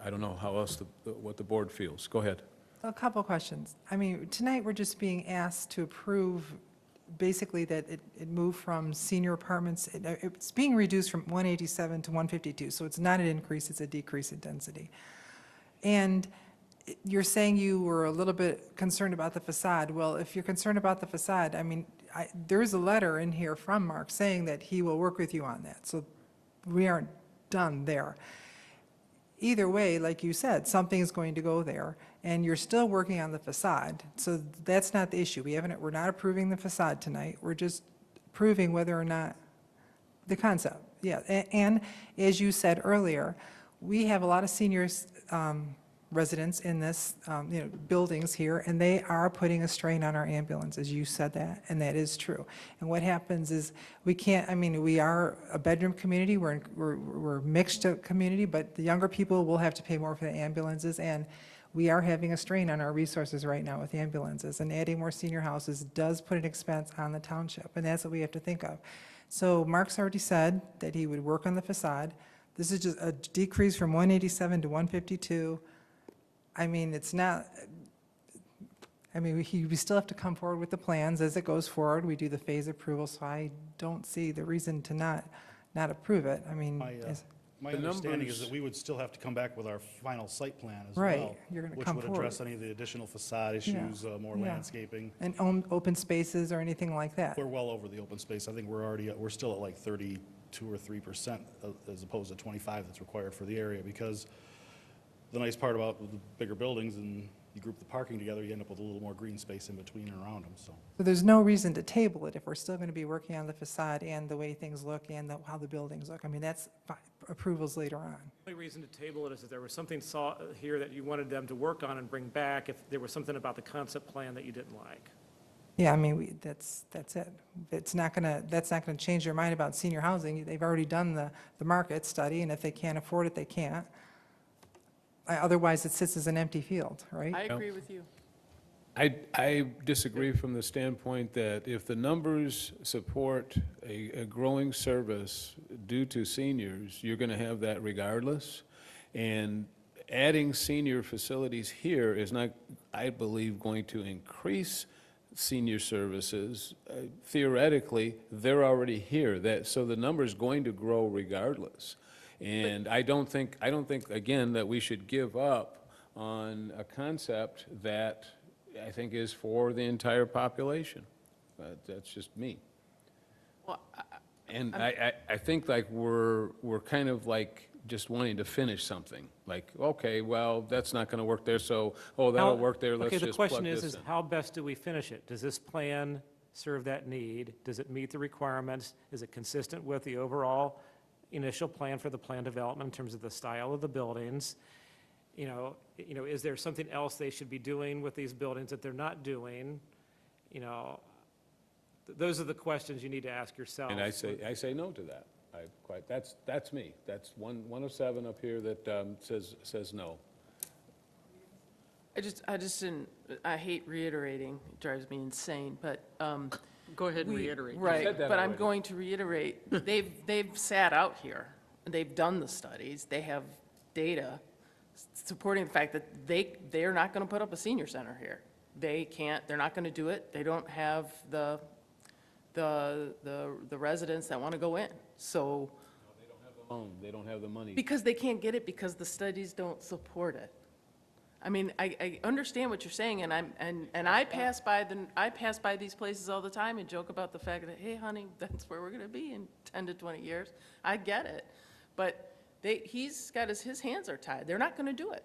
I don't know how else, what the board feels. Go ahead. a couple questions. I mean, tonight, we're just being asked to approve, basically, that it moved from senior apartments, it's being reduced from 187 to 152, so it's not an increase, it's a decrease in density. And you're saying you were a little bit concerned about the facade. Well, if you're concerned about the facade, I mean, there's a letter in here from Mark saying that he will work with you on that, so we aren't done there. Either way, like you said, something is going to go there, and you're still working on the facade, so that's not the issue. We're not approving the facade tonight, we're just approving whether or not, the concept, yeah. And as you said earlier, we have a lot of seniors residents in this, buildings here, and they are putting a strain on our ambulances. You said that, and that is true. And what happens is, we can't, we are a bedroom community, we're a mixed community, but the younger people will have to pay more for the ambulances, and we are having a strain on our resources right now with ambulances, and adding more senior houses does put an expense on the township, and that's what we have to think of. So Mark's already said that he would work on the facade. This is just a decrease from 187 to 152. I mean, it's not, I mean, we still have to come forward with the plans as it goes forward. We do the phase approval, so I don't see the reason to not approve it. I mean, My The understanding is numbers- that we would still have to come back with our final site plan as Right, well. you're gonna come Which would address forward. any of the additional facade Yeah, issues, more yeah. landscaping. and open spaces or anything like that. We're well over the open space. I think we're still at like 32 or 3% as opposed to 25 that's required for the area, because the nice part about the bigger buildings, and you group the parking together, you end up with a little more green space in between and around them, so. So there's no reason to table it if we're still going to be working on the facade and the way things look and how the buildings look. I mean, that's approvals later on. The only reason to table it is if there was something here that you wanted them to work on and bring back, if there was something about the concept plan that you didn't like. Yeah, I mean, that's it. That's not going to change their mind about senior housing. They've already done the market study, and if they can't afford it, they can't. Otherwise, it sits as an empty field, right? I agree with you. I disagree from the standpoint that if the numbers support a growing service due to seniors, you're going to have that regardless. And adding senior facilities here is not, I believe, going to increase senior services. Theoretically, they're already here, so the number's going to grow regardless. And I don't think, again, that we should give up on a concept that I think is for the entire population. That's just me. Well, And I think like we're kind of like just wanting to finish something. Like, okay, well, that's not going to work there, so, that'll How- work there, let's Okay, the just plug question this is in. how best do we finish it? Does this plan serve that need? Does it meet the requirements? Is it consistent with the overall initial plan for the plan development in terms of the style of the buildings? You know, is there something else they should be doing with these buildings that they're not doing? You know, those are the questions you need to ask yourself. And I say no to that. That's me. That's one of seven up here that says no. I just didn't, I hate reiterating, it drives me insane, but, Go ahead and we- reiterate. Right, said that but I'm already. going to reiterate, they've sat out here, they've done the studies, they have data supporting the fact that they're not gonna put up a senior center here. They're not gonna do it, they don't have the residents that wanna go in, so, They don't have the money. because they can't get it because the studies don't support it. I mean, I understand what you're saying, and I pass by these places all the time and joke about the fact that, hey, honey, that's where we're gonna be in 10 to 20 years. I get it, but he's got his hands are tied. They're not gonna do it.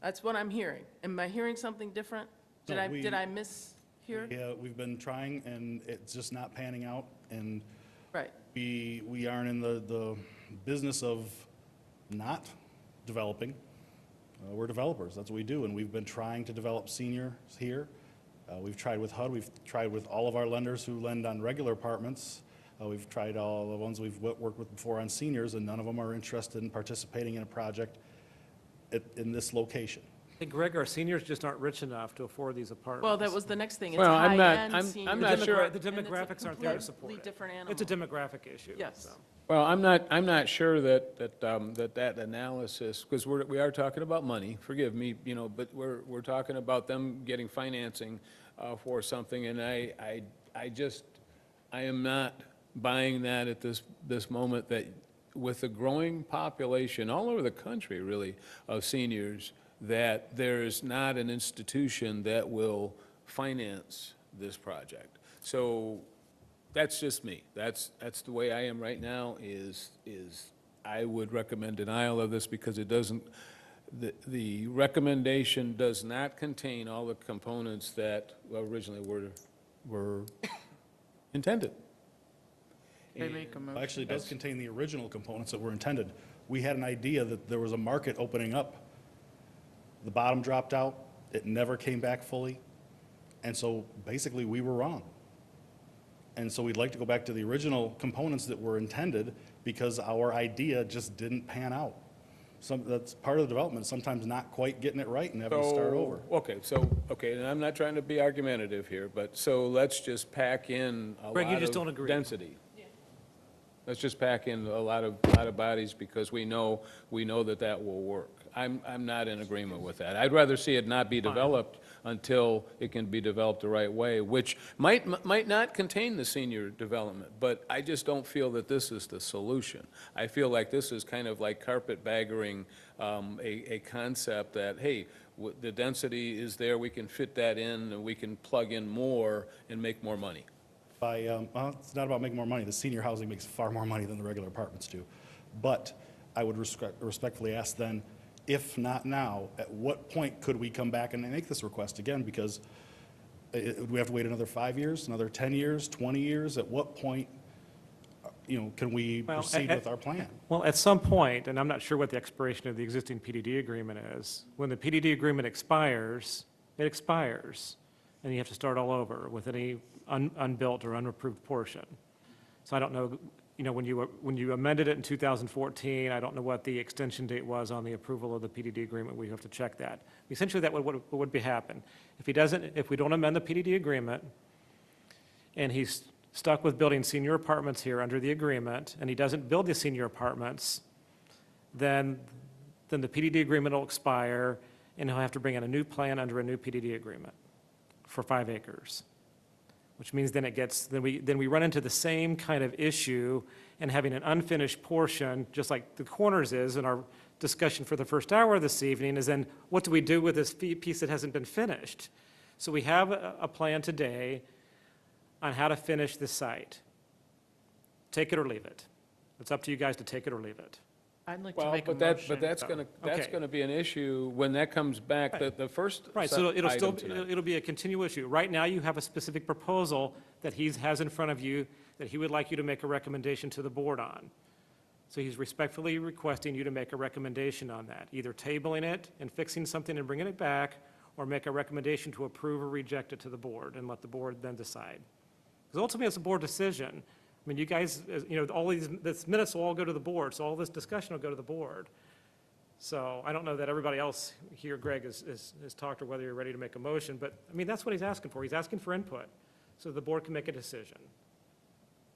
That's what I'm hearing. Am I hearing something different? Did No, I mishear? Yeah, we've been trying, and it's just not panning out, and Right. we aren't in the business of not developing. We're developers, that's what we do, and we've been trying to develop seniors here. We've tried with HUD, we've tried with all of our lenders who lend on regular apartments. We've tried all the ones we've worked with before on seniors, and none of them are interested in participating in a project in this location. Hey, Greg, our seniors just aren't rich enough to afford these apartments. Well, that was the next thing. It's Well, I'm not- high-end I'm senior not sure- The living, and it's a demographics aren't there to support completely it. different animal. It's a demographic issue. Yes. so. Well, I'm not sure that analysis, because we are talking about money, forgive me, but we're talking about them getting financing for something, and I am not buying that at this moment, that with the growing population all over the country, really, of seniors, that there's not an institution that will finance this project. So that's just me. That's the way I am right now, is I would recommend denial of this because it doesn't, the recommendation does not contain all the components that originally were intended. They make a motion. Actually, it does contain the original components that were intended. We had an idea that there was a market opening up. The bottom dropped out, it never came back fully, and so basically, we were wrong. And so we'd like to go back to the original components that were intended, because our idea just didn't pan out. That's part of the development, sometimes not quite getting it right and having to start over. Okay, and I'm not trying to be argumentative here, but so let's just pack in a Greg, you lot just of don't agree. density. Let's just pack in a lot of bodies because we know that that will work. I'm not in agreement with that. I'd rather see it not be developed until it can be developed the right way, which might not contain the senior development, but I just don't feel that this is the solution. I feel like this is kind of like carpetbaggering a concept that, hey, the density is there, we can fit that in, and we can plug in more and make more money. Well, it's not about making more money. The senior housing makes far more money than the regular apartments do. But I would respectfully ask then, if not now, at what point could we come back and make this request again? Because do we have to wait another 5 years, another 10 years, 20 years? At what point, can we proceed with our plan? Well, at some point, and I'm not sure what the expiration of the existing PDD agreement is, when the PDD agreement expires, it expires, and you have to start all over with any unbuilt or unapproved portion. So I don't know, when you amended it in 2014, I don't know what the extension date was on the approval of the PDD agreement. We have to check that. Essentially, that would be happen. If we don't amend the PDD agreement, and he's stuck with building senior apartments here under the agreement, and he doesn't build the senior apartments, then the PDD agreement will expire, and he'll have to bring in a new plan under a new PDD agreement for 5 acres. Which means then we run into the same kind of issue and having an unfinished portion, just like the corners is in our discussion for the first hour this evening, is then what do we do with this piece that hasn't been finished? So we have a plan today on how to finish this site. Take it or leave it. It's up to you guys to take it or leave it. I'd like to Well, make a but motion. that's Okay. gonna be an issue when that comes back, the first Right, so it'll still, item tonight. it'll be a continual issue. Right now, you have a specific proposal that he has in front of you that he would like you to make a recommendation to the board on. So he's respectfully requesting you to make a recommendation on that, either tabling it and fixing something and bringing it back, or make a recommendation to approve or reject it to the board and let the board then decide. Because ultimately, it's a board decision. I mean, you guys, all this minutes will all go to the board, so all this discussion will go to the board. So I don't know that everybody else here, Greg, has talked or whether you're ready to make a motion, but, I mean, that's what he's asking for. He's asking for input, so the board can make a decision.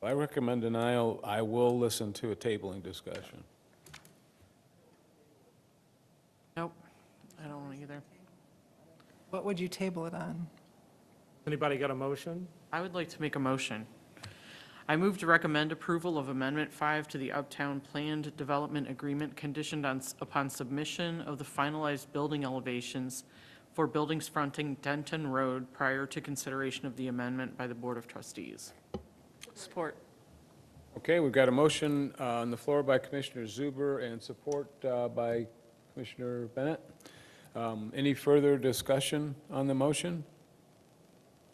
I recommend denial. I will listen to a tabling discussion. Nope, I don't either. What would you table it on? Anybody got a motion? I would like to make a motion. I move to recommend approval of Amendment 5 to the Uptown Planned Development Agreement conditioned upon submission of the finalized building elevations for buildings fronting Denton Road prior to consideration of the amendment by the Board of Trustees. Support. Okay, we've got a motion on the floor by Commissioner Zuber and support by Commissioner Bennett. Any further discussion on the motion?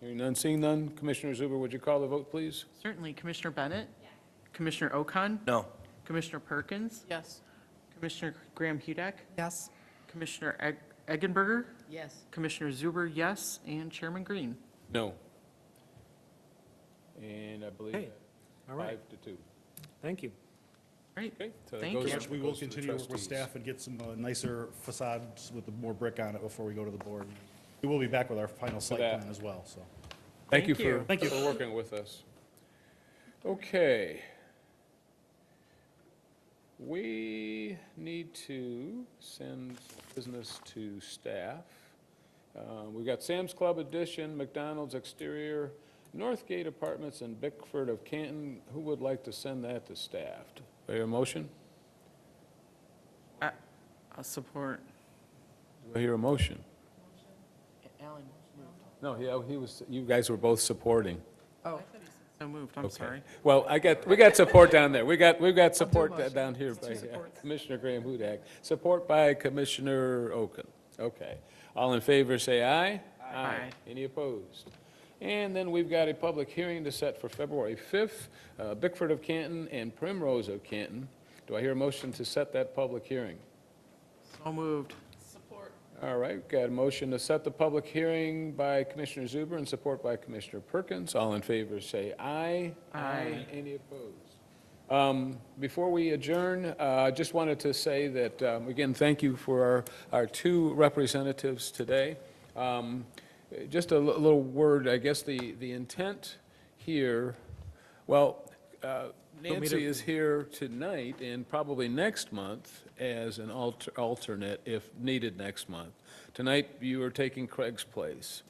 Hearing none, seeing none. Commissioner Zuber, would you call the vote, please? Certainly. Commissioner Bennett? Yes. Commissioner Okon? No. Commissioner Perkins? Yes. Commissioner Graham Hudak? Yes? Commissioner Eggenberger? Yes. Commissioner Zuber, yes, and Chairman Green. No. And I believe Okay. All right. 5-2. Thank you. Great. Okay, so that Thank goes- you. Yes, we will goes to the continue with trustees. staff and get some nicer facades with more brick on it before we go to the board. We will be back with our final site that. plan as well, so. Thank you Thank you. for working with us. Okay. We need to send business to staff. We've got Sam's Club addition, McDonald's exterior, Northgate Apartments, and Bickford of Canton. Who would like to send that to staff? Do I hear a motion? I'll support. Do I hear a motion? Alan moved. No, you guys were both supporting. So moved, I'm Okay. sorry. Well, we got support down there. We've got support down here by Commissioner Graham Hudak. Support by Commissioner Okun. Okay. All in favor, say aye. Aye. Any opposed? And then we've got a public hearing to set for February 5th, Bickford of Canton and Primrose of Canton. Do I hear a motion to set that public hearing? So moved. All right, got a motion to set the public hearing by Commissioner Zuber and support by Commissioner Perkins. All in favor, say aye. Aye. Any opposed? Before we adjourn, I just wanted to say that, again, thank you for our two representatives today. Just a little word, I guess the intent here, well, Nancy is here tonight and probably next month as an alternate if needed next month. Tonight, you are taking Craig's place.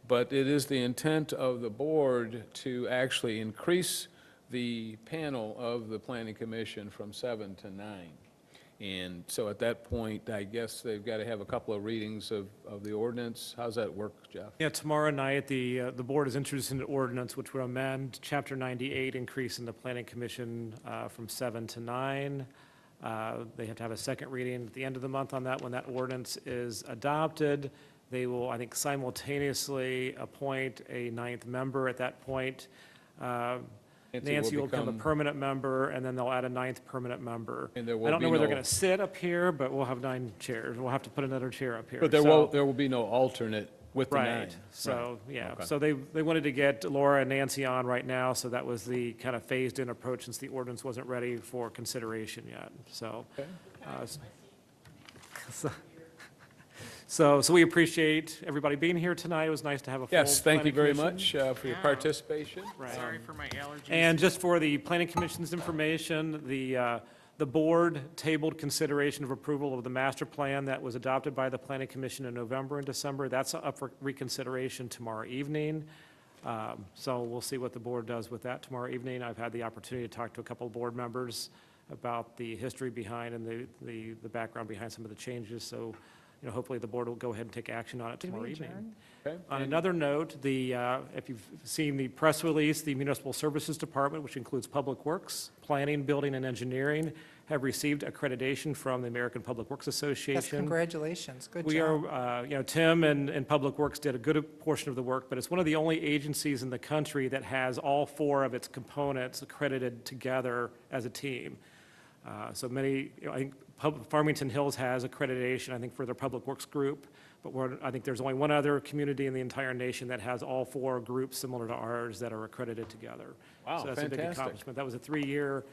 But it is the intent of the board to actually increase the panel of the planning commission from 7 to 9. And so at that point, I guess they've got to have a couple of readings of the ordinance. How's that work, Jeff? Yeah, tomorrow night, the board is introducing an ordinance which would amend Chapter 98, increasing the planning commission from 7 to 9. They have to have a second reading at the end of the month on that. When that ordinance is adopted, they will, I think, simultaneously appoint a ninth member at that point. Nancy will become a permanent member, and then they'll add a ninth permanent member. And there will I don't be know where they're no- going to sit up here, but we'll have 9 chairs. We'll have to put another chair up here. But there So- will be no alternate with the 9. Right, so, yeah, Okay. so they wanted to get Laura and Nancy on right now, so that was the kind of phased-in approach since the ordinance wasn't ready for consideration yet, so. So we appreciate everybody being here tonight. It was nice to have a full Yes, thank you planning very commission. much for your Yeah. participation. Sorry for my allergies. And just for the planning commission's information, the board tabled consideration of approval of the master plan that was adopted by the planning commission in November and December. That's up for reconsideration tomorrow evening. So we'll see what the board does with that tomorrow evening. I've had the opportunity to talk to a couple of board members about the history behind and the background behind some of the changes. So, you know, hopefully the board will go ahead and take action on it tomorrow evening. Okay. On another note, if you've seen the press release, the Municipal Services Department, which includes Public Works, Planning, Building, and Engineering, have received accreditation from the American Public Works Yes, Association. congratulations, good We job. are, Tim and Public Works did a good portion of the work, but it's one of the only agencies in the country that has all 4 of its components accredited together as a team. So many, I think Farmington Hills has accreditation, I think, for their Public Works group, but I think there's only one other community in the entire nation that has all 4 groups similar to ours that are accredited together. Wow, So that's a big fantastic. accomplishment. That was a 3-year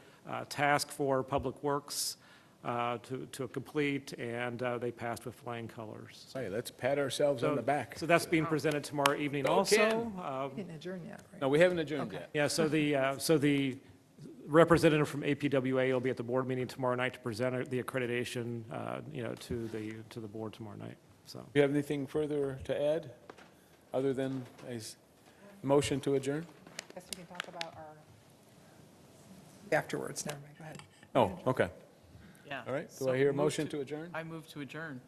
task for Public Works to complete, and they passed with flying colors. Hey, let's pat ourselves on the back. So that's being presented tomorrow evening Go, also. Ken. We didn't adjourn yet, right? No, we haven't adjourned yet. Yeah, so the representative from APWA will be at the board meeting tomorrow night to present the accreditation, to the board tomorrow night, so. Do you have anything further to add, other than a motion to adjourn? Guess we can talk about our. Afterwards, never mind, go ahead. Oh, okay. Yeah. All right, do So I hear a move motion to adjourn? I move to adjourn.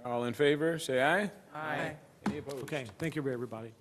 All in favor, say aye. Aye. Any opposed? Okay, thank you, everybody.